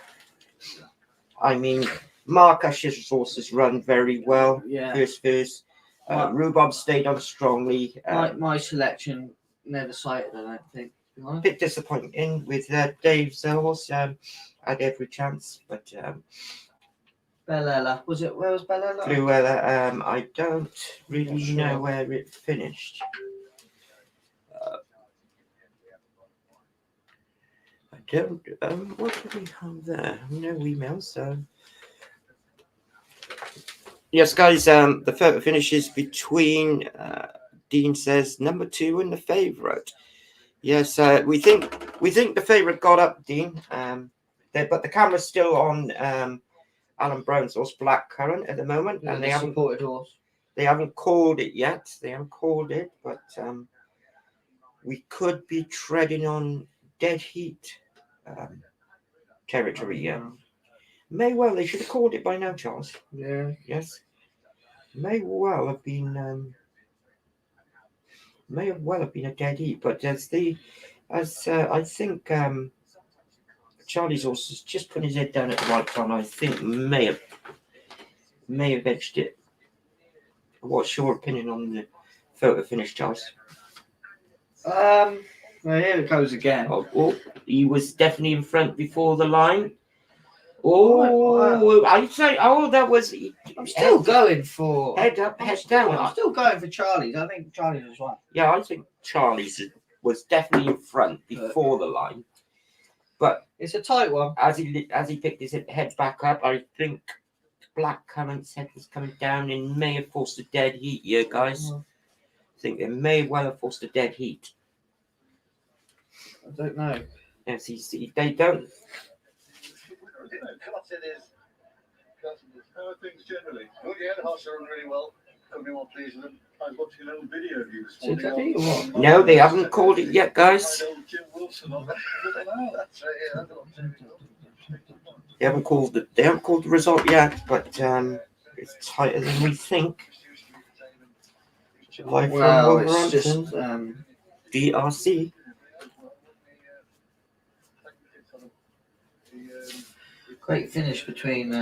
I mean, Mark Asher's horses run very well. Yeah. First. Rhubarb stayed on strongly. My selection never sighted, I don't think. A bit disappointing with Dave's horse. Had every chance, but Bellella. Where was Bellella? Fluella. I don't really know where it finished. I don't. What do we have there? No emails. Yes, guys. The photo finishes between. Dean says number 2 and the favourite. Yes, we think the favourite got up, Dean. But the camera's still on Alan Brown's horse, Blackcurrant, at the moment, and they haven't horse. They haven't called it yet. But we could be treading on dead heat territory. Yeah, may well. They should have called it by now, Charles. Yeah. Yes. May well have been a dead heat, but I think Charlie's horse is just putting his head down at the right time. I think may have edged it. What's your opinion on the photo finish, Charles? Well, here it goes again. Oh, he was definitely in front before the line. I'd say. That was. I'm still going for head up, head down. I'm still going for Charlie's. I think Charlie's was right. Yeah, I think Charlie's was definitely in front before the line, but it's a tight one. As he picked his head back up, I think Blackcurrant's head was coming down and may have forced a dead heat here, guys. I think it may well have forced a dead heat. I don't know. Yes, they don't. How are things generally? Oh yeah, the horses are running really well. Couldn't be more pleased with them. I was watching a little video of you this morning. No, they haven't called it yet, guys. Jim Wilson on that. That's right, yeah. They haven't called the result yet, but it's tighter than we think. Live from Wolverhampton, just DRC. Great finish between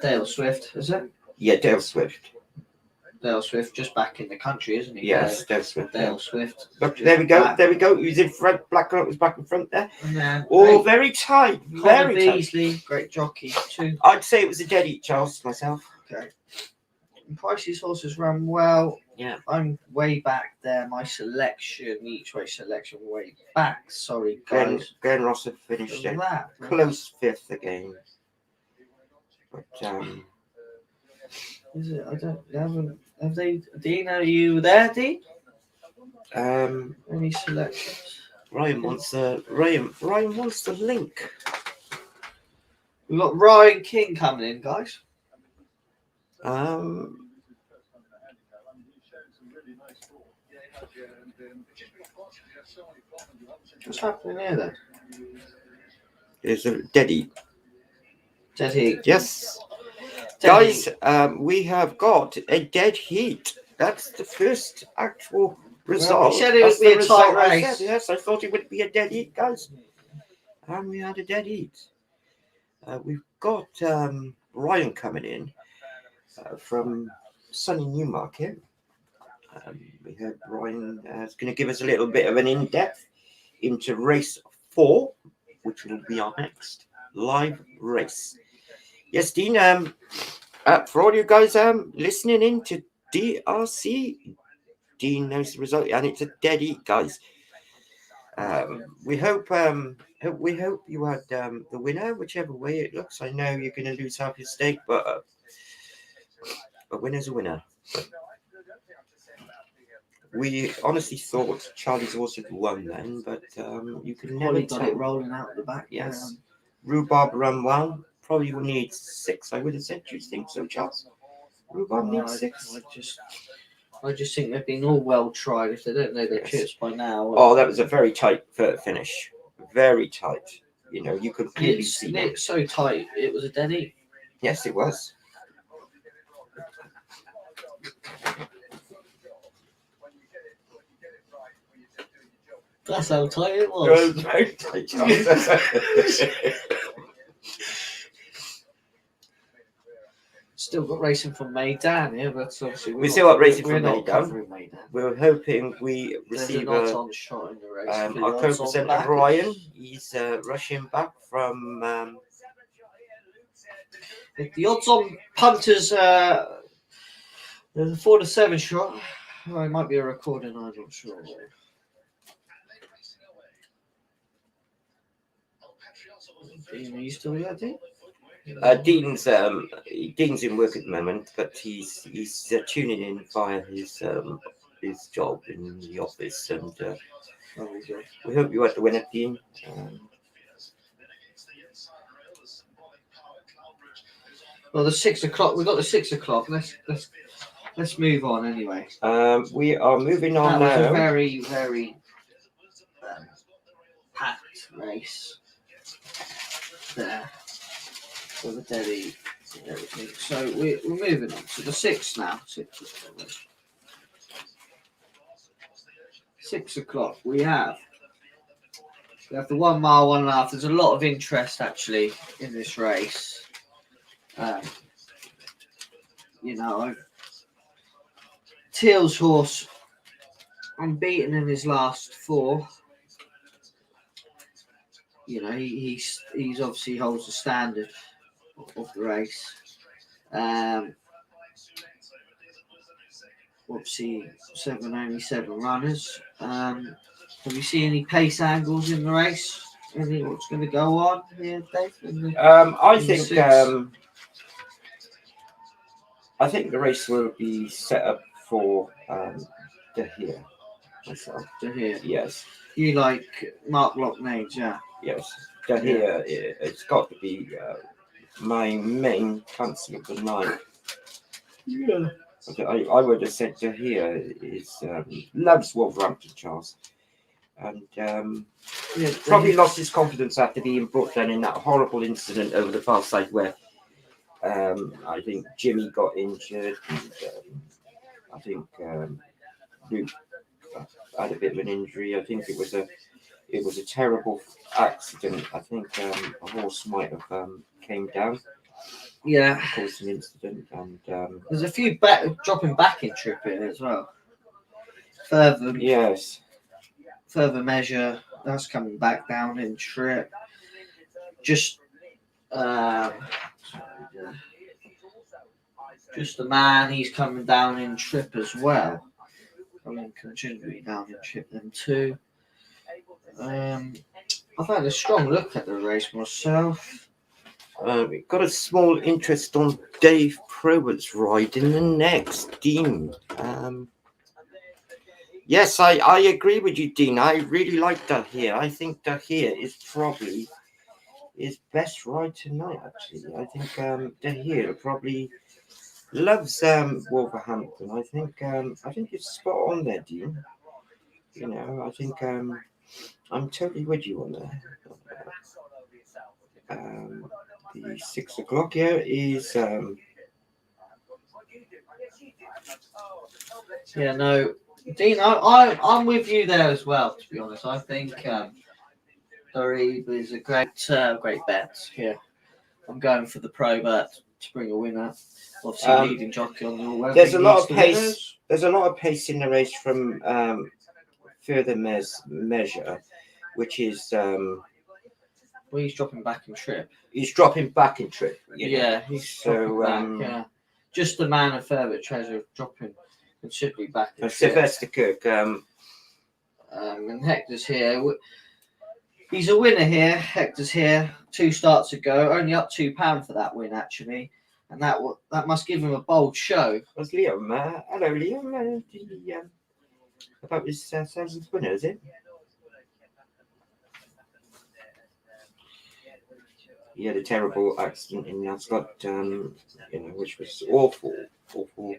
Dale Swift, is it? Yeah, Dale Swift. Dale Swift just back in the country, isn't he? Yes, Dale Swift. Dale Swift. Look, there we go. He was in front. Blackcurrant was back in front there. Yeah, very tight. Very tight. Beasley, great jockey too. I'd say it was a dead heat, Charles, myself. Okay. Pricey's horses run well. Yeah. I'm way back there. My selection, each way selection, way back. Sorry, guys. Glenn Ross had finished it. Close 5th again. But is it? I don't. Have they? Dean, are you there, Dean? Any selections? Ryan wants the link. We've got Ryan King coming in, guys. What's happening here then? There's a dead heat. Dead heat. Yes. Dead Guys, heat. we have got a dead heat. That's the first actual result. Well, we said it That's would be the a tight result I race. said, yes, I thought it would be a dead heat, guys. And we had a dead heat. We've got Ryan coming in from sunny Newmarket. We heard Ryan is going to give us a little bit of an in-depth into race 4, which will be our next live race. Yes, Dean, for all you guys listening in to DRC, Dean knows the result, and it's a dead heat, guys. We hope you had the winner, whichever way it looks. I know you're going to lose half your stake, but a winner's a winner. We honestly thought Charlie's horse had won then, but you can never Holly tell. got it rolling out the back. Yes. Rhubarb run well. Probably will need 6, I would have said. Do you think so, Charles? Rhubarb needs 6. I just think they've been all well tried. If they don't know their chips by now. Oh, that was a very tight finish. Very tight. You know, you could clearly see that. It's so tight. It was a dead heat. Yes, it was. That's how tight it was. Very tight, Charles. Still got racing from Maidan here, but obviously We still got racing we're from not Maidan. covering Maidan. We're hoping we There's receive an odds-on shot in the race. our co-presenter Ryan. He's rushing back from. The odds-on punters. There's a 4 to 7 shot. Oh, it might be a recording. I'm not sure. Dean, are you still there, Dean? Dean's in work at the moment, but he's tuning in via his job in the office, and we hope you had the winner, Dean. Well, the 6 o'clock. We've got the 6 o'clock. Let's move on anyway. We are moving on that was now. a very, very packed race there with a dead heat and everything. So we're moving on to the 6 now. 6 o'clock. We have the 1 mile, 1.5. There's a lot of interest actually in this race. You know, Teal's horse unbeaten in his last 4. You know, he's obviously holds the standard of the race. Obviously, only 7 runners. Have you seen any pace angles in the race? Anything what's going to go on here, Dave? I think the race will be set up for De Gea. Myself. De Gea. Yes. You like Mark Locknage, yeah? Yes. De Gea, it's got to be my main fancy of the night. Yeah. I would have said De Gea is loves Wolverhampton, Charles, and probably lost his confidence after being brought down in that horrible incident over the far side where I think Jimmy got injured, and I think Luke had a bit of an injury. I think it was a terrible accident. I think a horse might have came down. Yeah. Caused an incident, and there's a few dropping back in tripping as well. Further measure, that's coming back down in trip. Just the man, he's coming down in trip as well. I mean, continually down in trip then too. I've had a strong look at the race myself. We've got a small interest on Dave Probert's ride in the next, Dean. Yes, I agree with you, Dean. I really like De Gea. I think De Gea is probably his best ride tonight. Actually, I think De Gea probably loves Wolverhampton. I think it's spot on there, Dean. You know, I think I'm totally with you on that. The 6 o'clock here is Yeah, no, Dean, I'm with you there as well. To be honest, I think Dorib is a great bet here. I'm going for the Pro bet to bring a winner. Obviously, leading jockey on the all. there's a lot of pace. There's a lot of pace in the race from further measure, which is Well, he's dropping back in trip. he's dropping back in trip. You know? Yeah, he's dropping back. Yeah, just the man of further treasure dropping considerably back in And trip. Sylvester Cook. And Hector's here. He's a winner here. Hector's here. 2 starts ago, only up £2 for that win actually, and that must give him a bold show. Was Liam? Hello, Liam. About his 7th winner, is it? He had a terrible accident in Ascot, which was awful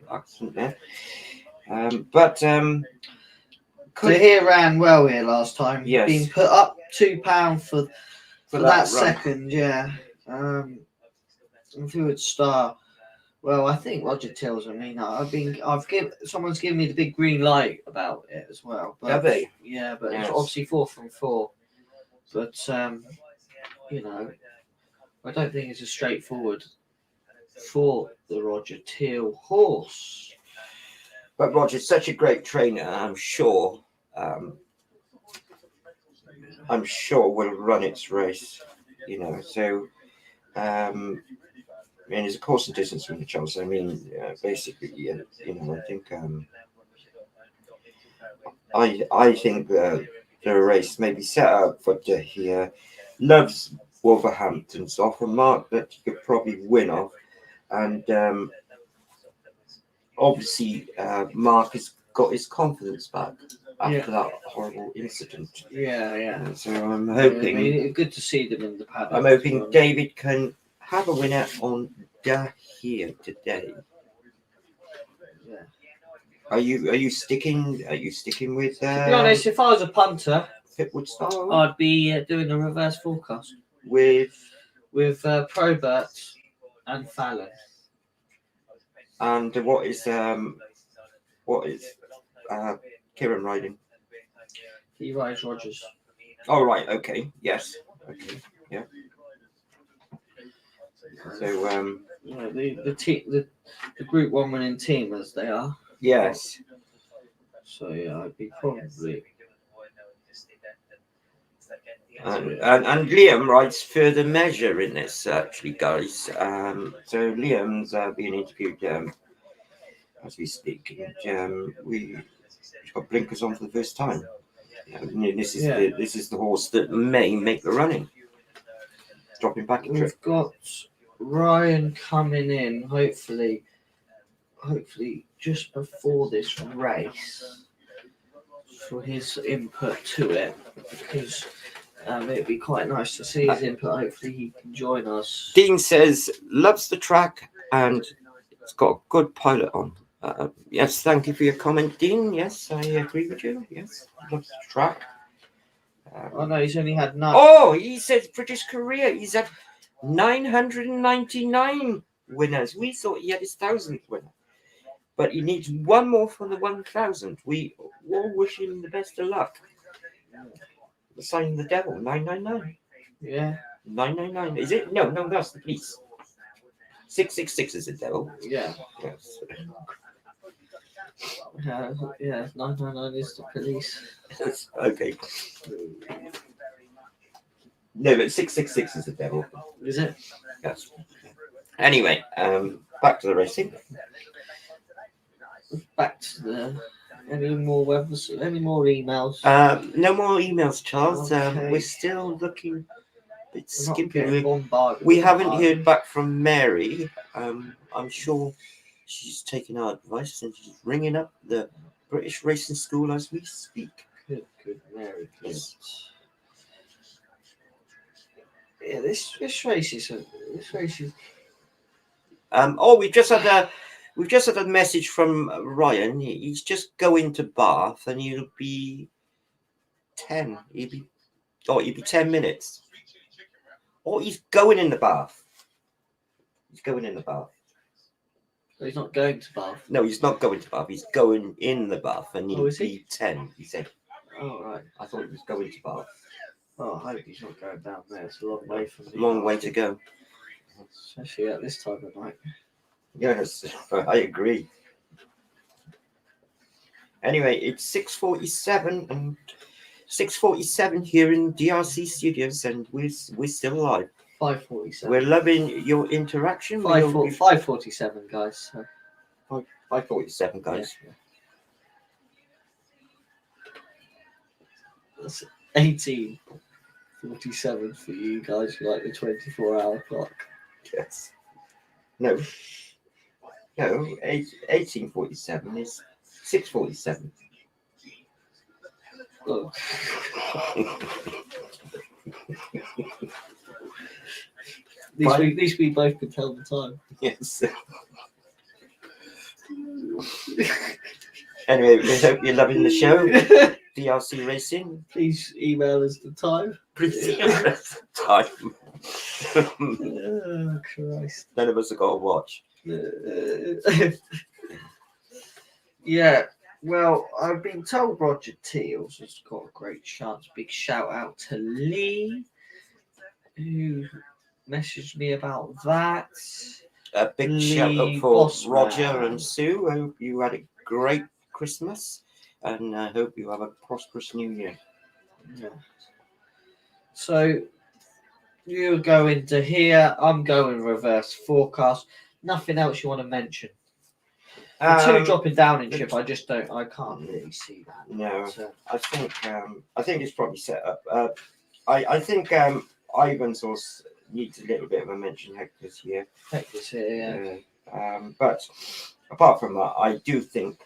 accident there. He ran well here last time. Yes. Being put up £2 for that run. second, yeah. If he would start, well, I think Roger Tills. I mean, someone's given me the big green light about it as well. But, Have they? Yeah, but Yes. it's obviously 4 from 4. But you know, I don't think it's as straightforward for the Roger Till horse. But Roger's such a great trainer. I'm sure will run its race. You know, so I mean, it's a course and distance winner, Charles. I mean, basically, you know, I think I think the race may be set up for De Gea. Loves Wolverhampton's off a mark that he could probably win off, and obviously Mark has got his confidence back after that horrible incident. Yeah. So I'm hoping. I mean, good to see them in the paddock. I'm hoping David can have a winner on De Gea today. Yeah. Are you sticking with? To be honest, if I was a punter, Fitwood style I'd be doing a reverse forecast with Probert and Fallon. and what is Kieran riding? He rides Rogers. Oh right, okay, yes, okay, yeah. So You know, the Group 1 winning team as they are. yes. So yeah, I'd be probably. And Liam rides further measure in this actually, guys. So Liam's being interviewed as we speak, and we've got blinkers on for the first time. This is the horse that may make the running. Dropping back in trip. We've got Ryan coming in, hopefully just before this race for his input to it, because it'd be quite nice to see his input. Hopefully he can join us. Dean says loves the track and it's got a good pilot on. Yes, thank you for your comment, Dean. Yes, I agree with you. Yes, loves the track. Oh no, he's only had 9. Oh, he says British career. He's had 999 winners. We thought he had his 1000th winner, but he needs one more for the 1000. We all wish him the best of luck. The sign of the devil, 999. Yeah. 999. Is it? No, that's the police. 666 is the devil. Yeah. Yes. Yeah, 999 is the police. Okay. No, but 666 is the devil. Is it? Yes. Anyway, back to the racing. Back to the. Any more emails? No more emails, Charles. Okay. We're still looking a bit We're not skimpy. getting bombarded We with haven't them. heard back from Mary. I'm sure she's taking our advice and she's ringing up the British Racing School as we speak. Good, Mary. Good. Yes. Yeah, this race is We've just had a message from Ryan. He's just going to Bath, and he'll be 10. He'll be 10 minutes. Oh, he's going in the bath. He's going in the bath. He's not going to Bath. No, he's not going to Bath. He's going in the bath, and he'll is he? be 10. He said. Oh right. I thought he was going to Bath. Oh, I hope he's not going down there. It's a long way from me. Long way to go. Especially at this time of night. Yes, I agree. Anyway, it's 6:47 and 6:47 here in DRC Studios, and we're still alive. 5:47. We're loving your interaction. 5:47, guys. So. 5:47, guys. Yeah. That's 18:47 for you guys who like the 24-hour clock. Yes. No. 18:47 is 6:47. Oh. At least we both can tell the time. Yes. Anyway, we hope you're loving the show. DRC Racing. Please email us the time. Please email us the time. Oh, Christ. None of us have got to watch. Yeah, well, I've been told Roger Teals has got a great chance. Big shout out to Lee, who messaged me about that. A big Lee shout out for Bossman. Roger and Sue. I hope you had a great Christmas, and I hope you have a prosperous New Year. Yeah. So you're going to here. I'm going reverse forecast. Nothing else you want to mention? The two dropping down in ship. I can't really see that. No, So, I think it's probably set up. I think Ivan's also needs a little bit of a mention. Hector's here. Hector's here, yeah. But apart from that, I do think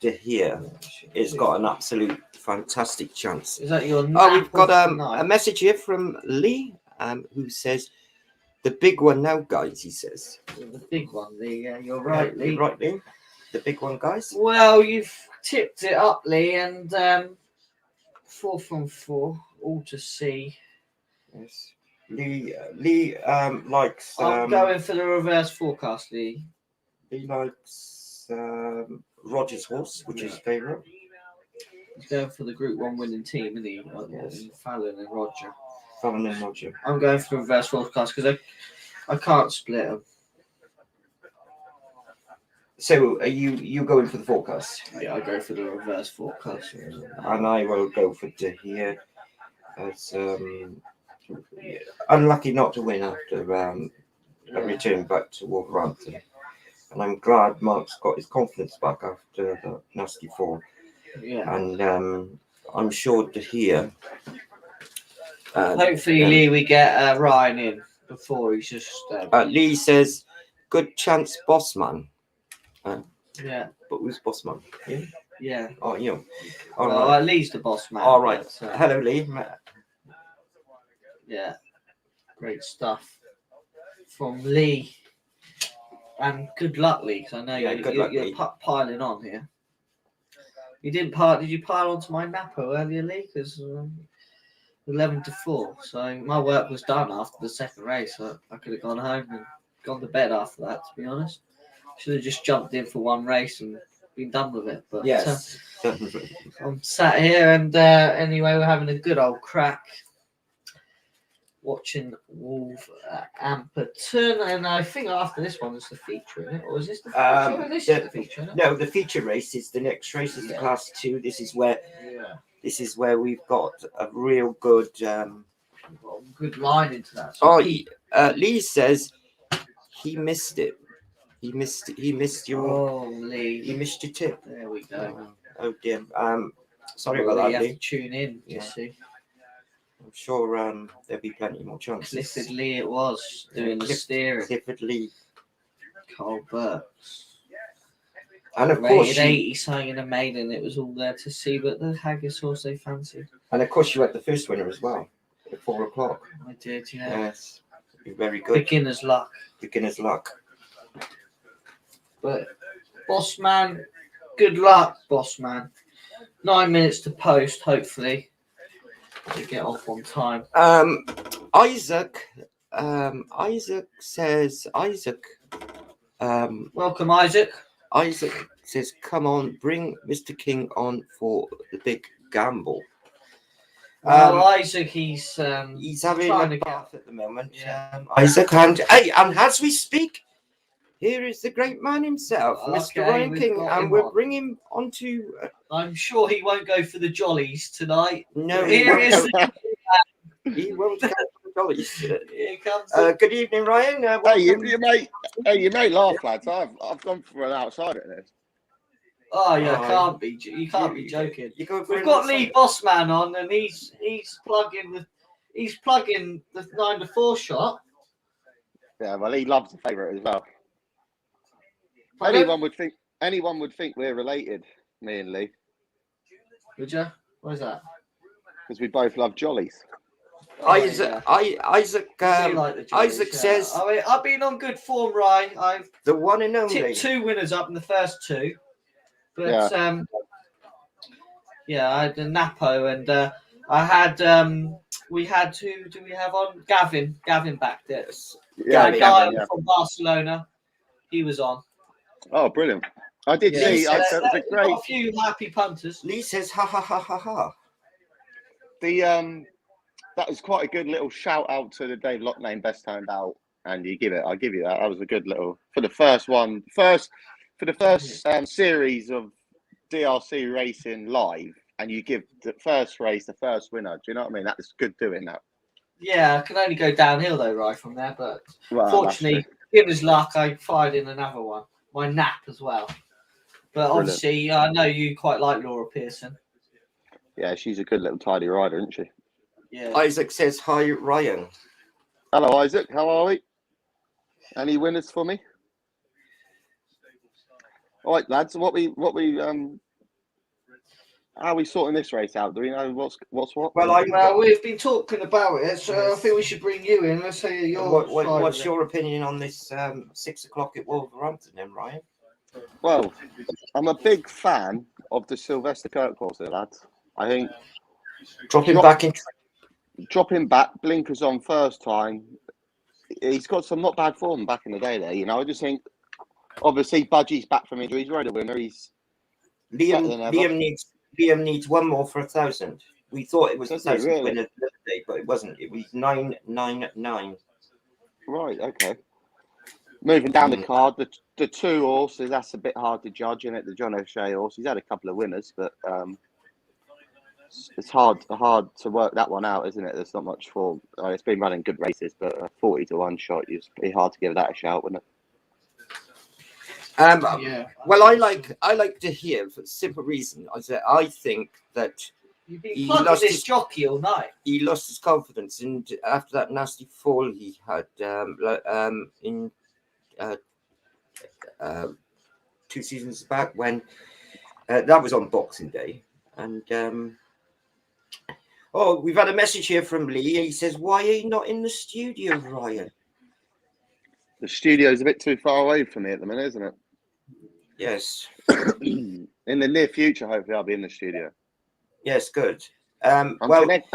De Gea has got an absolute fantastic chance. Is that your? We've got a message here from Lee, who says, "The big one now, guys." He says, The big one. You're right, Lee. You're right, Lee. The big one, guys. Well, you've tipped it up, Lee, and 4 from 4, all to see. Yes. Lee likes. I'm going for the reverse forecast, Lee. He likes Roger's horse, which is favourite. He's going for the Group 1 winning team, isn't he? Yes. Fallon and Roger. Fallon and Roger. I'm going for the reverse forecast because I can't split them. So are you going for the forecast? Yeah, I go for the reverse forecast. And I will go for De Gea as unlucky not to win after a return back to Wolverhampton. And I'm glad Mark's got his confidence back after the nasty fall. Yeah. And I'm sure De Gea. Hopefully, Lee, we get Ryan in before he's just. Lee says, "Good chance, boss man." Yeah. But who's boss man? Him? Yeah. Oh, you. All Well, right. Lee's the boss man. All right. But, Hello, Lee. Yeah. Great stuff from Lee. And good luck, Lee, because I know you're piling on here. You didn't did you pile onto my Napo earlier, Lee? Because 11 to 4. So my work was done after the second race. So I could have gone home and gone to bed after that, to be honest. Should have just jumped in for one race and been done with it. But yes. I'm sat here and anyway, we're having a good old crack. Watching Wolverhampton, and I think after this one is the feature, isn't it? Or is this the feature? This is the feature, isn't it? No, the feature race is the next race is the Class 2. This is where we've got a real good good line into that. So Lee says he missed it. He missed your Lee. He missed your tip. There we go. Oh dear. Sorry about that, You Lee. have to tune in, Yeah. you see. I'm sure there'll be plenty more chances. Clifford Lee it was doing the steering. Clifford Lee. Carl Burks. And of Rated course 80 something in a maiden, it was all there to see, but the Haggis horse they fancied. And of course you had the first winner as well. at 4 o'clock. I did, yeah. Yes, very good. Beginner's luck. Beginner's luck. But boss man, good luck, boss man. 9 minutes to post, hopefully. To get off on time. Isaac says Welcome, Isaac. Isaac says, come on, bring Mr. King on for the big gamble. Isaac, he's having trying a to bath at the moment. Yeah. Isaac, and as we speak, here is the great man himself, Mr. Okay, Ryan we've King, got and him we'll on. bring him onto. I'm sure he won't go for the jollies tonight. No, Here is he won't go for the dollies. Here comes Good evening, Ryan. Hey, you welcome. may laugh, lads. I've gone for an outsider in this. Oh yeah, Oh, you can't be joking. You go for We've an got outsider. Lee Bossman on, and he's plugging the 9 to 4 shot. Yeah, well, he loves the favourite as well. Pardon? Anyone would think we're related, me and Lee, Would you? What is that? because we both love jollies. Isaac, Isaac, I do like the jollies, Isaac yeah. says I mean, I've been on good form, Ryan. I've the one and only. tipped 2 winners up in the first 2, but I had a Napo, and I had we had who do we have on? Gavin backed it. Yeah, Gavin Gavin, yeah. from Barcelona. He was on. Oh, brilliant! I did Yeah, see. so It was a we've great. got a few happy punters. Lee says, ha ha ha ha ha. That was quite a good little shout out to the Dave Lockname best turned out, and I'll give you that. That was a good little for the first series of DRC racing live, and you give the first race the first winner. Do you know what I mean? That was good doing that. Yeah, I can only go downhill though, right from there. But Well, fortunately, given his luck, I fired in another one. My nap as well. But obviously, I know you quite like Laura Pearson. yeah, she's a good little tidy rider, isn't she? Yeah. Isaac says, hi, Ryan. Hello, Isaac. How are we? Any winners for me? All right, lads. How are we sorting this race out? Do we know what's what? Well, We've been talking about it, so I think we should bring you in. Let's hear your what's your opinion on this 6 o'clock at Wolverhampton, then, Ryan? Well, I'm a big fan of the Sylvester Kirk course, lads. I think Dropping back, blinkers on first time. He's got some not bad form back in the day there. You know, I just think, obviously, Budgie's back from injury. He's already a winner. He's Liam needs one more for 1,000. We thought it was 1,000 really? winner the other day, but it wasn't. It was 999. Right. Okay. Moving down the card, the 2 horses, that's a bit hard to judge, isn't it? The John O'Shea horse. He's had a couple of winners, but it's hard to work that one out, isn't it? There's not much form. It's been running good races, but a 40 to 1 shot, it's pretty hard to give that a shout, wouldn't it? Yeah. Well, I like to hear for the simple reason. I think that You've been plugging this jockey all night. he lost his confidence, and after that nasty fall he had in 2 seasons back, when that was on Boxing Day, and we've had a message here from Lee. He says, "Why are you not in the studio, Ryan?" The studio's a bit too far away from me at the minute, isn't it? Yes. In the near future, hopefully, I'll be in the studio. Yes, good. I'm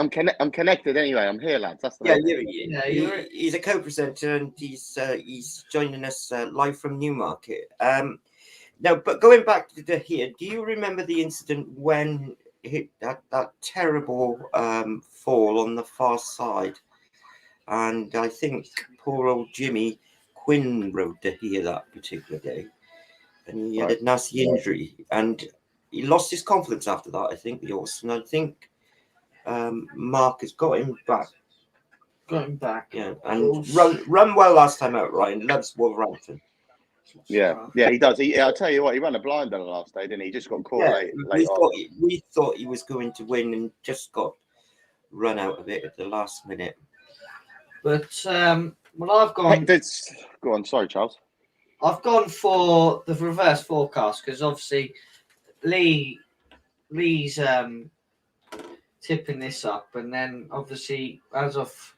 connected anyway. I'm here, lads. That's the he's a co-presenter, and he's joining us live from Newmarket. Now, but going back to here, do you remember the incident when hit that terrible fall on the far side? And I think poor old Jimmy Quinn rode to here that particular day, and he had a nasty injury, and he lost his confidence after that, I think, the horse. And I think Mark has got him back. Yeah, and run well last time out, Ryan. Loves Wolverhampton. Yeah, he does. I'll tell you what, he ran a blinder the last day, didn't he? He just got caught late we thought he was going to win and just got run out of it at the last minute. But I've gone. Go on, sorry, Charles. I've gone for the reverse forecast because obviously Lee's tipping this up, and then obviously as of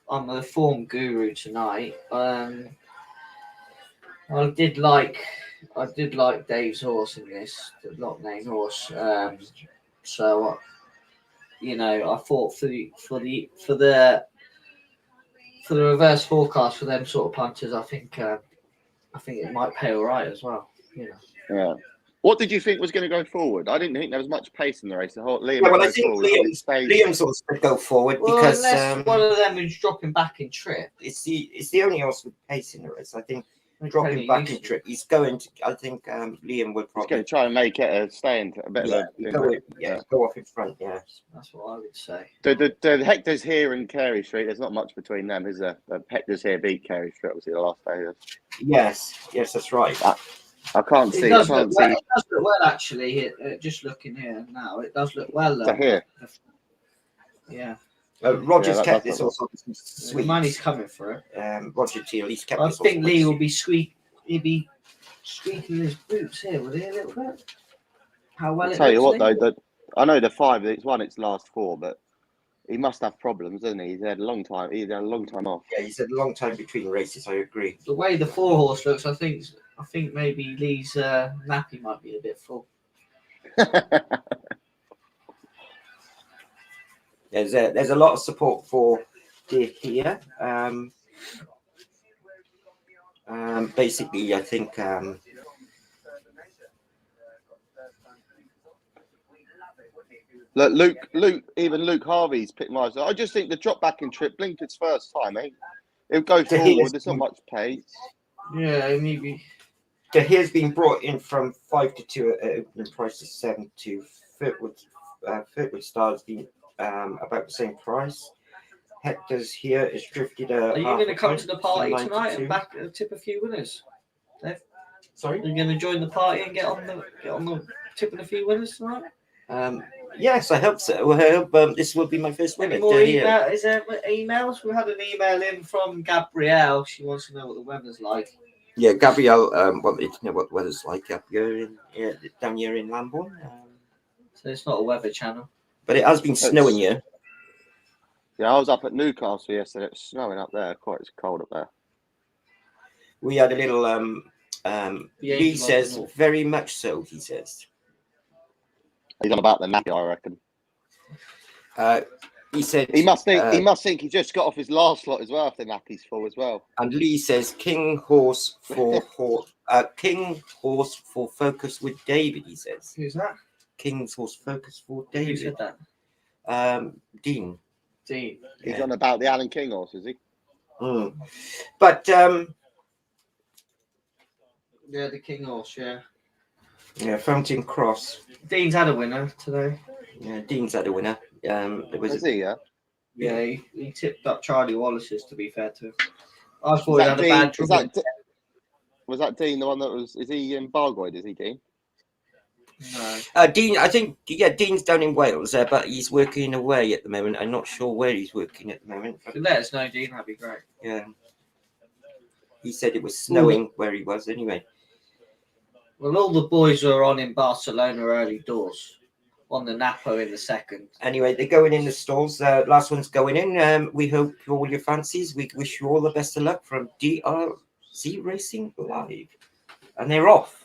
I'm the form guru tonight. I did like Dave's horse in this, the lock name horse. So you know, I thought for the reverse forecast for them sort of punters, I think it might pay all right as well. You know. Yeah. What did you think was going to go forward? I didn't think there was much pace in the race. The whole Liam. Yeah, well, I think Liam's also going to go forward because unless one of them is dropping back in trip. it's the only horse with pace in the race. I think dropping back in trip. He's going to. I think Liam would probably. He's going to try and make it a stay a bit of a. Go off in front. Yeah, that's what I would say. The Hector's here and Carey Street. There's not much between them, is there? Hector's here beat Carey Street. Obviously, the last day. Yes, that's right. I can't see. It does look well, actually. Just looking here now, it does look well. To here. Yeah. Roger's kept this also sweet. The money's coming for it. Roger T at least kept. I think Lee will be He'd be squeaking his boots here, would he, a little bit? How well? I'll tell you what, though. I know the 5. It's won its last 4, but he must have problems, doesn't he? He's had a long time off. Yeah, he's had a long time between races. I agree. The way the 4 horse looks, I think maybe Lee's nappy might be a bit full. There's a lot of support for Deer here. Basically, I think look, Luke Harvey's picked my. I just think the drop back in trip Blinkett's first time, eh? It'll go forward. There's not much pace. Yeah, maybe. Here's been brought in from 5 to 2 at opening price of 7 to Fitwood Star's been about the same price. Hector's here is drifted. Are you going to come to the party tonight and tip a few winners, Dave? Sorry, are you going to join the party and get on the tipping a few winners tonight? Yes, I hope so. I hope this will be my first winner. Is there emails? We had an email in from Gabrielle. She wants to know what the weather's like. Yeah, Gabrielle wanted to know what the weather's like up here down here in Lambourne. So it's not a weather channel. But it has been snowing here. Yeah, I was up at Newcastle yesterday. It's snowing up there. It's cold up there. We had a little. He says very much so. He says. He's on about the nappy, I reckon. He said he must think he just got off his last lot as well after nappy's full as well. And Lee says King horse for focus with David. He says. Who's that? King's horse focus for David. Who said that? Dean. He's on about the Alan King horse, is he? But yeah, the King horse, yeah, Fountain Cross. Dean's had a winner today. Yeah, Dean's had a winner. Was he? Yeah, he tipped up Charlie Wallace's. To be fair to him, I thought he had a bad trouble. Was that Dean the one that was? Is he in Bargoed? Is he Dean? No. Dean, I think, Dean's down in Wales, but he's working away at the moment. I'm not sure where he's working at the moment. Let us know, Dean. That'd be great. Yeah. He said it was snowing where he was anyway. Well, all the boys are on in Barcelona early doors. On the Napo in the second. Anyway, they're going in the stalls. Last one's going in. We hope all your fancies. We wish you all the best of luck from DRC Racing Live. And they're off.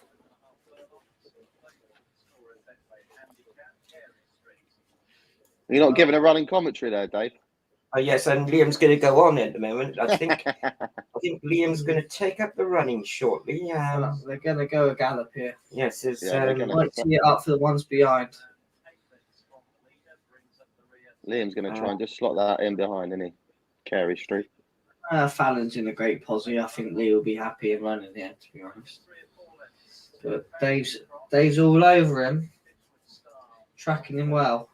You're not giving a running commentary there, Dave? Yes, and Liam's going to go on at the moment. I think Liam's going to take up the running shortly. They're going to go a gallop here. Yes, might tee it up for the ones behind. Liam's going to try and just slot that in behind, isn't he? Carey Street. Fallon's in a great posse. I think Lee will be happy in running there, to be honest. But Dave's all over him, tracking him well.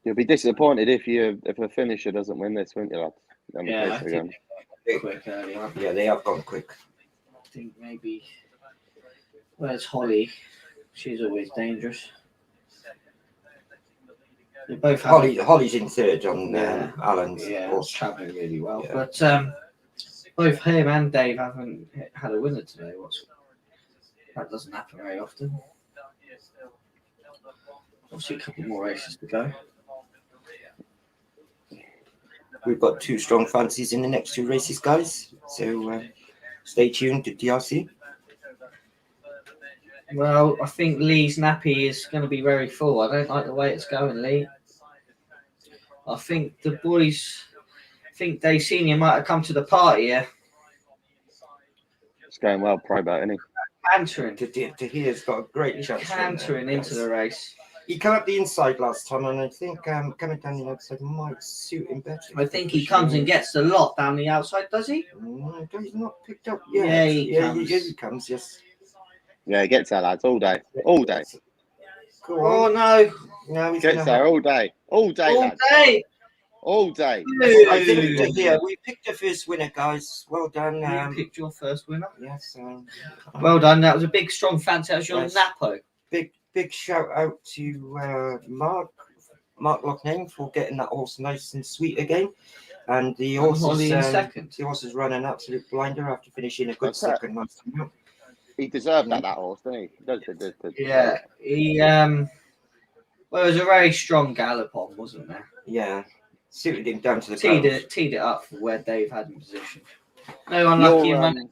You'll be disappointed if a finisher doesn't win this, won't you, lads? Yeah, I think quick early on. Yeah, they have gone quick. I think maybe. Where's Holly? She's always dangerous. They both have Holly's in third on Alan's horse. Travelling really well. Yeah. But both him and Dave haven't had a winner today. That doesn't happen very often. Obviously, a couple more races to go. We've got 2 strong fancies in the next 2 races, guys. So stay tuned to DRC. Well, I think Lee's nappy is going to be very full. I don't like the way it's going, Lee. I think the boys think Dave Senior might have come to the party here. It's going well, Probert, isn't he? Cantering. Tahir's got a great He's chance. cantering into the race. He came up the inside last time, and I think coming down the outside might suit him better. I think he comes and gets the lot down the outside, does he? No, he's not picked up yet. Yeah, he comes. Yes. Yeah, he gets there, lads, all day. All day. Go Oh on. no! No, he's Gets gonna there all day. All day, All lads. day. All day. I think Tahir, we picked the first winner, guys. Well done. You picked your first winner. Yes. Well done. That was a big, strong fancy. That was your Yes. Napo. Big shout out to Mark Loughnane for getting that horse nice and sweet again. And the horse Holly in is second. the horse has run an absolute blinder after finishing a good That's it. second last time. He deserved that horse, didn't he? He does. Yeah, he well, it was a very strong gallop on, wasn't there? Yeah, suited him down to the Teed it up for where Dave had in position. No unlucky in running.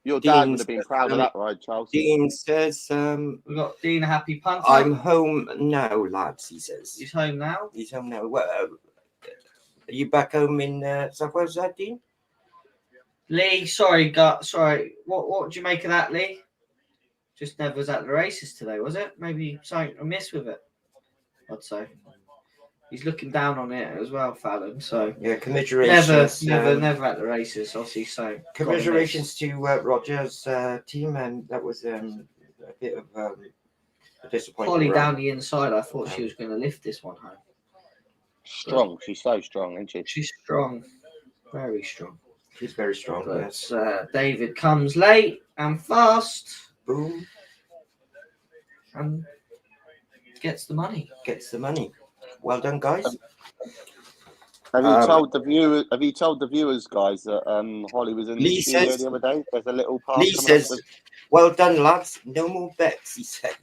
Your dad Dean would have been says, proud of that, right, Charles? Dean says, We've got Dean a happy punter. I'm home now, lads, he says. He's home now. He's home now. Well, are you back home in South Wales, Dean? Lee, sorry. What do you make of that, Lee? Just never was at the races today, was it? Maybe something amiss with it, I'd say. He's looking down on it as well, Fallon. So Yeah, commiserations. never at the races. Obviously, so Commiserations to Roger's team, and that was a bit of a disappointment. Holly down the inside. I thought she was going to lift this one home. Strong. She's so strong, isn't she? She's strong, very strong. She's very strong. But Yes. David comes late and fast Boom. and gets the money. Gets the money. Well done, guys. Have you told the viewers, guys, that Holly was in the Lee studio says- the other day? There's a little part. Lee says, "Well done, lads. No more bets," he said.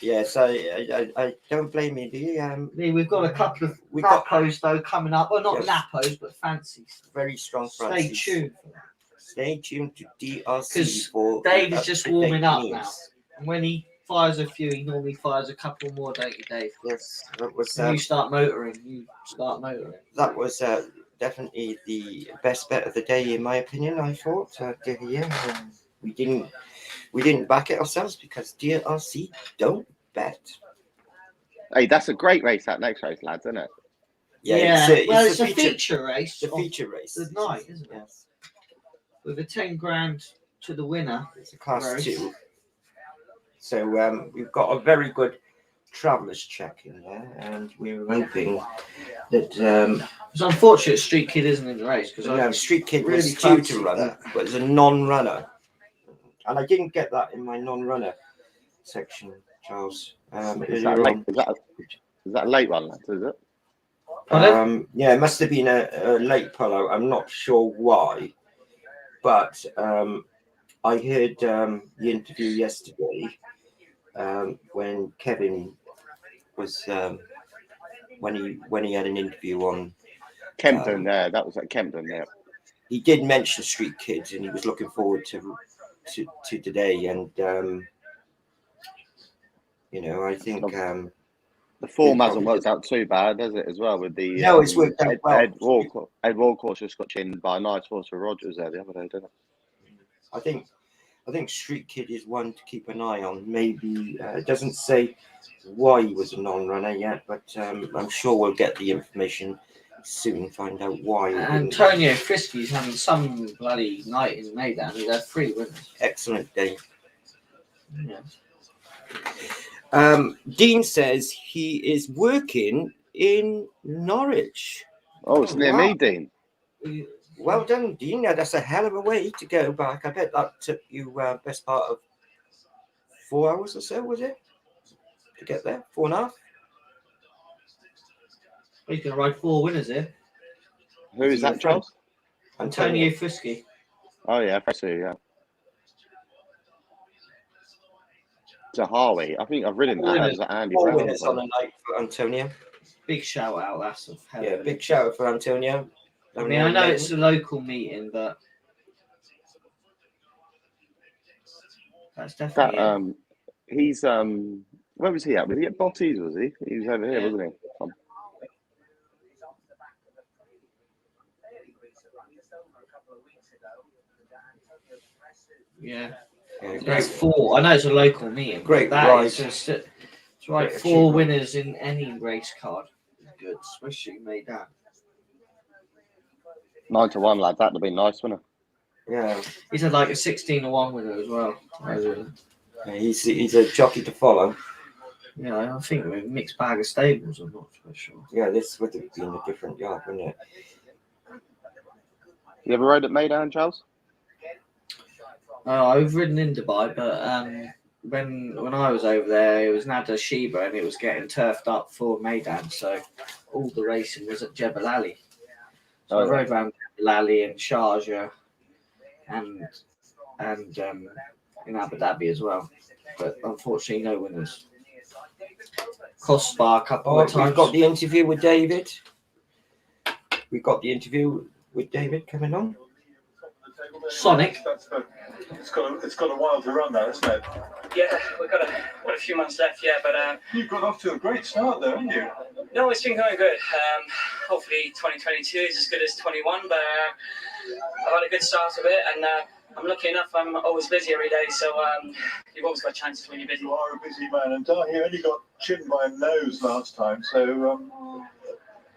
Yes, I don't blame you, do you? Lee, we've got a couple of We got- Napos though coming up. Well, not Yes. Napos, but fancies. Very strong. Stay Francis. tuned. Stay tuned to 'Cause DRC for Dave is just warming up news. now. And when he fires a few, he normally fires a couple more, don't you, Dave? Yes, that was When you start motoring, that was definitely the best bet of the day, in my opinion. I thought, we didn't back it ourselves because DRC don't bet. Hey, that's a great race. That next race, lads, isn't it? It's a feature race. The feature race. The night, isn't it? Yes. With a 10 grand to the winner. It's a class Race. 2. So we've got a very good travellers check in there, and we're hoping that It's unfortunate Street Kid isn't in the race because Street Kid really was due fancy to run, that. but it's a non-runner, and I didn't get that in my non-runner section, Charles. Is Earlier that, late, on. is that a late one, lads, is it? Yeah, it must have been a late pullout. I'm not sure why, but I heard the interview yesterday when Kevin was when he had an interview on Kempton there. That was at Kempton there. He did mention Street Kids, and he was looking forward to today. And I think The form hasn't worked out too bad, has it, as well, with the... No, it's worked out well. Ed Walcott's just got chinned by a nice horse for Rogers there the other day, didn't it? I think Street Kid is one to keep an eye on. Maybe it doesn't say why he was a non-runner yet, but I'm sure we'll get the information soon. Find out why. Antonio Frisky's having some bloody night in Maydown. He's had 3 winners. Excellent day. Yeah. Dean says he is working in Norwich. Oh, it's near wow. me, Dean. Well done, Dean. Now, that's a hell of a way to go back. I bet that took you best part of 4 hours or so, was it? To get there? 4.5? He's going to ride 4 winners here. Who is that, Charles? Antonio Frisky. Oh, yeah, Frisky, yeah. Zahawi. I think I've ridden that. That was at Andy Four Brown. winners on the night for Antonio. Big shout out. That's a hell Yeah, of a big shout out for Antonio. I mean, I know it's a local meeting, but that's definitely That he's where was he at? Was he at Botties? Was he? He was over here, Yeah. wasn't he? Yeah. Great. That's 4. I know it's a local meeting. Great That ride. is just it's right. Great 4 achievement. winners in any race card is good, especially Maidan. 9-1, lad. That'd have been nice, wouldn't it? Yeah. He's had like a 16-1 winner as well. Yeah, he's a jockey to follow. Yeah, I think with a mixed bag of stables. I'm not so sure. Yeah, this would have been a different yard, wouldn't it? You ever rode at Maidan, Charles? I've ridden in Dubai, but when I was over there, it was Nada Sheba and it was getting turfed up for Maidan, so all the racing was at Jebel Ali. So I rode around Jebel Ali and Sharjah and in Abu Dhabi as well, but unfortunately no winners. Cost bar a couple of times. We've got the interview with David. We've got the interview with David coming on. Sonic. It's got a while to run now, isn't it? Yeah, we've got a few months left, yeah, but You've got off to a great start there, haven't you? no, it's been going good. Hopefully 2022 is as good as 21, but I've had a good start of it, and I'm lucky enough, I'm always busy every day, so you've always got chances when you're busy. You are a busy man, and Dahi only got chinned by a nose last time, so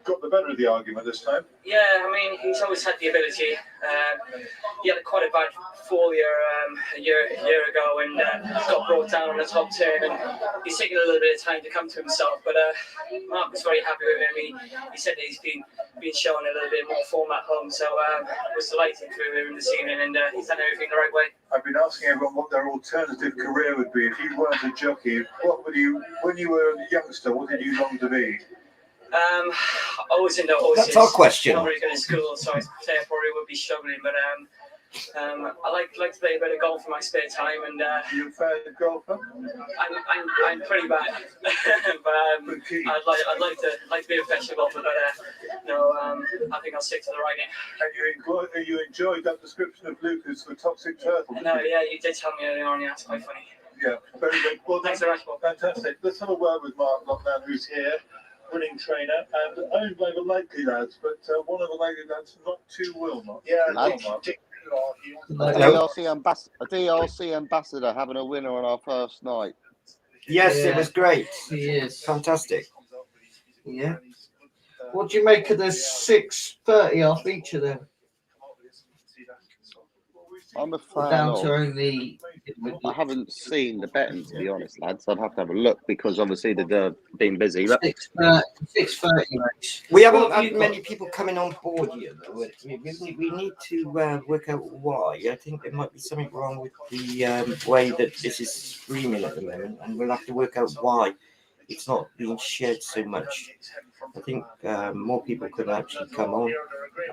got the better of the argument this time. Yeah, I mean, he's always had the ability. He had quite a bad fall year a year ago and got brought down on the top turn, and he's taken a little bit of time to come to himself. But Mark was very happy with him. He said that he's been showing a little bit more form at home, so was delighted with him this evening, and he's done everything the right way. I've been asking everyone what their alternative career would be if you weren't a jockey. What would you, when you were a youngster, what did you long to be? Always into horses. That's our question. Not very good at school, so I say I probably would be struggling. But I like to play a bit of golf in my spare time, and You a fair golfer? I'm pretty bad. But I'd like to be a professional golfer, but no, I think I'll stick to the riding. And you enjoyed that description of Luke as the toxic turtle? No, yeah, you did tell me earlier on. Yeah, it's quite funny. Yeah, very good. Well, Thanks very much, Bob. fantastic. Let's have a word with Mark Lockdown, who's here, winning trainer, and owned by the Likely lads, but one of the Likely lads not too well, Mark. Yeah, Lads. A DLC ambassador having a winner on our first night. Yes, it Yeah. was great. He is. Fantastic. Yeah. What do you make of the 6.30 off each of them? I'm a fan Down of. to only. I haven't seen the betting, to be honest, lads. I'd have to have a look because obviously they've been busy. But 6.30 race. We haven't What have had you many people coming on board here, though. We need to work out why. I think there might be something wrong with the way that this is streaming at the moment, and we'll have to work out why it's not being shared so much. I think more people could actually come on.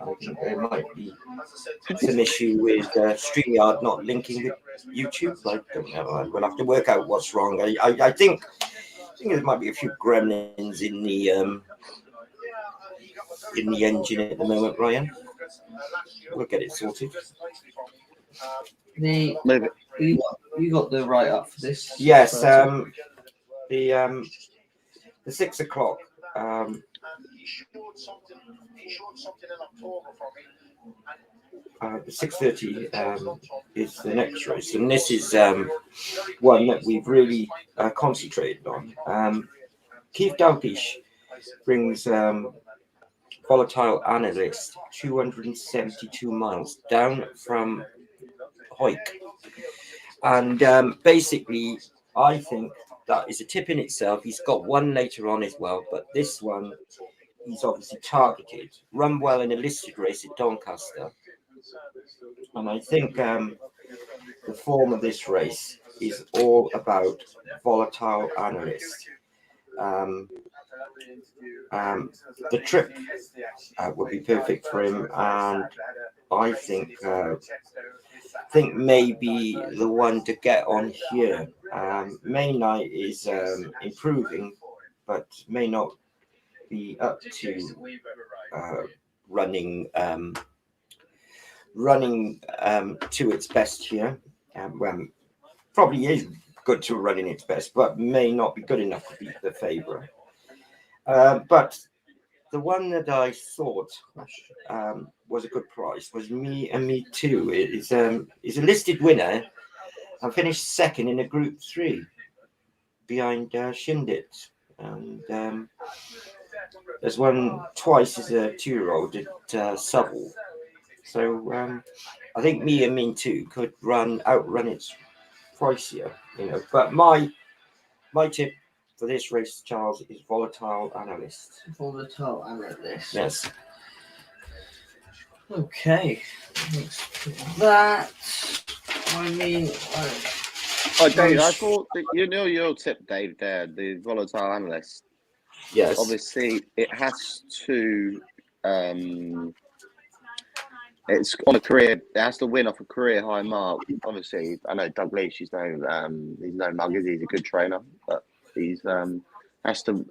I think there might be some issue with StreamYard not linking with YouTube. I don't know. We'll have to work out what's wrong. I think there might be a few gremlins in the engine at the moment, Ryan. We'll get it sorted. You got the write up for this? Yes, the 6 o'clock. The 6:30 is the next race, and this is one that we've really concentrated on. Keith Dalglish brings Volatile Analyst 272 miles down from Hoyk, and basically, I think that is a tip in itself. He's got one later on as well, but this one he's obviously targeted. Run well in a listed race at Doncaster, and I think the form of this race is all about Volatile Analyst. The trip would be perfect for him, and I think maybe the one to get on here May Night is improving, but may not be up to running to its best here. Well, probably is good to running its best, but may not be good enough to beat the favourite. But the one that I thought was a good price was Me and Me Too. It is a listed winner and finished second in a Group 3 behind Shindit. And there's won twice as a 2-year-old at Southall. So I think Me and Me Too could outrun its price here, But my tip for this race, Charles, is Volatile Analyst. Volatile Analyst. Yes. Okay. That. I mean. Oh, Dave, I thought that, your tip, Dave, there, the Volatile Analyst. Yes. Obviously, it has to. It's on a career. It has to win off a career high mark. Obviously, I know Doug Leach. He's no mug. He's a good trainer, but he's has to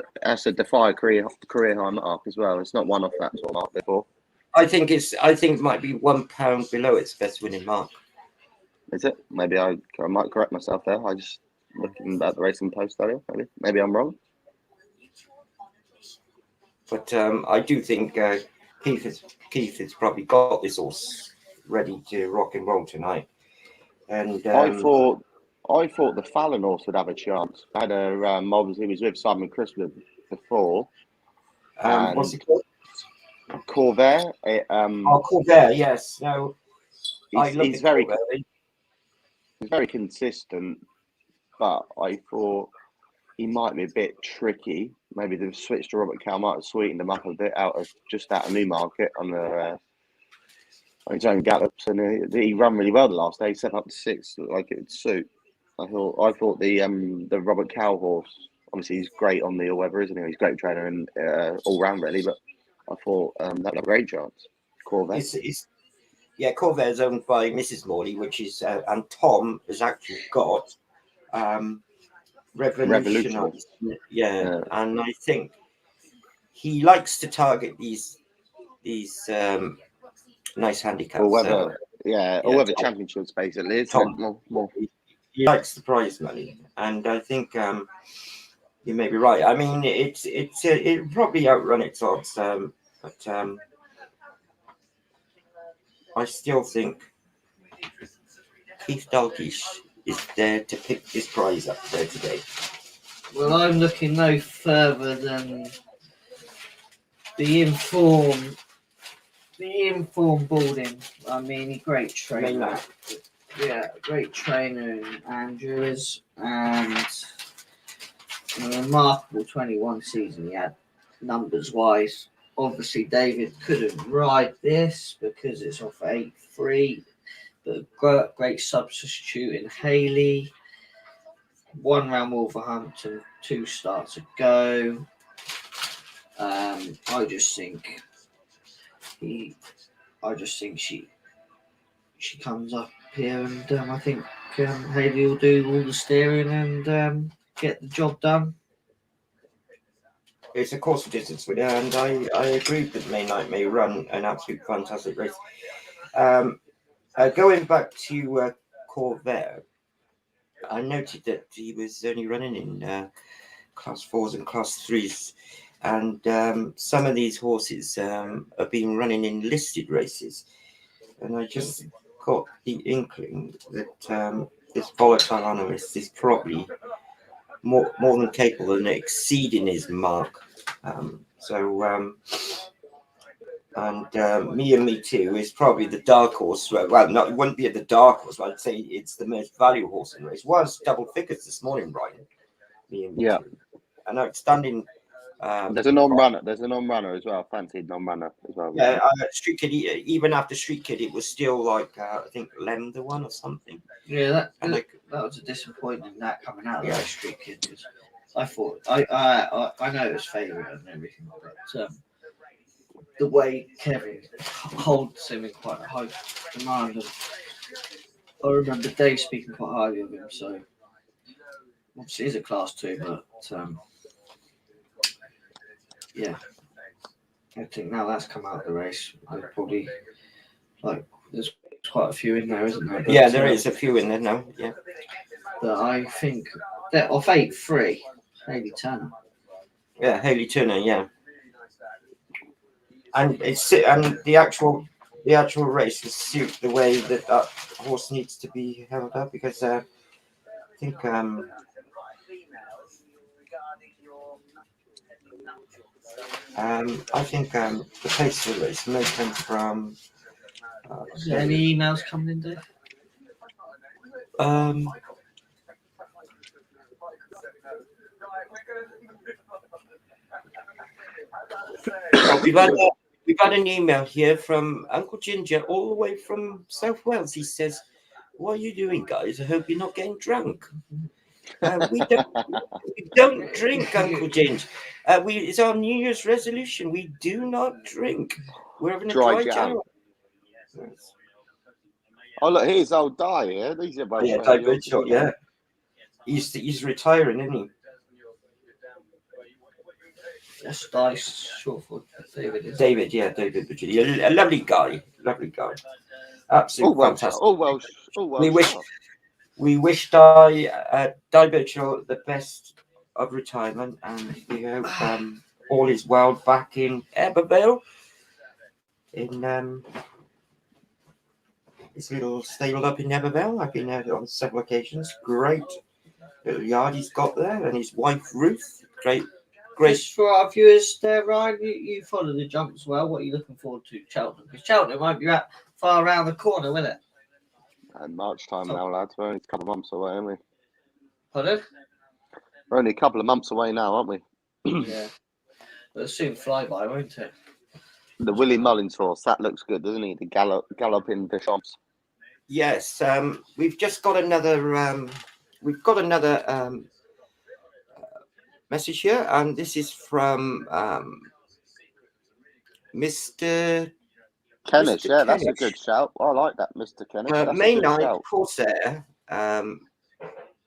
defy a career high mark as well. It's not one off that sort of mark before. I think it might be £1 below its best winning mark. Is it? Maybe I might correct myself there. I just looking at the Racing Post earlier. Maybe I'm wrong. But I do think Keith has probably got this horse ready to rock and roll tonight. And I thought the Fallon horse would have a chance. I had obviously he was with Simon Crispin before. what's it called? Corvair. Corvair, yes. No, he's very consistent, but I thought he might be a bit tricky. Maybe the switch to Robert Cow might have sweetened him up a bit out of Newmarket on his own gallops, and he ran really well the last day. He set up to 6, like it would suit. I thought the Robert Cow horse. Obviously, he's great on the all-weather, isn't he? He's a great trainer and all round really. But I thought that would have a great chance. Corvair. Corvair is owned by Mrs. Morley, which is and Tom has actually got Revolution. Yeah, and I think he likes to target these nice handicaps. All-weather championships basically. Tom, he likes the prize money, and I think you may be right. I mean, it'll probably outrun its odds, but I still think Keith Dalglish is there to pick this prize up there today. Well, I'm looking no further than the informed Balding. I mean, a great trainer. Yeah, great trainer in Andrews, and a remarkable 21 season he had numbers wise. Obviously, David couldn't ride this because it's off 8-3, but great substitute in Haley. 1 round Wolverhampton, 2 starts ago. I just think she comes up here, and I think Haley will do all the steering and get the job done. It's a course of distance winner, and I agree that May Night may run an absolute fantastic race. Going back to Corvair, I noted that he was only running in class 4s and class 3s, and some of these horses have been running in listed races, and I just got the inkling that this Volatile Analyst is probably more than capable of exceeding his mark. Me and Me Too is probably the dark horse. Well, no, it wouldn't be the dark horse. I'd say it's the most valuable horse in the race. Was double figures this morning, Brian. Me and Me Too. An outstanding. There's a non-runner. There's a non-runner as well. Fancied non-runner as well. Yeah, Street Kid. Even after Street Kid, it was still like I think Lem the one or something. Yeah, that was a disappointment that coming out of that Street Kid. Because I thought I know it was favourite and everything, but the way Kevin holds him in quite a high demand, and I remember Dave speaking quite highly of him. So obviously is a Class 2, but yeah, I think now that's come out of the race, I'd probably there's quite a few in there, isn't there? But, Yeah, there is a few in there now. Yeah. But I think they're off 8-3. Haley Turner. Yeah, Haley Turner. Yeah. And the actual race is suit the way that horse needs to be held up, because I think the pace of the race may come from. Is there any emails coming in, Dave? We've had an email here from Uncle Ginger, all the way from South Wales. He says, "What are you doing, guys? I hope you're not getting drunk." We don't drink, Uncle Ginger. It's our New Year's resolution. We do not drink. We're having a dry January. Yes. Oh, look, here's old Di here. These are both. Yeah, Di Birchall, yeah. He's retiring, isn't he? That's Dice short for David. David, yeah, David Birchall. A lovely guy. Absolutely fantastic. All Welsh. We wish Di Birchall the best of retirement, and we hope all is well back in Ebervale. In his little stable up in Ebervale. I've been there on several occasions. Great little yard he's got there, and his wife Ruth. Great. Just for our viewers there, Ryan, you follow the jumps well. What are you looking forward to, Cheltenham? Because Cheltenham won't be far around the corner, will it? March time now, lads. We're only a couple of months away, aren't we? Pardon? We're only a couple of months away now, aren't we? Yeah. It'll soon fly by, won't it? The Willie Mullins horse, that looks good, doesn't he? The galloping Bishops. Yes, we've just got another. Message here, and this is from Mr. Kennish. Mr. Yeah, that's a Kennish. good shout. I like that, Mr. Kennish. May 9th, Corsair.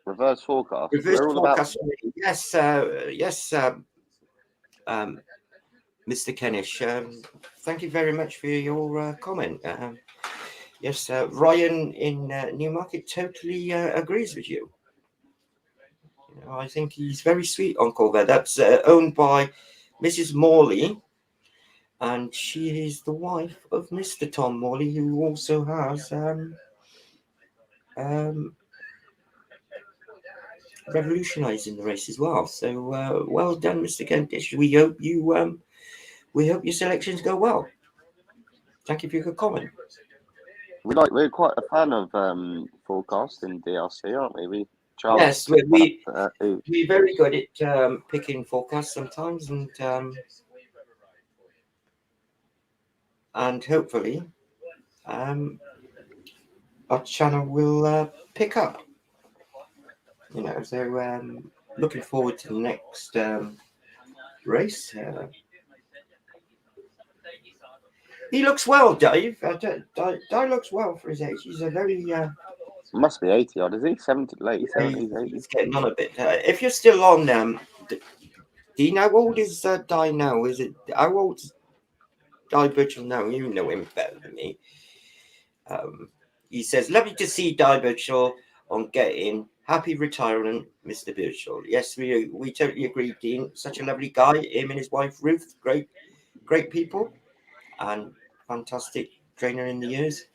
Reverse forecast. Reverse We're all forecast. about. Yes, Mr. Kennish. Thank you very much for your comment. Yes, Ryan in Newmarket totally agrees with you. I think he's very sweet, Uncle there. That's owned by Mrs. Morley, and she is the wife of Mr. Tom Morley, who also has revolutionising the race as well. So well done, Mr. Kentish. We hope your selections go well. Thank you for your comment. We're quite a fan of forecast in DRC, aren't we? Yes, we're very good at picking forecasts sometimes, and hopefully our channel will pick up. So looking forward to the next race. He looks well, Dave. Di looks well for his age. He's a very must be 80 odd, is he? 70, late 70s, 80s. He's getting on a bit. If you're still on, do you know how old is Di now? Is it how old is Di Birchall now? You know him better than me. He says, "Lovely to see Di Birchall on getting happy retirement, Mr. Birchall." Yes, we totally agree, Dean. Such a lovely guy. Him and his wife Ruth, great people, and fantastic trainer in the years.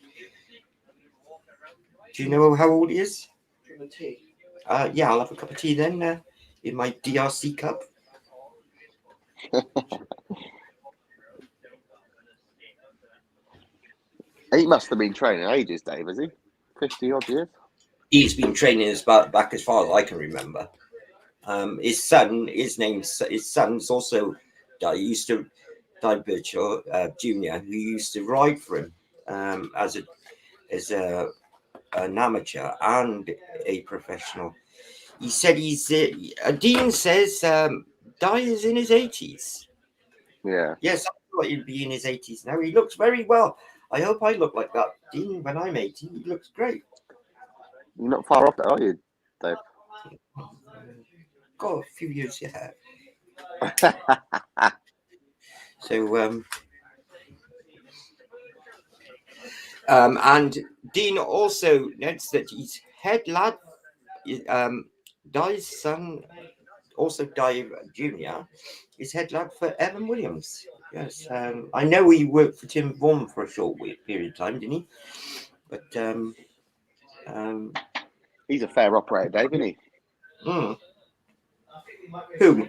Do you know how old he is? Yeah, I'll have a cup of tea then in my DRC cup. He must have been training ages, Dave, has he? 50 odd years? He's been training as back as far as I can remember. His son's also Di Birchall Jr., who used to ride for him as an amateur and a professional. He said Dean says Di is in his 80s. Yeah. Yes, I thought he'd be in his 80s now. He looks very well. I hope I look like that, Dean. When I'm 80, he looks great. You're not far off there, are you, Dave? Got a few years yet. So, and Dean also notes that his head lad, Di's son, also Di Jr., is head lad for Evan Williams. Yes, I know he worked for Tim Vaughan for a short period of time, didn't he? But He's a fair operator, Dave, isn't he? Who?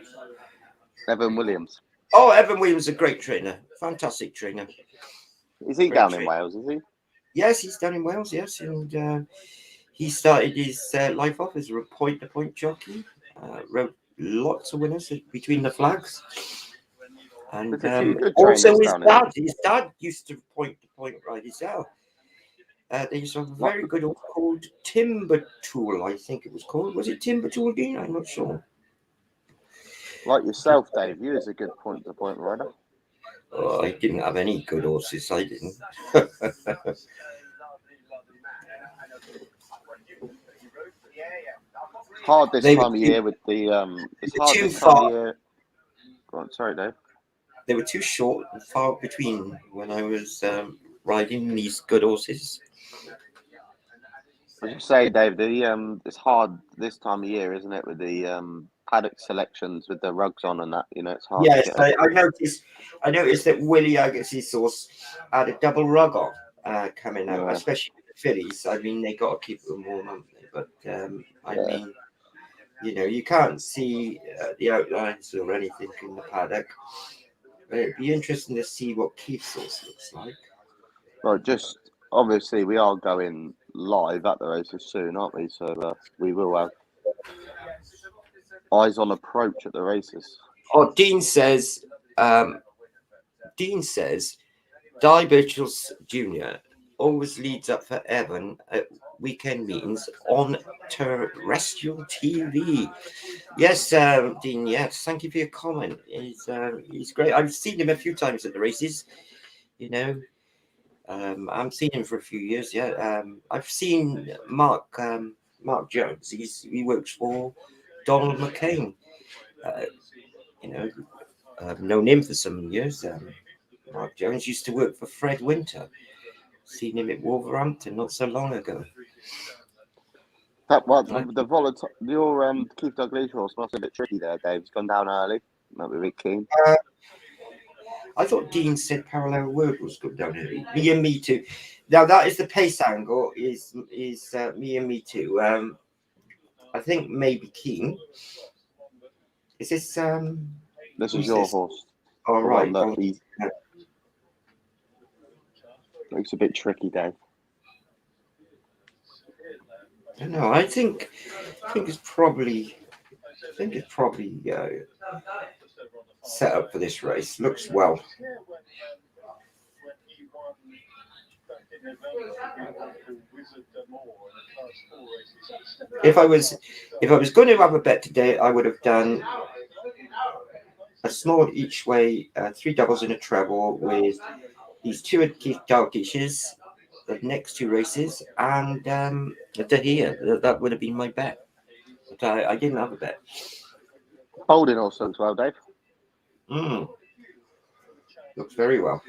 Evan Williams. Oh, Evan Williams is a great trainer, fantastic trainer. Is he Great down trainer. in Wales, is he? Yes, he's down in Wales, yes. And he started his life off as a point-to-point jockey, wrote lots of winners between the flags. And There's a few good also trainers his dad used to point ride as well. They used to have a very good horse called Timber Tool, I think it was called. Was it Timber Tool, Dean? I'm not sure. Like yourself, Dave, you is a good point-to-point rider. Oh, I didn't have any good horses, I didn't. Hard this time of year with the it's hard this time of year. Go on, sorry, Dave. They were too short and far between when I was riding these good horses. I was just saying, Dave, it's hard this time of year, isn't it, with the paddock selections with the rugs on and that, you know, it's hard. Yes, I noticed that Willie Agassi's horse had a double rug on coming out, especially with the fillies. I mean, they got to keep them warm, haven't they? But I mean, you know, you can't see the outlines or anything in the paddock. But it'd be interesting to see what Keith's horse looks like. Well, just obviously we are going live at the races soon, aren't we? So we will have eyes on approach at the races. Oh, Dean says, Di Birchall Jr. always leads up for Evan at weekend meetings on terrestrial TV. Yes, Dean, yes, thank you for your comment. He's great. I've seen him a few times at the races, you know. I've seen him for a few years, yeah. I've seen Mark Jones. He works for Donald McCain. You know, I've known him for some years. Mark Jones used to work for Fred Winter. Seen him at Wolverhampton not so long ago. The volatile, your Keith Douglas horse must be a bit tricky there, Dave. He's gone down early. Might be a bit keen. I thought Dean said Parallel Word was good down early. Me and Me Too. Now that is the pace angle. Is Me and Me Too. I think maybe Keen. Is this This is your horse. All right. Looks a bit tricky, Dave. I don't know. I think it's probably set up for this race. Looks well. If I was going to have a bet today, I would have done a small each way, 3 doubles and a treble with these 2 dark dishes, the next 2 races, and a Dahia. That would have been my bet. But I didn't have a bet. Holding also as well, Dave. Looks very well.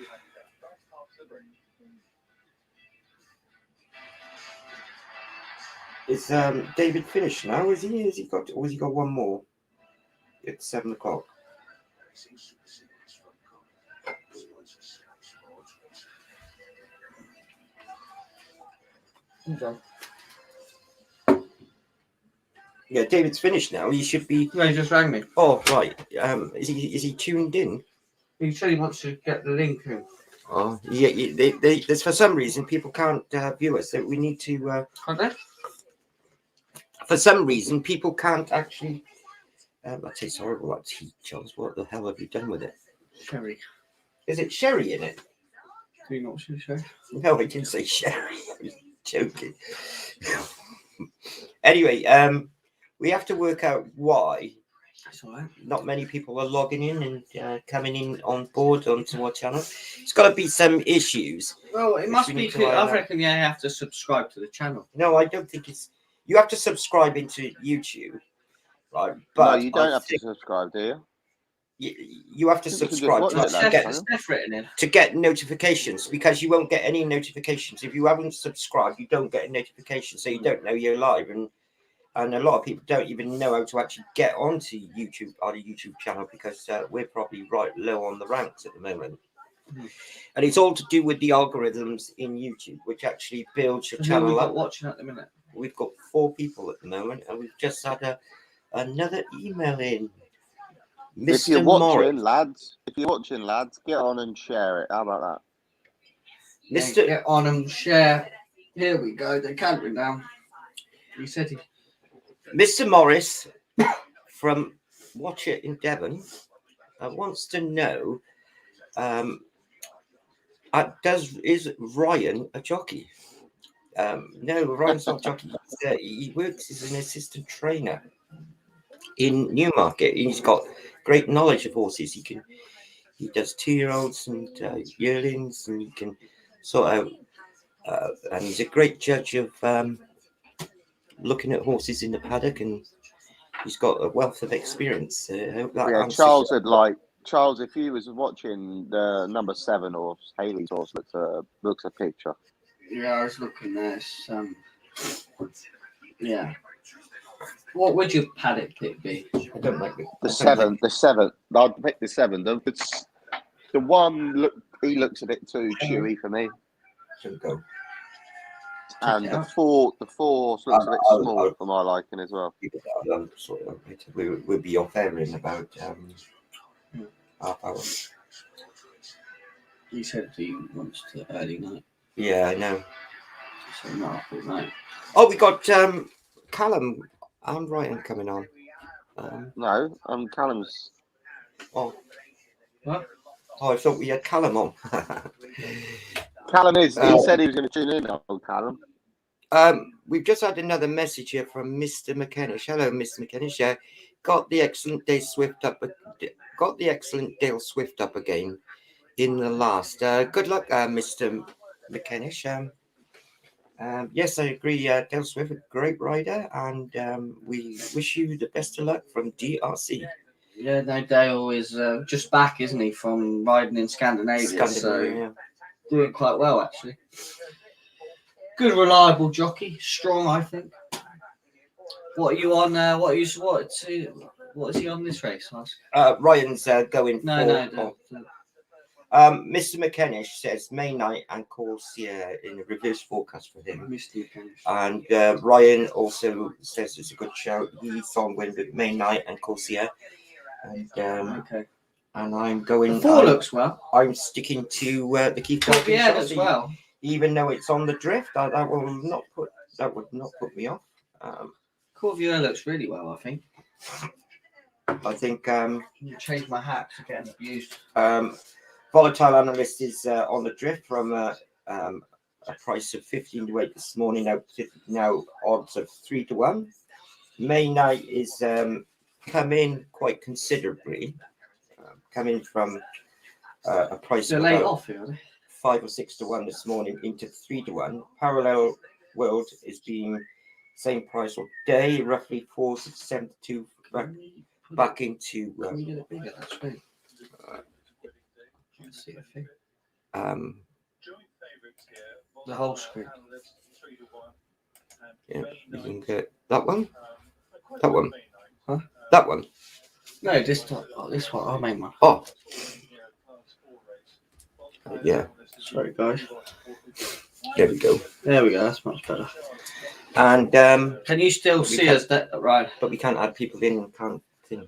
Is David finished now? Has he got one more? It's 7 o'clock. Okay. Yeah, David's finished now. He should be. No, he just rang me. Oh right. Is he tuned in? He said he wants to get the link in. Oh yeah. There's for some reason people can't view us. So we need to. Can't they? For some reason, people can't actually. That is horrible. That heat, Charles. What the hell have you done with it? Sherry. Is it sherry in it? Do you not see sherry? No, I didn't say sherry. I was joking. Anyway, we have to work out why That's all right. not many people are logging in and coming in on board onto our channel. It's got to be some issues. Well, it must we be. need to I iron out. reckon you have to subscribe to the channel. No, I don't think it's. You have to subscribe into YouTube, right? No, But you don't have to subscribe, do you? you have to You can just subscribe watch to it, us lads, It's Steph written in. to get notifications, because you won't get any notifications if you haven't subscribed. You don't get a notification, so you don't know you're live, and a lot of people don't even know how to actually get onto YouTube, our YouTube channel, because we're probably right low on the ranks at the moment. And it's all to do with the algorithms in YouTube, which actually builds your Who channel we've up. got watching at the minute? We've got 4 people at the moment, and we've just had another email in. If you're Mr. watching, Morris. lads, get on and share it. How about Yeah, Mr. get on and share. Here we go. They're counting down. He said he. Mr. Morris from Watch It in Devon wants to know, is Ryan a jockey? No, Ryan's not a jockey. He works as an assistant trainer in Newmarket. He's got great knowledge of horses. He does 2-year-olds and yearlings, and he can sort out. And he's a great judge of looking at horses in the paddock, and he's got a wealth of experience. I hope that that? Yeah, answers Charles your- had like Charles. If you was watching the number 7 horse, Haley's horse, looks a picture. Yeah, I was looking there. Yeah. What would your paddock pick be? I don't like it. The 7. I'd pick the 7. The one he looks a bit too chewy for me, Should go. and it the out. 4 horse looks a bit I'll- small I'll- for my liking as well. Sort of later. We'll be off air in about half hour. He said he wants to early night. Yeah, I know. So not up at night. Oh, we got Callum and Ryan coming on. No, Callum's. Oh, What? I thought we had Callum on. Callum is. He said he was going to tune in. Oh, Callum. We've just had another message here from Mr. McKennish. Hello, Mr. McKennish. Got the excellent Dale Swift up. Got the excellent Dale Swift up again in the last. Good luck, Mr. McKennish. Yes, I agree. Dale Swift, a great rider, and we wish you the best of luck from DRC. Yeah, no, Dale is just back, isn't he, from riding in Scandinavia? So doing quite well, actually. Good, reliable jockey, strong, I think. What are you on? What is he on this race? Ryan's going for. No. Mr. McKennish says May night and Corsia in a reverse forecast for him. Mr. McKennish. And Ryan also says it's a good shout. He's on wind with May night and Corsia. And Okay. and I'm going. The 4 looks well. I'm sticking to the Keith Yeah, looks well. Even though it's on the drift, that would not put me off. Corvia looks really well, I think. I think You changed my hat to get abused. Volatile Analyst is on the drift from a price of 15 to 8 this morning. Now odds of 3 to 1. May night is come in quite considerably. Coming from a price They're of late about off here, are they? 5 or 6 to 1 this morning into 3 to 1. Parallel World is being same price all day, roughly 4.72 back into. Can we get it bigger? That's great. Let's see a thing. The whole screen. Yeah, you can get that one. That one. Huh? That one. No, this one. I made one. Oh. Yeah. Sorry, guys. There we go. There we go. That's much better. And Can you still see us? Right. but we can't add people in. Can't see.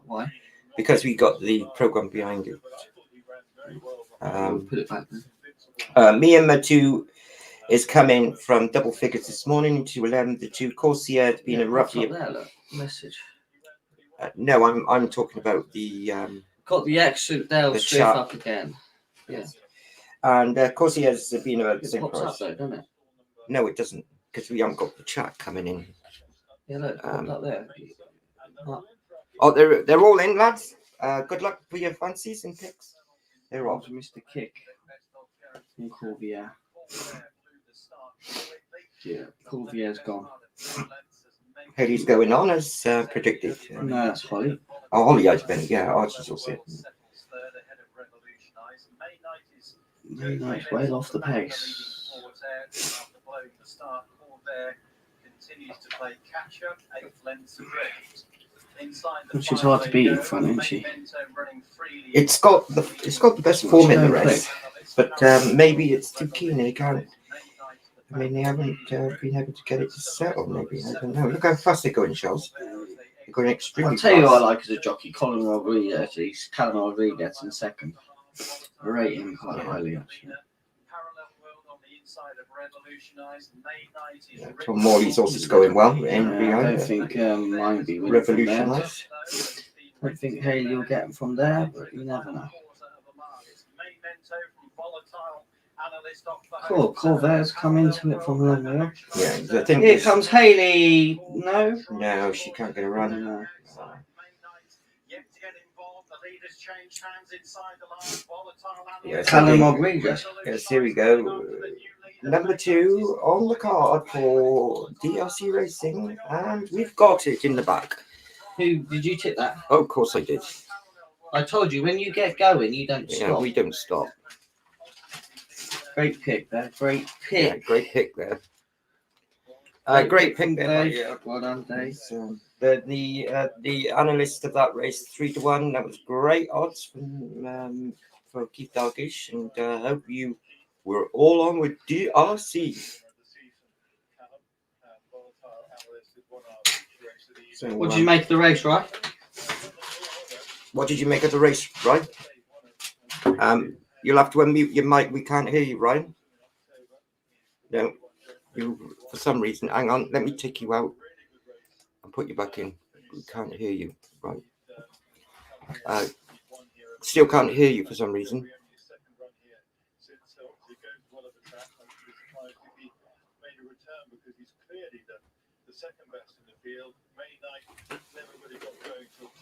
Why? Because we got the program behind it. We'll put it back then. Mia Matu is coming from double figures this morning into 11 to 2. Corsia has been a roughly. There, look. Message. No, I'm talking about the. Got the excellent Dale The Swift chart. up again. Yeah. And Corsia has been about the It same pops price. up though, doesn't it? No, it doesn't, because we haven't got the chat coming in. Yeah, look. It popped up there. Oh, they're all in, lads. Good luck for your fancies and picks. They're off. Mr. Kick. In Corvia. Yeah, Corvier's gone. Haley's going on as predicted. No, that's Holly. Oh, Holly has been, yeah, Archie's also. Nice, well off the pace. Which is hard to beat in front, isn't she? It's got the best form in the race, but maybe it's too keen and he can't. I mean, they haven't been able to get it to settle. Maybe I don't know. Look how fast they're going, Charles. They're going extremely I'll tell you what I fast. like as a jockey, Colin Rodriguez. Callum Rodriguez in second. I rate him quite highly, actually. Yeah, Tom Morley's also going well. In I behind don't it. think mine be winning from there. Revolutionise. I don't think Haley will get him from there, but you never know. Cool, Corvier's come into it from long way. Yeah, I think. Here comes Haley. No? No, she can't get a run. No. Yes, Callum okay. Rodriguez. Yes, here we go. Number 2 on the card for DRC Racing, and we've got it in the back. Who did you tip that? Oh, of course I did. I told you when you get going, you don't Yeah, stop. we don't stop. Great pick there. Great Yeah, pick. great pick there. Great pick there. Yeah, well done, Dave. So, the analyst of that race 3-1. That was great odds for Keith Dalglish, and I hope you were all on with DRC. So, What did you make of the race, right? What did you make of the race, Ryan? You'll have to unmute your mic. We can't hear you, Ryan. No, you for some reason. Hang on, let me take you out and put you back in. We can't hear you, right? Still can't hear you for some reason.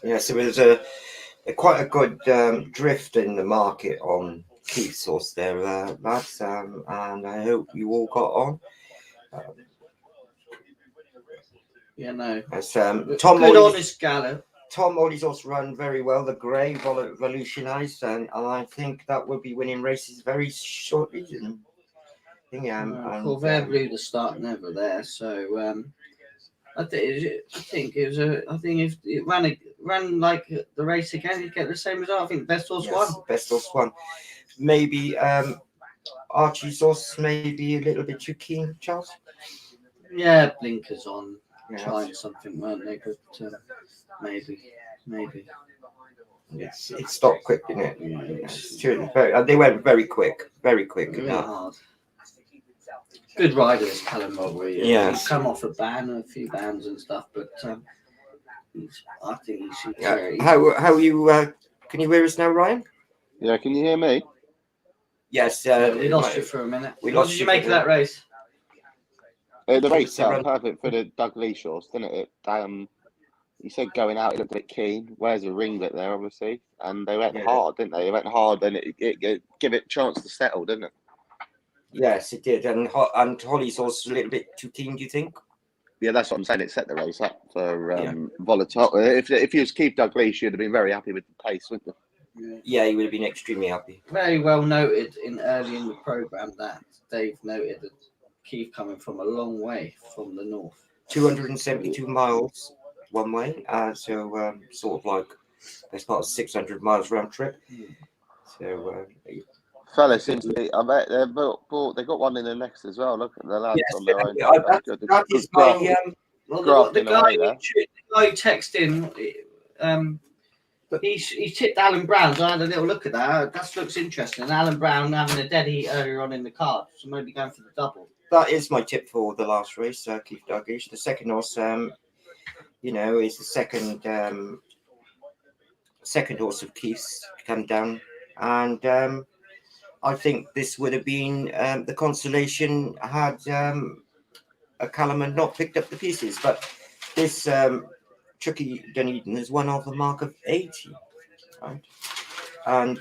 Yeah, so there's quite a good drift in the market on Keith Sauce there, lads, and I hope you all got on. Yeah, no. As, Tom Tom Good Morley's, honest gallop. Tom Morley's also run very well. The grey revolutionised, and I think that will be winning races very shortly. And, Corvair blew the start never there, so I think if it ran like the race again, you'd get the same result. I think best horse won. Best horse won. Maybe Archie Sauce maybe a little bit too keen, Charles. Yeah, blinkers on, Yeah. trying something, weren't they? But maybe. It stopped quick, didn't it? Yeah, They went very quick. really hard. Good riders, Callum Rodriguez. Yes. He's come off a few bans and stuff, but I think he should. How you? Can you hear us now, Ryan? Yeah, can you hear me? Yes. We lost you for a minute. We What lost did you you make for of that race? The race set run. up perfect for the Dalglish horse, didn't it? You said going out, it looked a bit keen. Where's the ringlet there, obviously? And they went hard, didn't they? They went hard, and it give it a chance to settle, didn't it? Yes, it did. And Holly's horse was a little bit too keen, do you think? Yeah, that's what I'm saying. It set the race up for Volatile. If you was Keith Dalglish, you'd have been very happy with the pace, wouldn't you? Yeah, he would have been extremely happy. Very well noted early in the programme that Dave noted that Keith coming from a long way from the north. 272 miles one way, so sort of like that's about 600 miles round trip. So Fella seems to be. I bet they got one in the next as well. Look at the lads on their own. That is my The guy texted in. He tipped Alan Brown, so I had a little look at that. That looks interesting. And Alan Brown having a dead heat earlier on in the card, so maybe going for the double. That is my tip for the last race, Keith Dalglish. The second horse, is the second horse of Keith's to come down, and I think this would have been the consolation had a Callum had not picked up the pieces, but this Chucky Dunedin has won off a mark of 80, right? And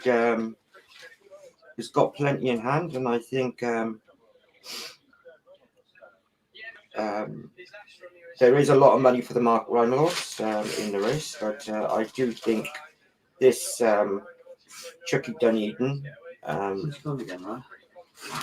he's got plenty in hand, and I think there is a lot of money for the Mark Rymals in the race, but I do think this Chucky Dunedin. It's gone again, right?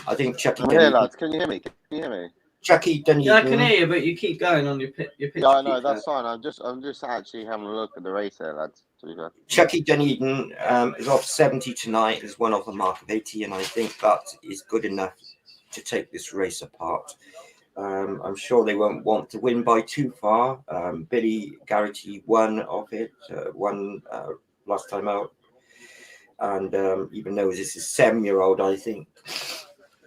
I think Chucky I'm here, Dunedin. lads. Can you hear me? Can you hear me? Chucky Dunedin. Yeah, I can hear you, but you keep going on your pitch. Yeah, I know. That's fine. I'm just actually having a look at the race here, lads. To be fair. Chucky Dunedin is off 70 tonight. Is one off a mark of 80, and I think that is good enough to take this race apart. I'm sure they won't want to win by too far. Billy Garrity won of it, last time out. And even though this is 7-year-old, I think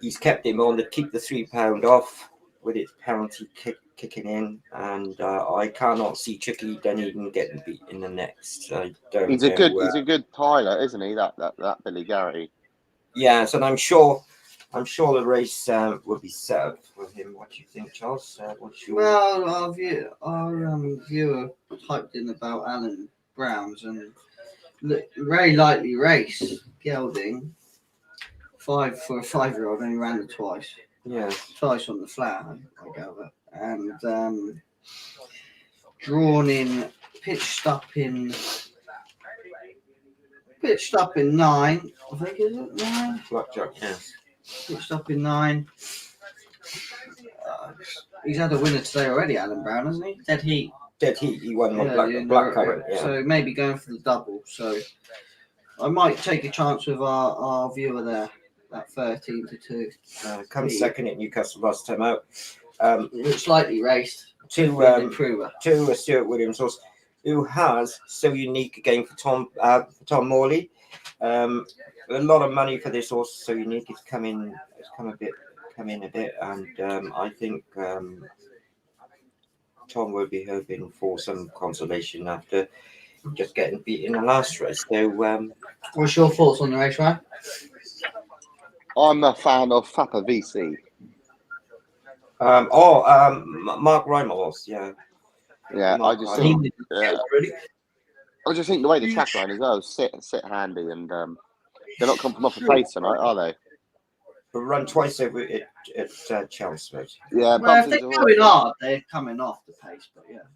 he's kept him on to keep the £3 off with its penalty kicking in. And I cannot see Chucky Dunedin getting beat in the next. I don't He's know. He's a good pilot, isn't he? That Billy Garrity. Yes, and I'm sure the race will be set up for him. What do you think, Charles? Well, our viewer typed in about Alan Brown's and very lightly race gelding. For a 5-year-old, only ran it twice. Yeah. Twice on the flat, I gather, and drawn in, pitched up in 9. I think is it 9? Blackjack, yes. Pitched up in 9. He's had a winner today already, Alan Brown, hasn't he? Dead Heat. He won on Blackcurrant. Yeah. So maybe going for the double. So I might take a chance with our viewer there, at 13-2. Come second at Newcastle last time out. Slightly raced. To Improver. Stuart Williams, also, who has so unique a game for Tom Morley. A lot of money for this horse. So unique. It's come in a bit, and I think Tom will be hoping for some consolation after just getting beat in the last race. So, what's your thoughts on the race, Ryan? I'm a fan of Fappa VC. Mark Rymals, yeah. Yeah, Mark I just Rymals. think. I just think the way the track ran as well, sit handy, and they're not coming from off the pace tonight, are they? Run twice over at Chelmsford. Yeah, well, if they're going hard, they're coming off the pace, but yeah.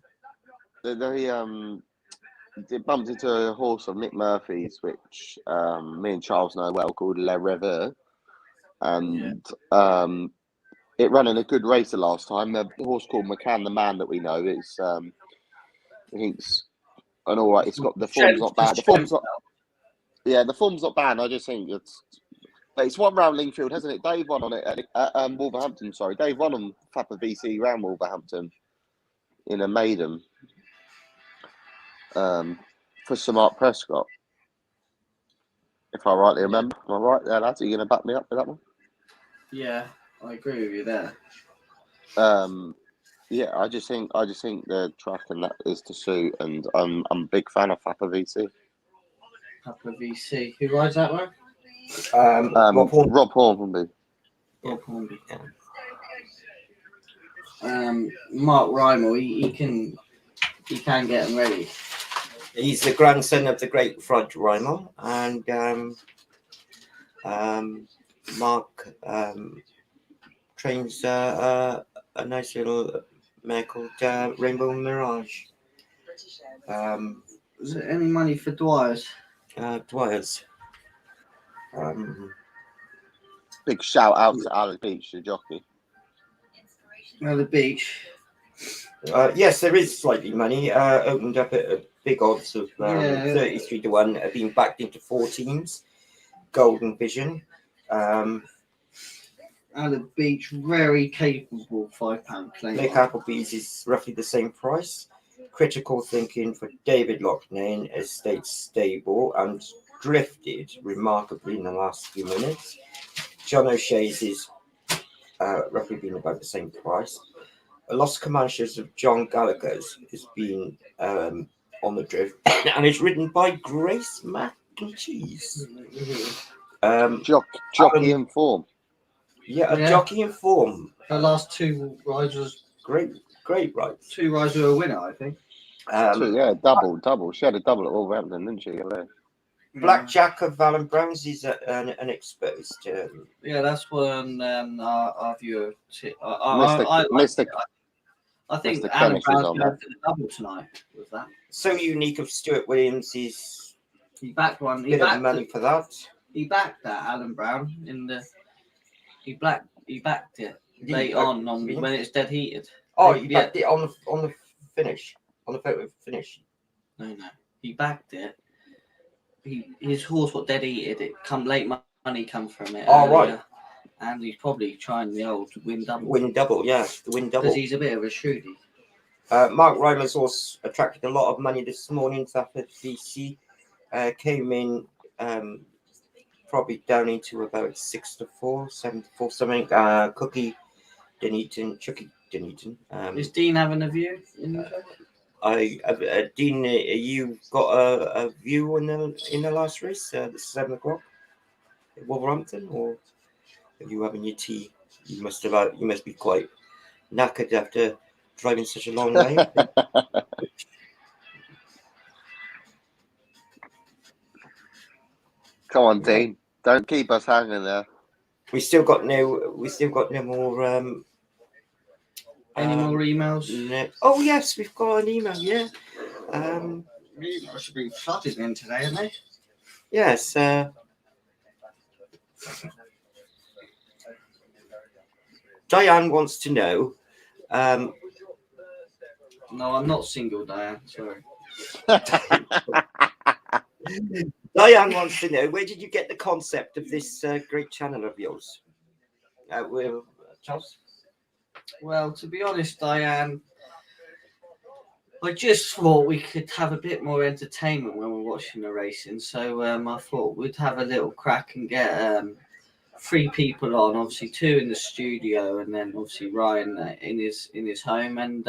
They bumped into a horse of Nick Murphy's, which me and Charles know well, called Le Rêveur. And it ran in a good race the last time. The horse called McCann, the man that we know, is I think it's an all right. It's got the form's not bad. The form's not bad. I just think it's one round Lingfield, hasn't it? Dave won on it at Wolverhampton. Sorry, Dave won on Fappa VC round Wolverhampton in a maiden for Sir Mark Prescott, if I rightly remember. Am I right there, lads? Are you going to back me up with that one? Yeah, I agree with you there. Yeah, I just think the track and that is to suit, and I'm a big fan of Fappa VC. Fappa VC. Who rides that one? Rob Hornby. Rob Hornby. Mark Rymel, he can get them ready. He's the grandson of the great Fred Rymel, and Mark trains a nice little mare called Rainbow Mirage. Is there any money for Dwyer's? Dwyer's. Big shout out to Alan Beach, the jockey. The beach. Yes, there is slightly money. Opened up at a big odds of 33-1. Have been backed into 4 teams. Golden Vision. Alan Beach, very capable £5 claim. Nick Appleby's is roughly the same price. Critical Thinking for David Loughnane has stayed stable and drifted remarkably in the last few minutes. John O'Shea's is roughly been about the same price. Los Comanches of John Gallagher's has been on the drift and it's ridden by Grace Mac and Cheese. Jockey in form. Yeah, jockey in form. Her last 2 rides was great rides. 2 rides were a winner, I think. Double. She had a double at Wolverhampton, didn't she? Blackjack of Alan Brown's is an exposed. Yeah, that's one our viewer. I think Mr. Alan Kennis is Brown's on going that. for the double tonight with that. So unique of Stuart Williams is He backed one. He bit of backed, money for that. he backed that Alan Brown in the. He backed it late He- on really? when it's dead heated. Oh, you Yeah. backed it on the finish, on the photo finish. No. He backed it. His horse got dead heated. It come late money come from it. Oh, earlier, right. And he's probably trying the old win double. Win double, yeah, the win double. Because he's a bit of a shrewdy. Mark Rymer's horse attracted a lot of money this morning. FFVC came in probably down into about 6-4, 7-4, something. Chucky Dunedin. Is Dean having a view? Dean, you got a view in the last race, the 7 o'clock at Wolverhampton, or are you having your tea? You must be quite knackered after driving such a long way. Come on, Dean. Don't keep us hanging there. We still got no more. Any more emails? Oh yes, we've got an email. Yeah. Emails should be flooded in today, aren't they? Yes. Diane wants to know. No, I'm not single, Diane. Sorry. Diane wants to know, where did you get the concept of this great channel of yours? Charles? Well, to be honest, Diane, I just thought we could have a bit more entertainment when we're watching the racing. So I thought we'd have a little crack and get 3 people on, obviously 2 in the studio, and then obviously Ryan in his home. And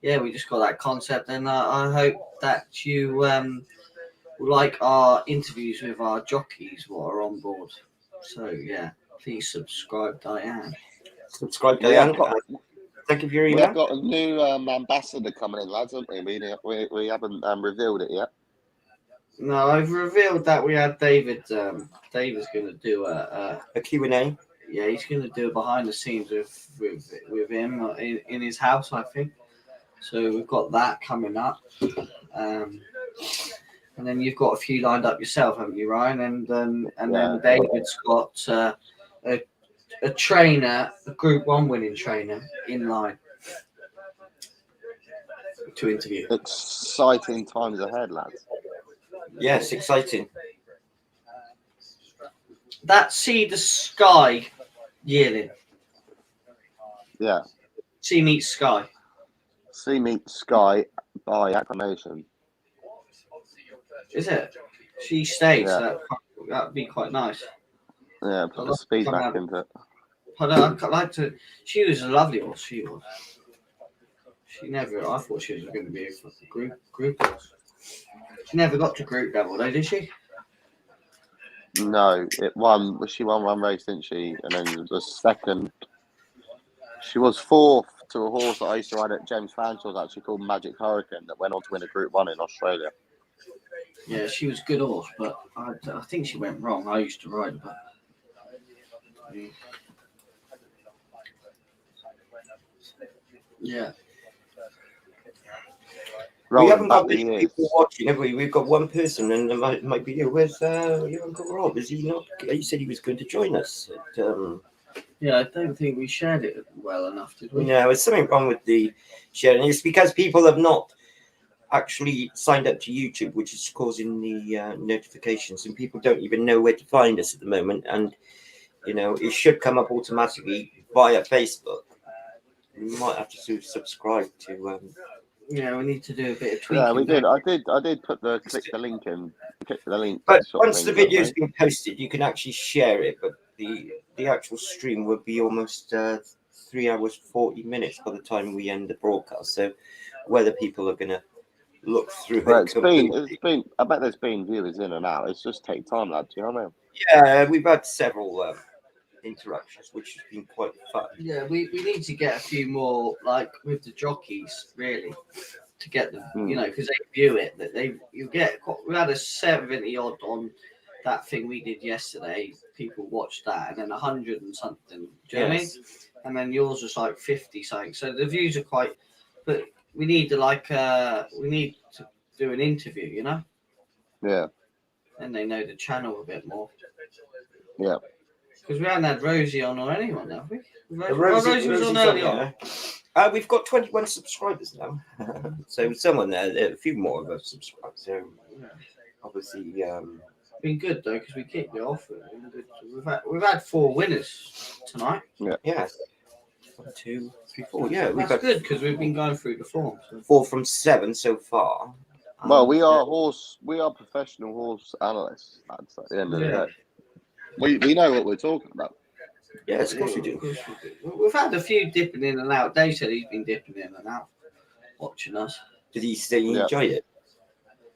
yeah, we just got that concept, and I hope that you like our interviews with our jockeys what are on board. So yeah, please subscribe, Diane. Subscribe, Diane. Thank you for your email. We've got a new ambassador coming in, lads, haven't we? We haven't revealed it yet. No, I've revealed that we had David. David's going to do a Q&A. Yeah, he's going to do a behind the scenes with him in his house, I think. So we've got that coming up. And then you've got a few lined up yourself, haven't you, Ryan? And then David's got a trainer, a Group 1 winning trainer in line to interview. Exciting times ahead, lads. Yes, exciting. That See the Sky yearling. Yeah. See meets Sky. See meets Sky by acclamation. Is it? She stays. Yeah. That'd be quite nice. Yeah, put the speed back into it. I'd like to. She was a lovely horse. She was. She never. I thought she was going to be a group horse. She never got to group level, though, did she? No, she won one race, didn't she? And then the second, she was 4th to a horse that I used to ride at James Fanshaw's, actually called Magic Hurricane, that went on to win a Group 1 in Australia. Yeah, she was a good horse, but I think she went wrong. I used to ride her, but yeah. We haven't got many people watching, have we? We've got one person, and it might be you. Where's your Uncle Rob? Is he not? He said he was going to join us. Yeah, I don't think we shared it well enough, did we? No, there's something wrong with the sharing. It's because people have not actually signed up to YouTube, which is causing the notifications, and people don't even know where to find us at the moment. And it should come up automatically via Facebook. You might have to subscribe to. Yeah, we need to do a bit of tweaking. Yeah, we did. I did put click the link in. Click the link. But once the video's been posted, you can actually share it. But the actual stream would be almost 3 hours 40 minutes by the time we end the broadcast. So whether people are going to look through it's been. I bet there's been viewers in and out. It's just take time, lad. Do you know what I mean? Yeah, we've had several interactions, which has been quite fun. Yeah, we need to get a few more, like with the jockeys, really, to get them, because they view it. That we had a 70 odd on that thing we did yesterday. People watched that, and then 100 and something. Do you know what I mean? And then yours was like 50 something. So the views are quite but we need to do an interview, you know, Yeah. and they know the channel a bit more. Yeah. Because we haven't had Rosie on or anyone, have we? Rosie was on Rosie's early on. there. We've got 21 subscribers now. So someone there, a few more of us subscribed. So obviously, Been good though because we kicked it off. We've had 4 winners tonight. yeah, 1, 2, 3, 4. Yeah, we've That's got good because we've been going through the form. So. 4 from 7 so far. Well, we are professional horse analysts. That's at the end of the day. We know what we're talking about. Yes, of course we do. We've had a few dipping in and out. Dave said he's been dipping in and out, watching us. Did he say he enjoyed it?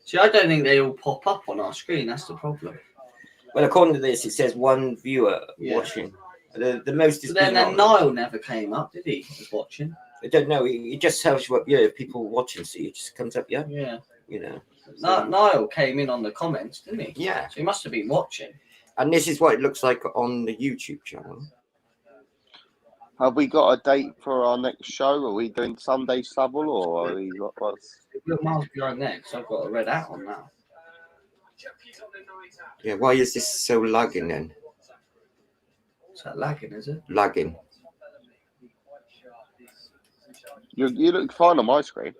See, I don't think they all pop up on our screen. That's the problem. Well, according to this, it says 1 viewer watching. The most is. But then Niall never came up, did he? Was watching. I don't know. It just tells you what people watching. So it just comes up. Yeah. Yeah. You know. So, Niall came in on the comments, didn't he? Yeah. So he must have been watching. And this is what it looks like on the YouTube channel. Have we got a date for our next show? Are we doing Sunday Savile or are we what's? We're miles behind next. I've got a red out on now. Yeah. Why is this so lagging then? Is that lagging, is it? Lagging. You look fine on my screen.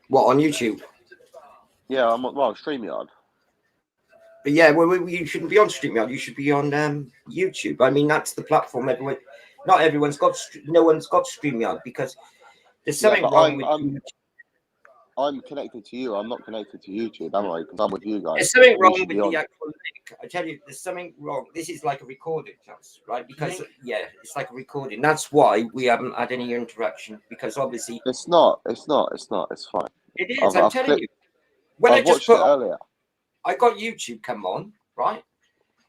What, on YouTube? Yeah, I'm well StreamYard. But yeah, well, you shouldn't be on StreamYard. You should be on YouTube. I mean, that's the platform. Everyone, not everyone's got. No one's got StreamYard because there's something wrong with. I'm connected to you. I'm not connected to YouTube, am I? Because I'm with you guys. There's something wrong with the actual link. I tell you, there's something wrong. This is like a recording, right? Because it's like a recording. That's why we haven't had any interaction. Because obviously, it's not. It's fine. It is. I'm telling you. When I I just watched it earlier. I got YouTube come on, right?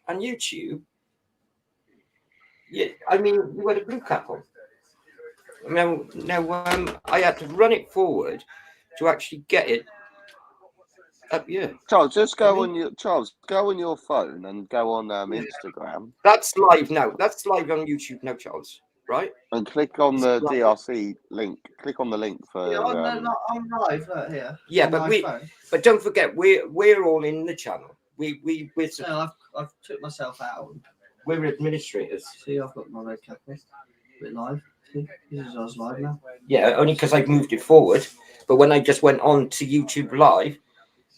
And YouTube, yeah, I mean, you had a blue cap on. Now, I had to run it forward to actually get it up here. Charles, just go on your phone and go on Instagram. That's live now. That's live on YouTube now, Charles. Right? And click on the DRC link. Click on the link for. Yeah, I'm live here. Yeah, but don't forget, we're all in the channel. We're. No, I've took myself out. We're administrators. See, I've got my red cap on. A bit live. See, this is us live now. Yeah, only because I've moved it forward. But when I just went on to YouTube Live,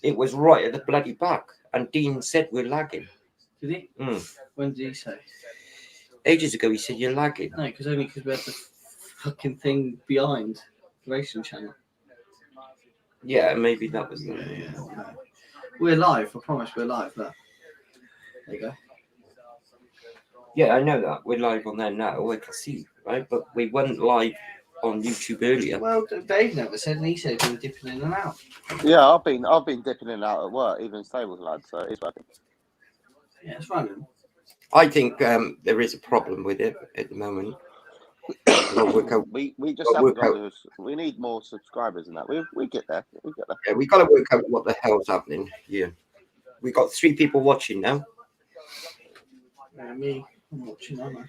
it was right at the bloody back. And Dean said we're lagging. Did he? When did he say? Ages ago, he said you're lagging. No, because we had the fucking thing behind the racing channel. Yeah, maybe that was. Yeah. We're live. I promise we're live. Look. There you go. Yeah, I know that. We're live on there now. I can see, right? But we weren't live on YouTube earlier. Well, Dave never said, and he said we were dipping in and out. Yeah, I've been dipping in and out at work, even stables lads. So it's working. Yeah, it's running. I think there is a problem with it at the moment. We just haven't got those. We need more subscribers than that. We get there. Yeah, we got to work out what the hell's happening here. We got 3 people watching now. Yeah, me. I'm watching, aren't I?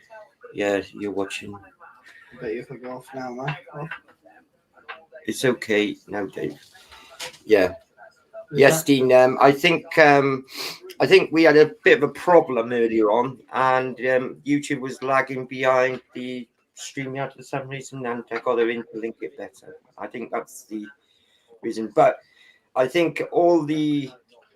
Yeah, you're watching. I bet you if I go off now, man. Off. It's okay now, Dave. Yeah. Yes, Dean. I think we had a bit of a problem earlier on, and YouTube was lagging behind the StreamYard for some reason, and I got to interlink it better. I think that's the reason. But I think all the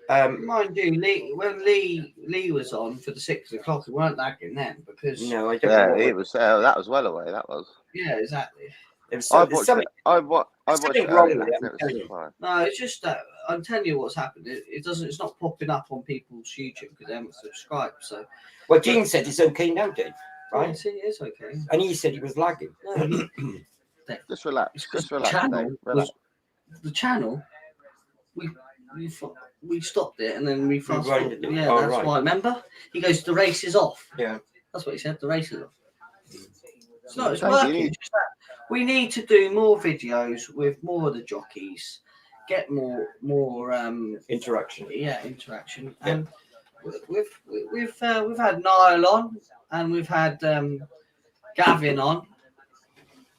mind you, when Lee was on for the 6 o'clock, it weren't lagging then because no, I don't know. It was that was well away. That was. Yeah, exactly. I've watched it earlier. No, it's just that I'm telling you what's happened. It's not popping up on people's YouTube because they haven't subscribed. So, well, Dean said it's okay now, Dave. Right? Yeah, see, it is okay. And he said he was lagging. No, just relax. Just relax. The channel, we stopped it and then we fast forward. Yeah, that's why. Remember, he goes, the race is off. Yeah, that's what he said. The race is off. It's not. It's working. It's just that we need to do more videos with more of the jockeys, get more interaction. Yeah, interaction. Yeah. And we've had Niall on, and we've had Gavin on.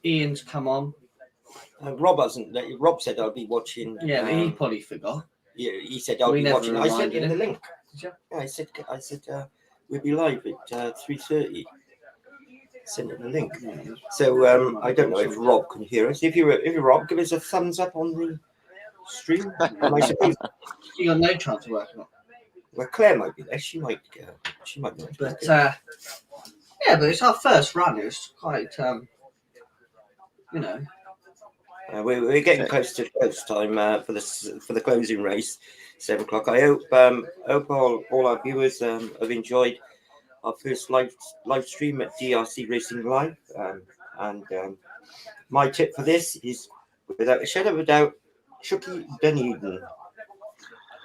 Ian's come on. Rob hasn't. Rob said I'll be watching. Yeah, but he probably forgot. Yeah, he said I'll We be never watching. I sent him reminded the him. link. Yeah, I said we'll be live at 3:30. Send him the link. Yeah, So I don't know if Rob can hear us. If you're Rob, give us a thumbs up on the stream. And I suppose you got no chance of working on. well, Claire might be there. She might be. But yeah, but it's our first run. It's quite you know. We're getting close to close time for the closing race, 7 o'clock. I hope all our viewers have enjoyed our first live stream at DRC Racing Live. And my tip for this is, without a shadow of a doubt, Chucky Dunedin.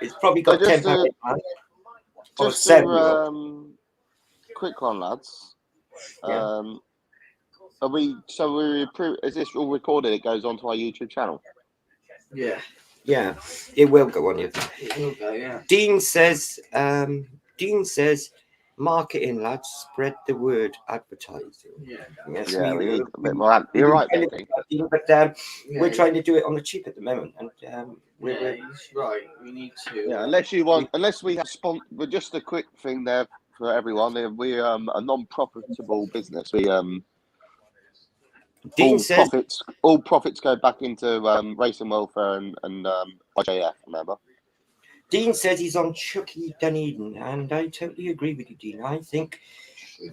It's probably got just £10. Just a quick one, lads. Yeah. Are we? So is this all recorded? It goes onto our YouTube channel. Yeah, Yeah, it will go on. it will go. Yeah. Dean says, marketing, lads, spread the word, advertising. Yeah. Yes, Yeah, we need a bit more. You're right, Andy. but we're trying to do it on the cheap at the moment, and he's right. We need to. Yeah, unless we have well, just a quick thing there for everyone. We're a non-profitable business. We Dean says all profits go back into racing welfare and IJF. Remember, Dean says he's on Chucky Dunedin, and I totally agree with you, Dean. I think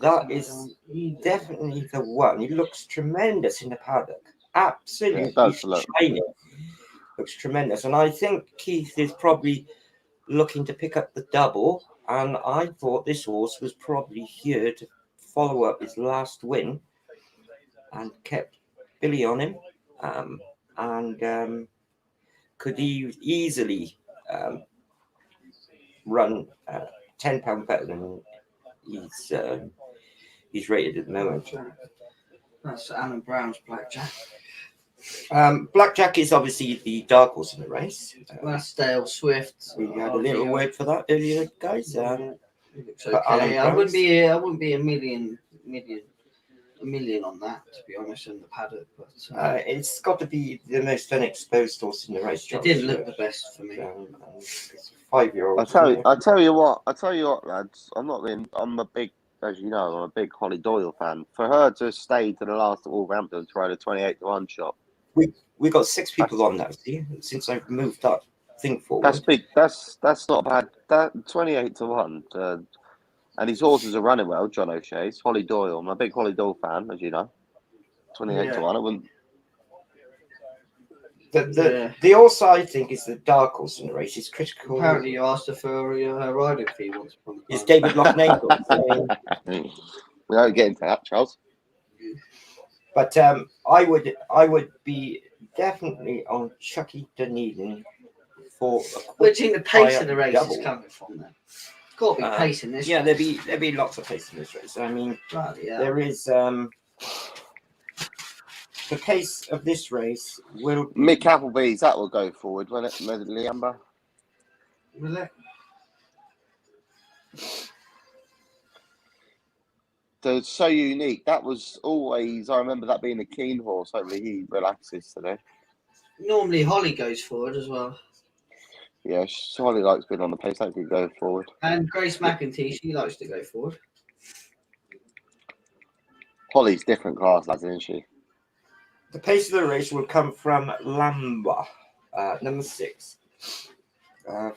that is definitely the one. He looks tremendous in the paddock. Absolutely shiny. Looks tremendous, and I think Keith is probably looking to pick up the double. And I thought this horse was probably here to follow up his last win, and kept Billy on him, and could he easily run £10 better than he's rated at the moment. That's Alan Brown's Blackjack. Blackjack is obviously the dark horse in the race. That's Dale Swift. We had a little word for that earlier, guys. It's okay. I wouldn't be a million on that, to be honest, in the paddock. But it's got to be the most unexposed horse in the race. It didn't look the best for me. It's a 5-year-old. I tell you what, lads. I'm a big, as you know, I'm a big Holly Doyle fan. For her to stay to the last at Wolverhampton to ride a 28-1 shot. We got 6 people on now. See, since I've moved that thing forward. That's big. That's not bad. That 28-1. And his horses are running well. John O'Shea's, Holly Doyle. I'm a big Holly Doyle fan, as you know. 28-1. I wouldn't. The horse I think is the dark horse in the race. Is critical. Apparently, you asked her for her riding fee once upon a time. Is David Loughnane. We don't get into that, Charles. But I would be definitely on Chucky Dunedin for. Where do you think the pace of the race is coming from then? Got to be pace in this. Yeah, there'd be lots of pace in this race. I mean, there is the pace of this race will. Mick Appleby's that will go forward, won't it, Liamba? Will it? So it's so unique. That was always. I remember that being a keen horse. Hopefully he relaxes today. Normally Holly goes forward as well. Yeah, Holly likes being on the pace. Hopefully go forward. And Grace McEntee, she likes to go forward. Holly's different class, lads, isn't she? The pace of the race will come from Lamba, number 6,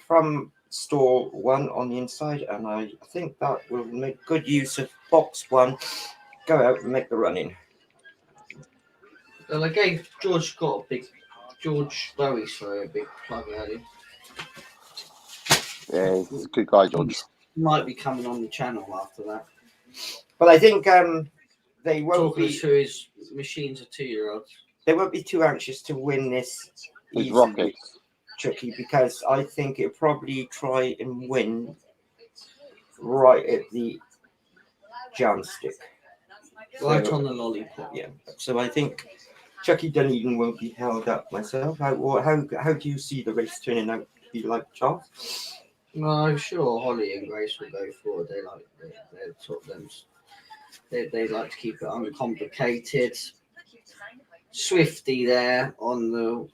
from stall 1 on the inside, and I think that will make good use of box 1. Go out and make the running. Well, I gave George Bowie, a big plug earlier. Yeah, he's a good guy, George. He might be coming on the channel after that. But I think they won't Talking be through his machines of 2-year-olds. They won't be too anxious to win this His easily, Rockets. Chucky, because I think it'll probably try and win right at the jam stick. Right So, on the lollipop. yeah. So I think Chucky Dunedin won't be held up myself. How do you see the race turning out to be like, Charles? Well, I'm sure Holly and Grace will go forward. They like to keep it uncomplicated. Swifty there on the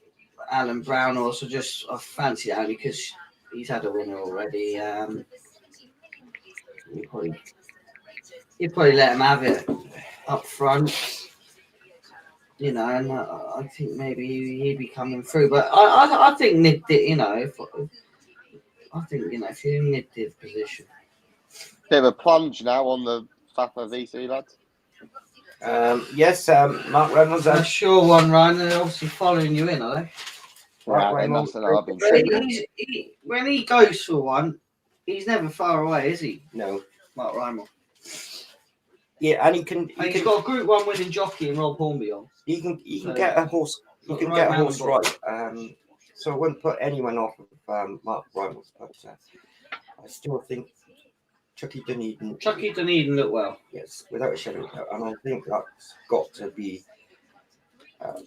Alan Brown horse. I fancy that only because he's had a winner already. You'd probably let him have it up front, and I think maybe he'd be coming through. But I think mid, if you're in mid-div position. Bit of a plunge now on the Fapper VC, lads. Yes, Mark Reynolds. That's sure one, Ryan. They're obviously following you in, are they? Mark Yeah, they Reynolds. must have been But triggered. when he goes for one, he's never far away, is he? No. Mark Rymel. Yeah, and he can. He's got a Group 1 winning jockey in Rob Hornby on. He can So, get a horse. He got can the get a right horse man right. So I wouldn't put anyone off of Mark Reynolds, but I still think Chucky Dunedin. Chucky Dunedin look well. Yes, without a shadow of a doubt, and I think that's got to be.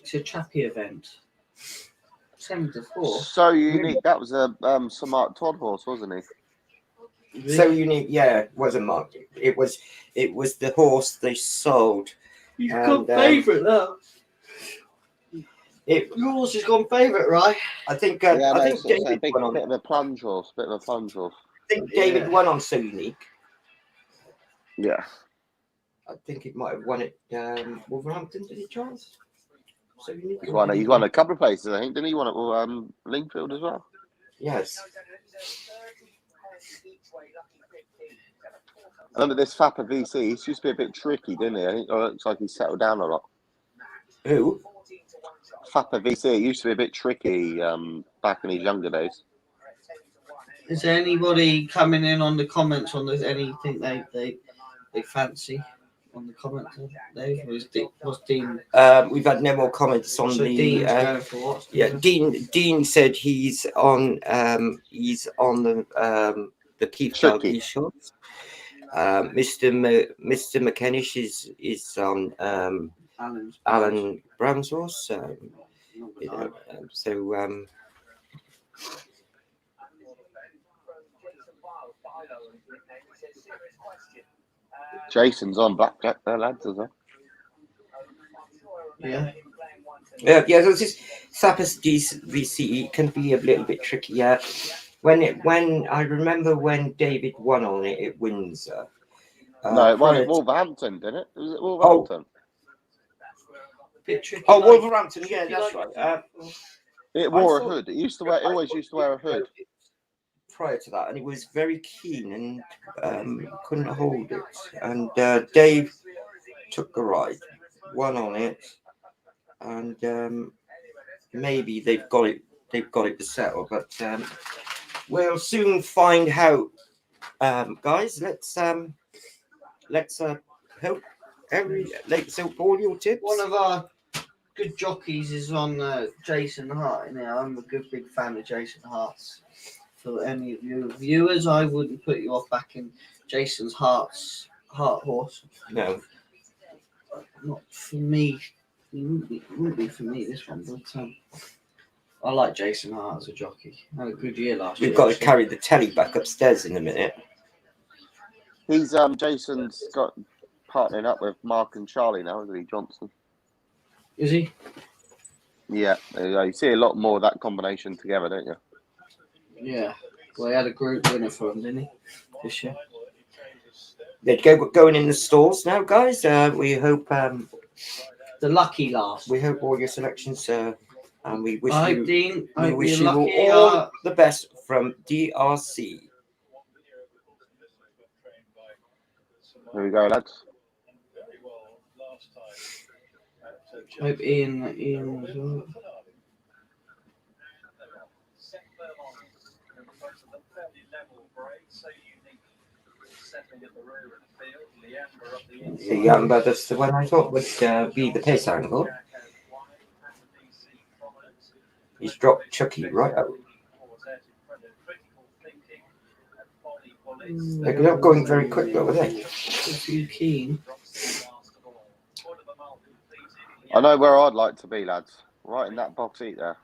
It's a Chappie event. 7 to 4. So unique. That was a Sir Mark Todd horse, wasn't he? So unique, yeah, it wasn't Mark. It was the horse they sold. He's And, gone favourite now. Your horse has gone favourite, right? I think. Yeah, I no, think it's a David bit won on. of a plunge horse. Bit of a plunge horse. I think David won on So Unique. Yeah. I think it might have won it. Wolverhampton, did he, Charles? So Unique. He's won a couple of places, I think. Didn't he? Won at Lingfield as well. Yes. I remember this Fapper VC. He used to be a bit tricky, didn't he? I think it looks like he's settled down a lot. Who? Fapper VC. It used to be a bit tricky back in his younger days. Is there anybody coming in on the comments on this? Anything they fancy on the comments? Dave? Was Dean? We've had no more comments on So the. Dean's going for what? Yeah, Dean said he's on the Keith Sharkey shots. Mr. McKennish is on Alan Brown's horse. Jason's on blackjack there, lads, as well. Yeah. Yeah. So this Sappers VCE can be a little bit tricky. Yeah. When I remember when David won on it at Windsor. No, it won at Wolverhampton, didn't it? Was it Wolverhampton? Bit tricky. Oh, Wolverhampton. Yeah, that's right. It wore a hood. It always used to wear a hood. Prior to that, and he was very keen and couldn't hold it. And Dave took the ride, won on it, and maybe they've got it to settle. But we'll soon find out, guys. Let's hope let's hope all your tips. One of our good jockeys is on Jason Hart. Now I'm a big fan of Jason Hart's. For any of you viewers, I wouldn't put you off backing Jason's Heart horse. No, Not for me. It wouldn't be for me this one, but I like Jason Hart as a jockey. Had a good year last year. we've got to carry the telly back upstairs in a minute. He's Jason's got partnering up with Mark and Charlie now, isn't he, Johnson? Is he? Yeah, you see a lot more of that combination together, don't you? Yeah. Well, he had a group winner for him, didn't he? This year. They're going in the stalls now, guys. We hope The lucky last. we hope all your selections. And we wish I you. hope, Dean. I We hope wish you're you lucky. all the best from DRC. Here we go, lads. Hope Ian as well. The Amber, that's the one I thought would be the pace angle. He's dropped Chucky right out. They're not going very quick though, are they? If you're keen. I know where I'd like to be, lads. Right in that box seat there.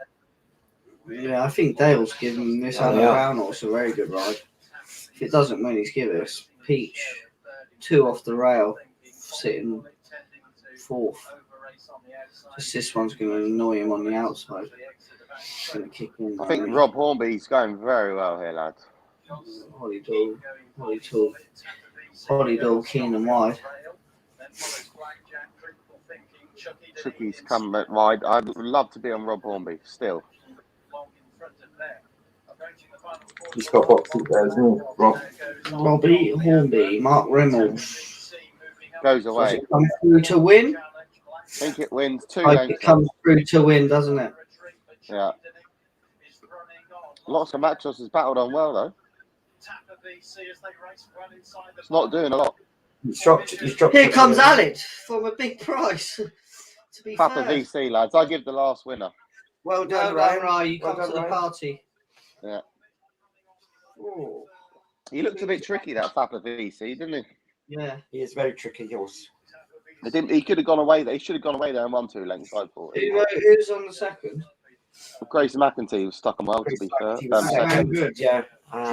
Yeah, I think Dale's given this Alan Brown horse a very good ride. If it doesn't win, he's given us Peach 2 off the rail, sitting 4th. Just this one's going to annoy him on the outside. It's going to kick in. I think Rob Hornby's going very well here, lads. Hollydall, keen and wide. Chucky's come back wide. I'd love to be on Rob Hornby still. He's got boxes there, isn't he? Robbie Hornby, Mark Rimmel. Goes Does away. it come through to win? I think it wins 2 Like lengths. it comes through to win, doesn't it? Yeah. Lots of matches has battled on well though. It's not doing a lot. He's dropped Here comes Alec from a big price. To be Papa fair. VC, lads. I give the last winner. Well done, Well done, Ryan. Ryan. You Well come to done, the Ryan. party. Yeah. Oh, He looked a bit tricky, that Papa VC, didn't he? yeah. He is very tricky, yours. He could have gone away there. He should have gone away there and won 2 lengths, I thought. Who's on the second? Grace McEntee was stuck on well, to be fair. He was Very second. good. Yeah.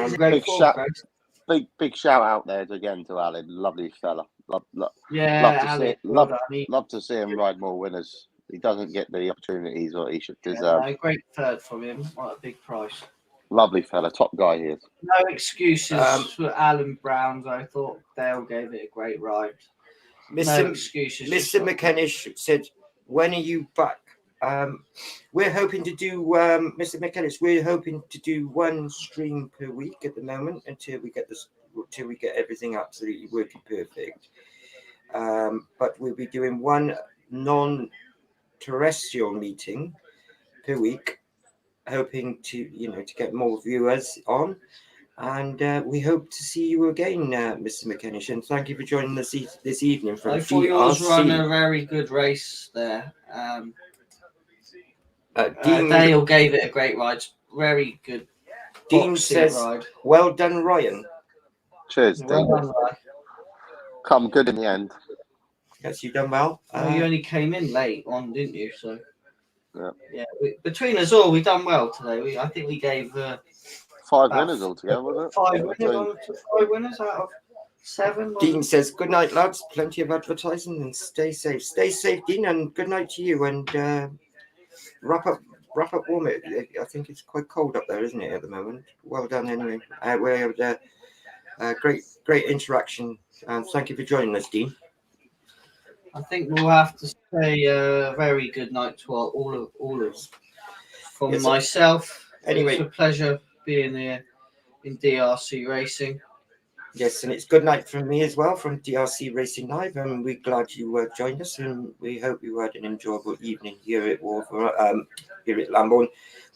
She's a great big form, shout- Grace. Big shout out there again to Alan. Lovely fella. Love Yeah, love to see Alec. it. Well done. love to see him ride more winners. He doesn't get the opportunities what he should deserve. Yeah, great third from him. What a big price. Lovely fella, top guy he is. No excuses Um, for Alan Brown. I thought Dale gave it a great ride. No Mr. excuses. Mr. McKennish said, when are you back? We're hoping to do, Mr. McKennish, we're hoping to do 1 stream per week at the moment until we get everything absolutely working perfect. But we'll be doing 1 non-terrestrial meeting per week, hoping to get more viewers on. And we hope to see you again, Mr. McKennish. And thank you for joining us this evening from I thought yours DRC. run a very good race there. Dean, Dale gave it a great ride. Very good. Dean boxing says, ride. well done, Ryan. Cheers, Well Dean. done, Ryan. Come good in the end. Yes, you done well. You only came in late on, didn't you? So Yeah. Between us all, we done well today. I think we gave 5 winners altogether, wasn't it? 5 winners out of 7. Dean says, good night, lads. Plenty of advertising and stay safe. Stay safe, Dean, and good night to you. And wrap up warm. I think it's quite cold up there, isn't it, at the moment? Well done, anyway. We had great interaction. Thank you for joining us, Dean. I think we'll have to say a very good night to all of us. From Yes, myself, anyway. it's a pleasure being here in DRC Racing. Yes, and it's good night from me as well, from DRC Racing Live. And we're glad you joined us, and we hope you had an enjoyable evening here at here at Lambourne,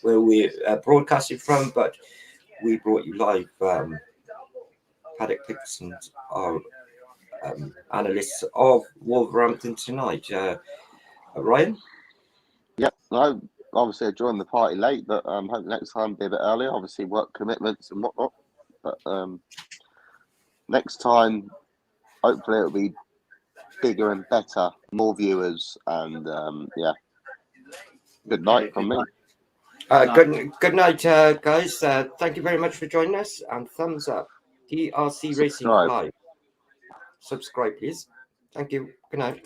where we're broadcasting from. But we brought you live paddock picks and our analysts of Wolverhampton tonight. Ryan? Yep. No, obviously I joined the party late, but hope next time be a bit earlier. Obviously work commitments and whatnot. But next time, hopefully it'll be bigger and better, more viewers, and good night from me. Good night, guys. Thank you very much for joining us, and thumbs up. DRC Racing Subscribe. Live. Subscribe, please. Thank you. Good night.